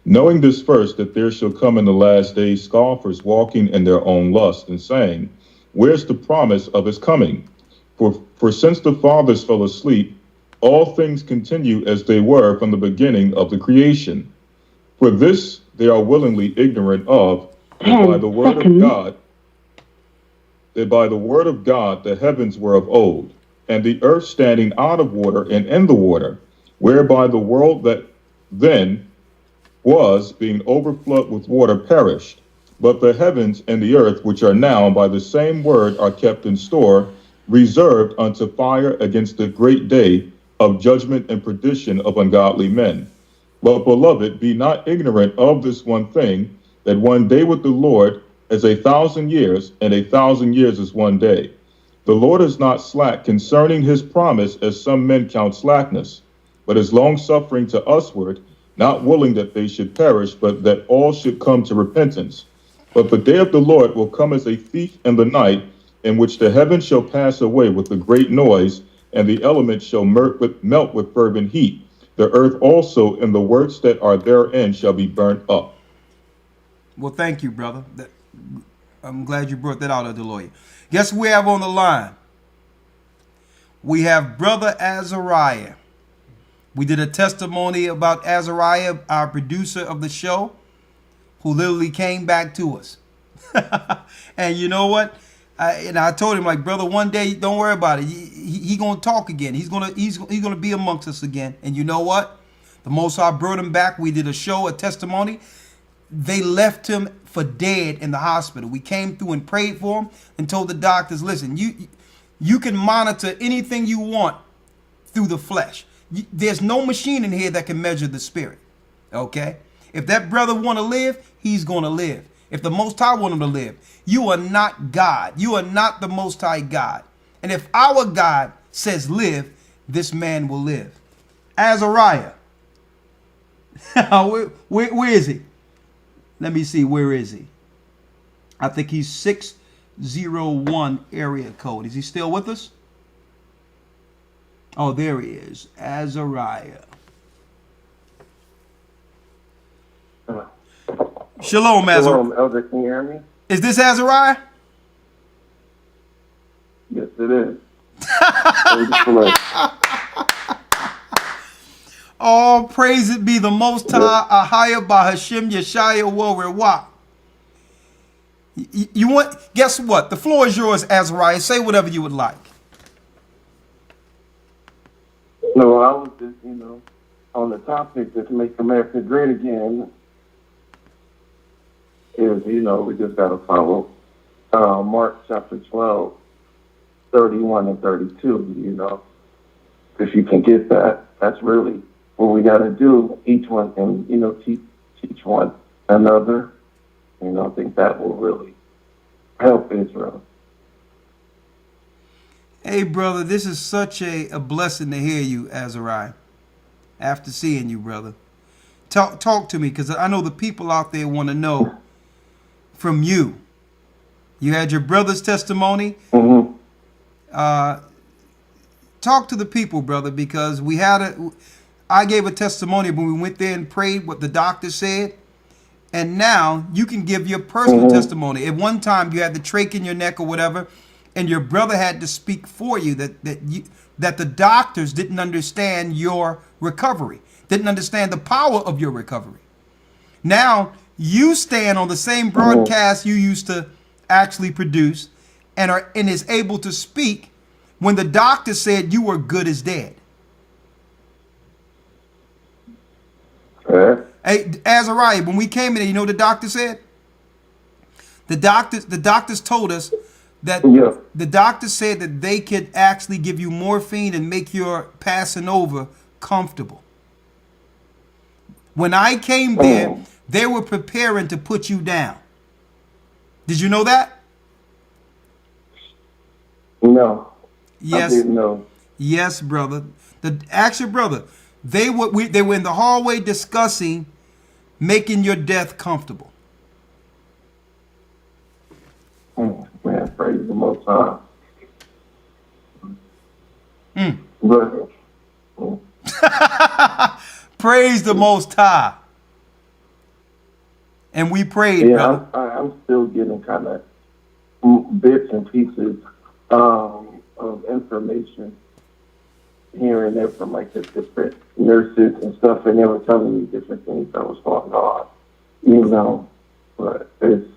Knowing this first, that there shall come in the last days scoffers walking in their own lust, and saying, where's the promise of his coming? For since the fathers fell asleep, all things continue as they were from the beginning of the creation. For this they are willingly ignorant of, that by the word of God, the heavens were of old, and the earth standing out of water and in the water, whereby the world that then was, being overflowed with water, perished. But the heavens and the earth, which are now by the same word, are kept in store, reserved unto fire against the great day of judgment and perdition of ungodly men. But, beloved, be not ignorant of this one thing, that one day with the Lord is 1,000 years, and 1,000 years is one day. The Lord is not slack concerning his promise, as some men count slackness, but is longsuffering to usward, not willing that they should perish, but that all should come to repentance. But the day of the Lord will come as a thief in the night, in which the heavens shall pass away with a great noise, and the elements shall melt with fervent heat. The earth also and the works that are therein shall be burnt up. Well, thank you, brother. I'm glad you brought that out of the lawyer. Guess who we have on the line? We have Brother Azariah. We did a testimony about Azariah, our producer of the show, who literally came back to us. And you know what? I told him, like, brother, one day, don't worry about it. He gonna talk again. He's gonna be amongst us again. And you know what? The Most High brought him back. We did a show, a testimony. They left him for dead in the hospital. We came through and prayed for him and told the doctors, listen, you can monitor anything you want through the flesh. There's no machine in here that can measure the spirit. Okay? If that brother want to live, he's going to live. If the Most High want him to live, you are not God. You are not the Most High God. And if our God says live, this man will live. Azariah. where is he? Let me see. Where is he? I think he's 601 area code. Is he still with us? Oh, there he is. Azariah. Shalom, Azariah. Shalom, Elder. Can you hear me? Is this Azariah? Yes, it is. All praise it be the Most High, Ahaya Bahashim Yeshaya Wawirwa. You want? Guess what? The floor is yours, Azariah. Say whatever you would like. No, I was just, on the topic that make America great again. Is, we just got to follow Mark chapter 12, 31 and 32, If you can get that, that's really what we got to do. Each one can, teach one another. I think that will really help Israel. Hey, brother, this is such a blessing to hear you, Azariah, after seeing you, brother. Talk to me, because I know the people out there want to know from you. You had your brother's testimony. Mm-hmm. Talk to the people, brother, because I gave a testimony when we went there and prayed what the doctor said. And now you can give your personal testimony. At one time you had the trach in your neck or whatever, and your brother had to speak for you that the doctors didn't understand your recovery, didn't understand the power of your recovery. Now you stand on the same broadcast you used to actually produce and is able to speak when the doctor said you were good as dead. Hey, Azariah, when we came in there, you know what the doctor said? The doctors told us that the doctor said that they could actually give you morphine and make your passing over comfortable. When I came there, they were preparing to put you down. Did you know that? No. Yes. I didn't know. Yes, brother. Actually, brother, they were in the hallway discussing making your death comfortable. Man, praise the Most High. Praise the Most High. And we prayed, Yeah, brother. I'm still getting kind of bits and pieces of information here and there from like the different nurses and stuff, and they were telling me different things that was going on, you know. But it's,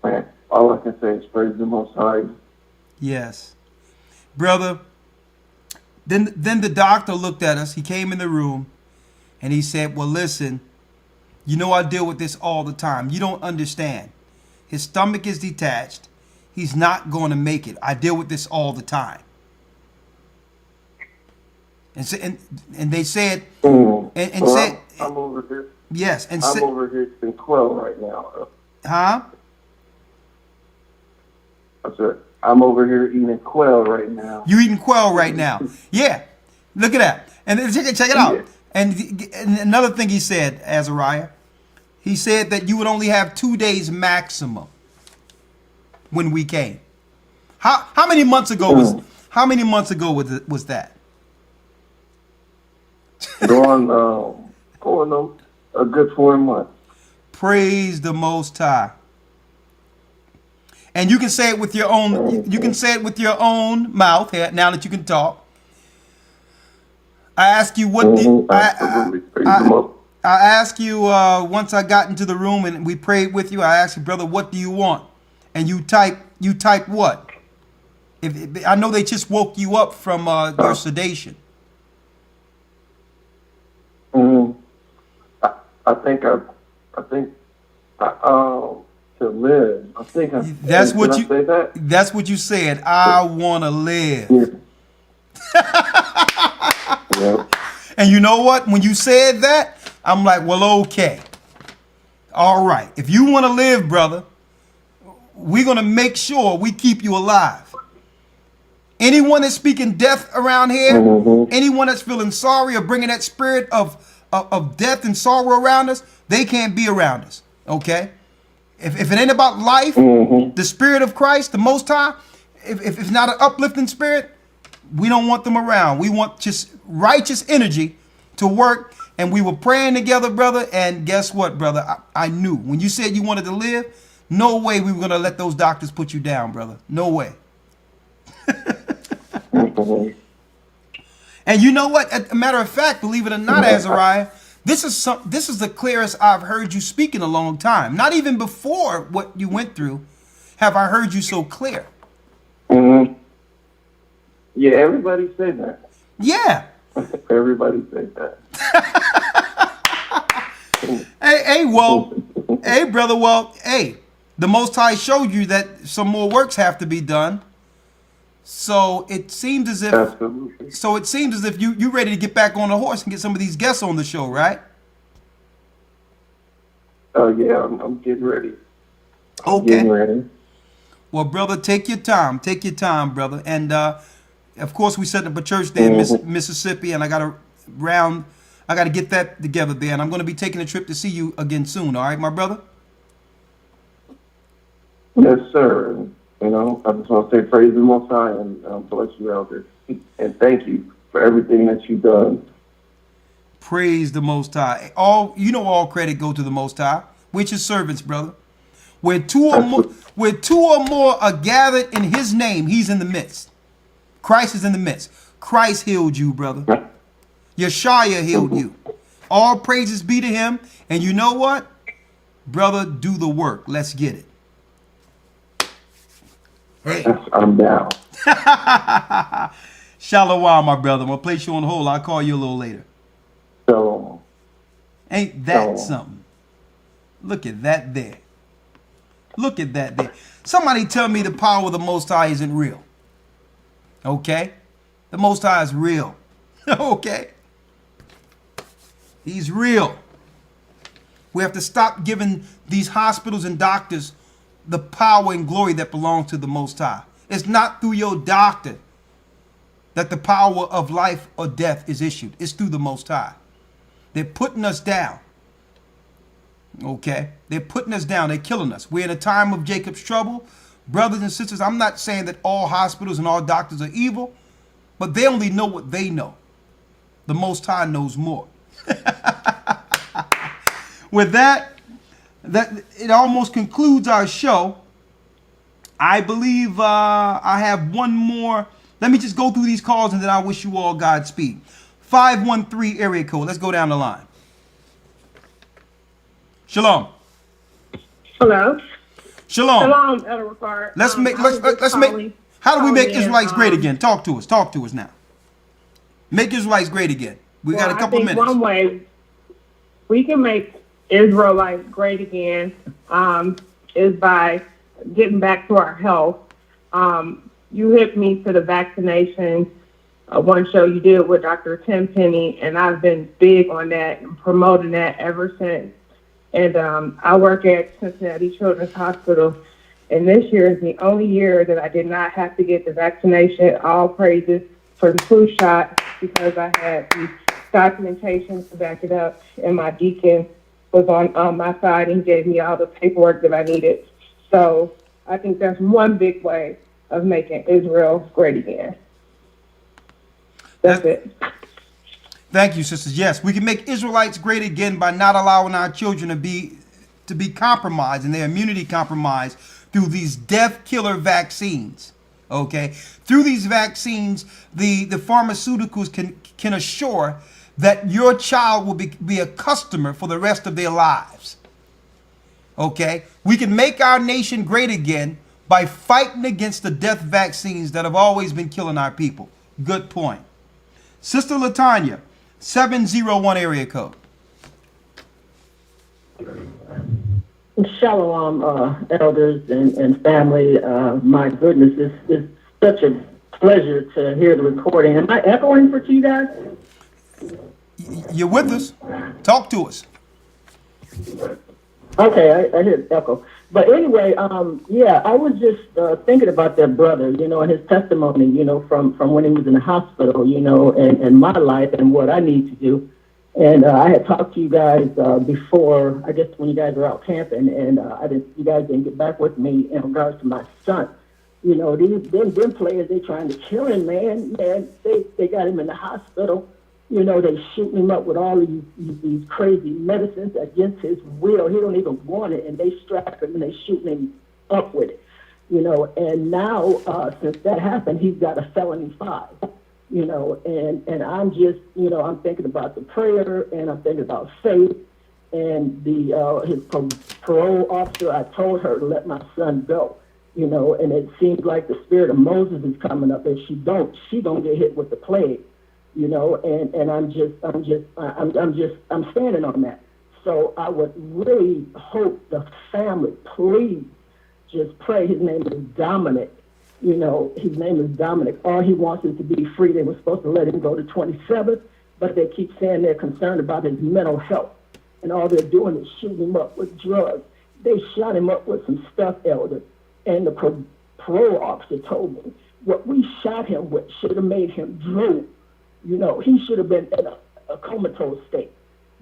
man, all I can say is praise the Most High. Yes. Brother, then the doctor looked at us. He came in the room and he said, well, listen, you know I deal with this all the time. You don't understand. His stomach is detached. He's not going to make it. I deal with this all the time. And they said, Well, said, I'm over here. Yes, and I'm over here in Quell right now. Huh? I said, I'm over here eating quail right now. You eating quail right now? Yeah. Look at that. And then check it out. Yeah. And another thing he said, Azariah, he said that you would only have 2 days maximum when we came. How many months ago was that? Going on a good 4 months. Praise the Most High. And you can say it with your own. You can say it with your own mouth. Now that you can talk, I ask you what I ask you once I got into the room and we prayed with you. I asked you, brother, what do you want? And you type what? If I know they just woke you up from your sedation. I think to live. I think that's what you. Say that? That's what you said. I want to live. Yeah. And you know what? When you said that, I'm like, well, okay, all right. If you want to live, brother, we're gonna make sure we keep you alive. Anyone that's speaking death around here, anyone that's feeling sorry or bringing that spirit of death and sorrow around us, they can't be around us. Okay. If it ain't about life, the Spirit of Christ, the Most High, if it's not an uplifting spirit, we don't want them around. We want just righteous energy to work. And we were praying together, brother. And guess what, brother? I knew when you said you wanted to live, no way we were going to let those doctors put you down, brother. No way. And you know what? As a matter of fact, believe it or not, Azariah, this is the clearest I've heard you speak in a long time. Not even before what you went through have I heard you so clear. Yeah, everybody said that. Yeah. Everybody said that. Hey, brother, the Most High showed you that some more works have to be done. So it seems as if you ready to get back on the horse and get some of these guests on the show, right? Oh yeah, I'm getting ready. Okay. Getting ready. Well, brother, take your time. Take your time, brother. And of course, we set up a church there in Mississippi, and I got to get that together there. And I'm going to be taking a trip to see you again soon. All right, my brother. Yes, sir. You know, I just want to say praise the Most High and bless you, Elder. And thank you for everything that you've done. Praise the Most High. All credit go to the Most High, which is servants, brother. Where two or more are gathered in His name, He's in the midst. Christ is in the midst. Christ healed you, brother. Yeshua healed you. All praises be to Him. And you know what? Brother, do the work. Let's get it. Hey. I'm down. Shalom, my brother. I'm going to place you on hold. I'll call you a little later. So, ain't that something? Look at that there. Look at that there. Somebody tell me the power of the Most High isn't real. Okay? The Most High is real. Okay? He's real. We have to stop giving these hospitals and doctors the power and glory that belongs to the Most High. It's not through your doctor that the power of life or death is issued. It's through the Most High. They're putting us down. Okay? They're putting us down. They're killing us. We're in a time of Jacob's trouble. Brothers and sisters, I'm not saying that all hospitals and all doctors are evil, but they only know what they know. The Most High knows more. With that, that it almost concludes our show. I believe I have one more. Let me just go through these calls and then I wish you all Godspeed. 513 area code. Let's go down the line. Shalom. Hello. Shalom. Shalom, Elder Ricard. Let's make. How do we make Israelites great again? Talk to us. Talk to us now. Make Israelites great again. We got a couple I think minutes. One way we can make Israelites great again is by getting back to our health. You hit me to the vaccination. One show you did with Dr. Tenpenny, and I've been big on that and promoting that ever since. And I work at Cincinnati Children's Hospital, and this year is the only year that I did not have to get the vaccination. All praises for the flu shot, because I had the documentation to back it up, and my deacon was on my side and gave me all the paperwork that I needed. So I think that's one big way of making Israel great again. That's it. Thank you, sisters. Yes, we can make Israelites great again by not allowing our children to be compromised and their immunity compromised through these death killer vaccines. Okay, through these vaccines, the pharmaceuticals can assure that your child will be a customer for the rest of their lives. Okay, we can make our nation great again by fighting against the death vaccines that have always been killing our people. Good point. Sister Latanya, 701 area code. Shalom, elders and family. My goodness, it's such a pleasure to hear the recording. Am I echoing for you guys? You're with us. Talk to us. Okay, I hear the echo. But anyway, yeah, I was just thinking about that brother, and his testimony, from when he was in the hospital, and my life and what I need to do. And I had talked to you guys before, I guess when you guys were out camping, and you guys didn't get back with me in regards to my son. Them players, they trying to kill him, man. They got him in the hospital. They shooting him up with all of these crazy medicines against his will. He don't even want it, and they strap him and they shooting him up with it. And now, since that happened, he's got a felony 5. And I'm just, I'm thinking about the prayer, and I'm thinking about faith, and his parole officer. I told her to let my son go, and it seems like the spirit of Moses is coming up. If she don't get hit with the plague, and I'm standing on that. So I would really hope the family, please, just pray. His name is Dominic. His name is Dominic. All he wants is to be free. They were supposed to let him go to 27th, but they keep saying they're concerned about his mental health. And all they're doing is shooting him up with drugs. They shot him up with some stuff, Elder. And the parole officer told me what we shot him with should have made him drool. He should have been in a comatose state.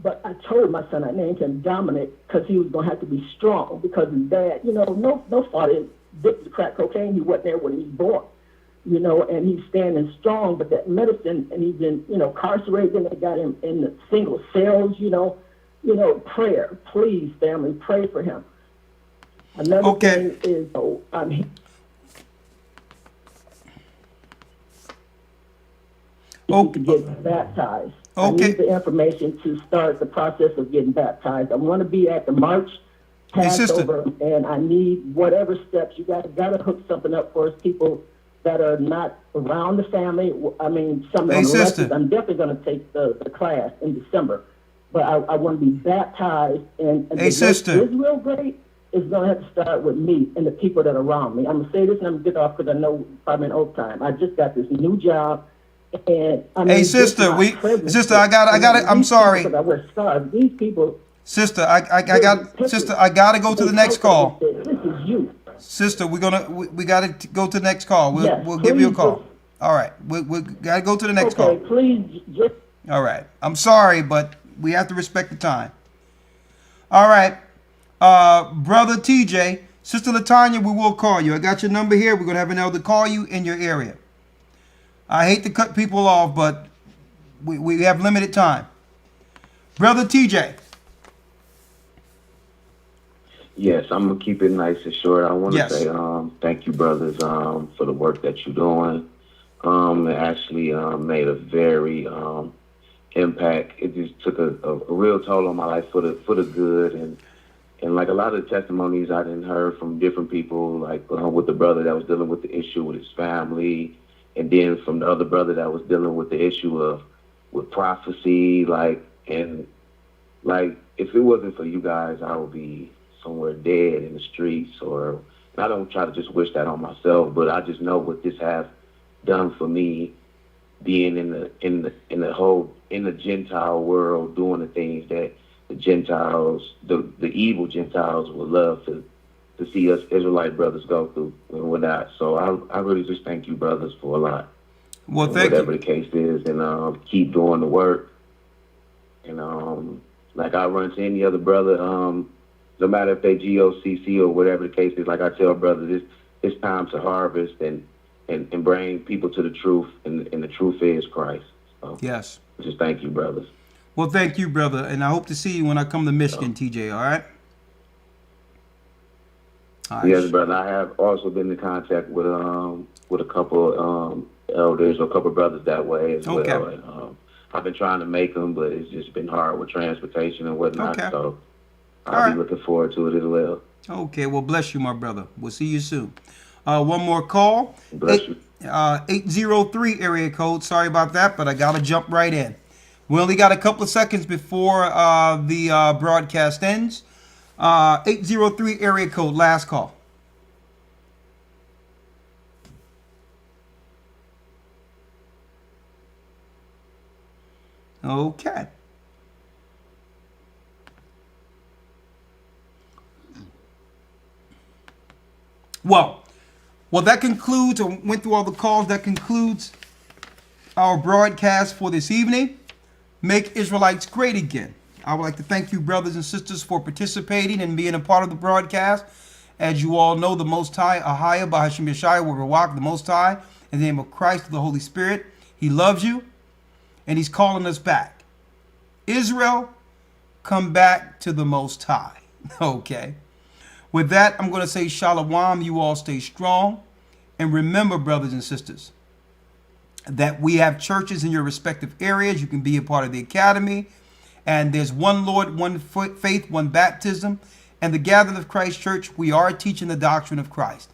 But I told my son, I named him Dominic because he was going to have to be strong because his dad, no father dipped the crack cocaine. He wasn't there when he was born, and he's standing strong. But that medicine, and he's been, incarcerated, and they got him in the single cells, prayer. Please, family, pray for him. Another thing is, to get baptized. I need the information to start the process of getting baptized. I want to be at the March Passover, and I need whatever steps. You got to hook something up for us, people that are not around the family. I mean, some of them. I'm definitely going to take the class in December, but I want to be baptized. And Israel great is going to have to start with me and the people that are around me. I'm going to say this, and I'm going to get off because I know I'm in overtime. I just got this new job. And I mean, sister, I got it. I'm sorry. I wear scarves. These people. Sister, I got to go to the next call. This is you. Sister, we got to go to the next call. We'll give you a call. All right, we got to go to the next call. Please. All right. I'm sorry, but we have to respect the time. All right, brother TJ, Sister Latanya, we will call you. I got your number here. We're gonna have an elder call you in your area. I hate to cut people off, but we have limited time. Brother TJ. Yes, I'm gonna keep it nice and short. I want to Yes. say thank you, brothers, for the work that you're doing. It actually made a very impact. It just took a real toll on my life for the good, and like a lot of the testimonies I didn't heard from different people, like with the brother that was dealing with the issue with his family, and then from the other brother that was dealing with the issue with prophecy, and if it wasn't for you guys, I would be somewhere dead in the streets. And I don't try to just wish that on myself, but I just know what this has done for me, being in the Gentile world, doing the things that the Gentiles, the evil Gentiles, would love to see us Israelite brothers go through and whatnot. So I really just thank you, brothers, for a lot. Well, and thank whatever you. the case is, and keep doing the work. And like I run to any other brother, no matter if they GOCC or whatever the case is, like I tell brothers, it's time to harvest and bring people to the truth, and the truth is Christ. So Yes. just thank you, brothers. Well, thank you, brother, and I hope to see you when I come to Michigan, TJ. All right. Yes, brother. I have also been in contact with a couple elders or a couple brothers that way as well. And, I've been trying to make them, but it's just been hard with transportation and whatnot. Okay. So I'll be looking forward to it as well. Okay. Well, bless you, my brother. We'll see you soon. One more call. Bless you. 803 area code. Sorry about that, but I got to jump right in. We only got a couple of seconds before the broadcast ends. 803 area code, last call. Okay. Well, that concludes, or went through all the calls. That concludes our broadcast for this evening. Make Israelites great again. I would like to thank you, brothers and sisters, for participating and being a part of the broadcast. As you all know, the Most High, Ahaya, Bahashim Yeshaya, will walk the Most High in the name of Christ, the Holy Spirit. He loves you, and He's calling us back. Israel, come back to the Most High. Okay. With that, I'm going to say Shalom. You all stay strong. And remember, brothers and sisters, that we have churches in your respective areas. You can be a part of the academy. And there's one Lord, one faith, one baptism. And the Gathering of Christ Church, we are teaching the doctrine of Christ.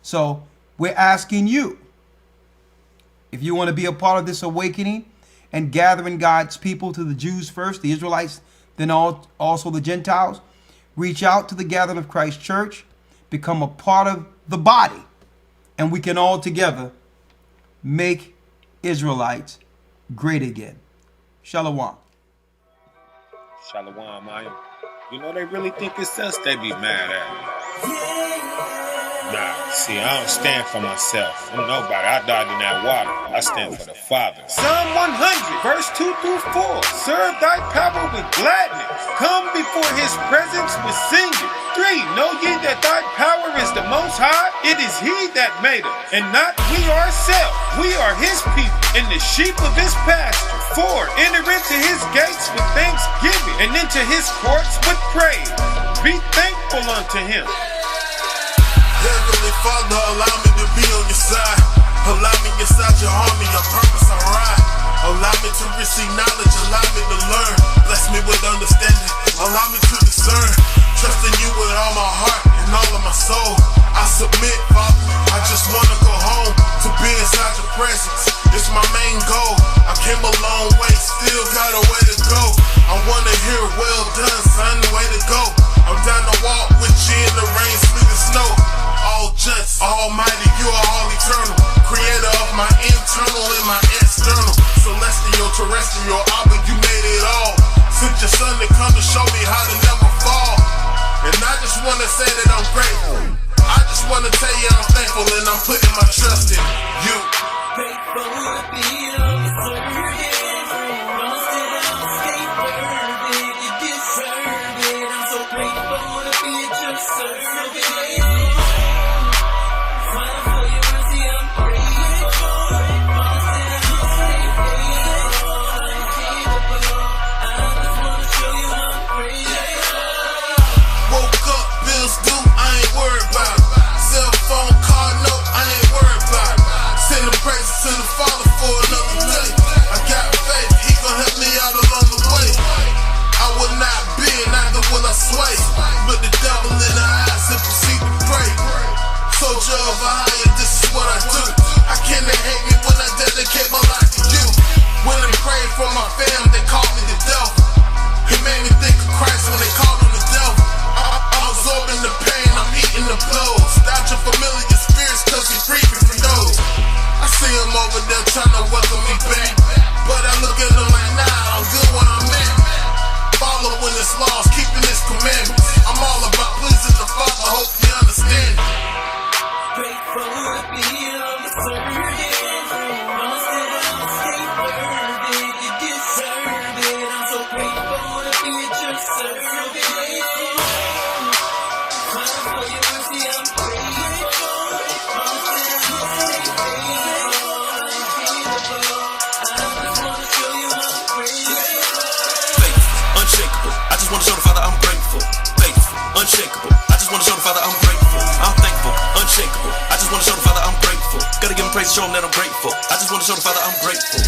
So we're asking you, if you want to be a part of this awakening and gathering God's people, to the Jews first, the Israelites, then also the Gentiles, reach out to the Gathering of Christ Church, become a part of the body, and we can all together make Israelites great again. Shalom. Shalom, Maya. You know, they really think it's us they be mad at. Nah, see, I don't stand for myself. I'm nobody. I died in that water. I stand for the Father. Psalm 100, verse 2 through 4. Serve thy power with gladness. Come before his presence with singing. 3. Know ye that thy power is the Most High? It is he that made us, and not we ourselves. We are his people, and the sheep of his pasture. 4. Enter into his gates with thanksgiving, and into his courts with praise. Be thankful unto him. Heavenly Father, allow me to be on your side. Allow me inside your army, your purpose I ride. Allow me to receive knowledge, allow me to learn. Bless me with understanding, allow me to discern. Trusting you with all my heart and all of my soul. I submit, Father, I just want to go home, to be inside your presence. It's my main goal. I came a long way, still got a way to go. I want to hear well done, son, way to go. I'm down to walk with you in the rain, sleet, and snow. All just, almighty, you are all eternal. Creator of my internal and my external. Celestial, terrestrial, Abba, you made it all. Sent your son to come to show me how to never fall. And I just want to say that I'm grateful. I just want to tell you I'm thankful, and I'm putting my trust in you. Grateful to be on the service. Promised that I'll stay worthy. You deserve it. I'm so grateful to be at your service. want to show the Father I'm grateful, faithful, unshakable. I just want to show the Father I'm grateful, I'm thankful, unshakable. I just want to show the Father I'm grateful. Gotta give him praise, show him that I'm grateful. I just want to show the Father I'm grateful.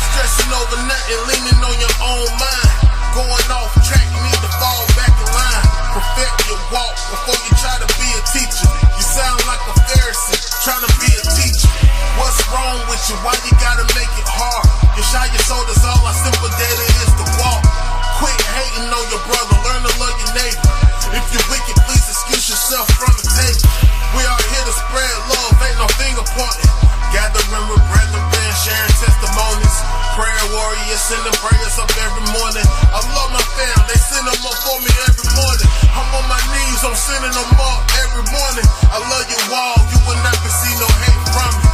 Stressing over nothing, leaning on your own mind. Going off track, you need to fall back in line. Perfect your walk before you try to be a teacher. You sound like a Pharisee, trying to be a teacher. What's wrong with you? Why you gotta make it hard? You shy your shoulders, all our simple data is to walk. Quit hating on your brother, learn to love your neighbor. If you're wicked, please excuse yourself from the table. We are here to spread love, ain't no finger pointing. Gathering with brethren, sharing testimonies. Prayer warriors, sending prayers up every morning. I love my fam, they send them up for me every morning. I'm on my knees, I'm sending them up every morning. I love you all, you will never see no hate from me.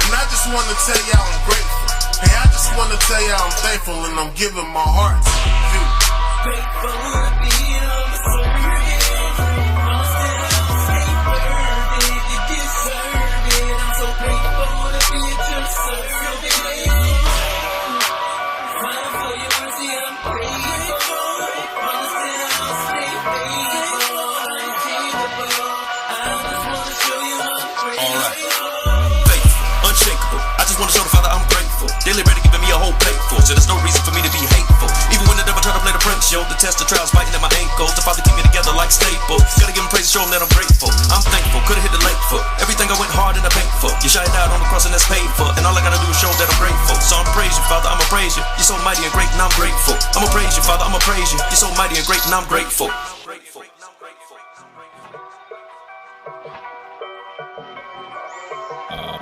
And I just want to tell y'all I'm grateful. Hey, I just want to tell y'all I'm thankful and I'm giving my heart to you. Grateful to be on the surface. You deserve it. I'm so grateful to be at your service. I just want to show the Father I'm grateful. Daily bread giving me a whole plate full, so there's no reason for me to be hateful. Even when the devil try to play the prank show, the test, the trials biting at my ankles, the Father keep me together like staples. Gotta give him praise, show him that I'm grateful. I'm thankful, could've hit the lake foot. Everything I went hard and I paid for. You shied out on the cross and that's paid for. And all I gotta do is show that I'm grateful. So I'm praise you, Father, I'ma praise you. You're so mighty and great and I'm grateful. I'ma praise you, Father, I'ma praise you. You're so mighty and great and I'm grateful.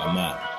I'm out.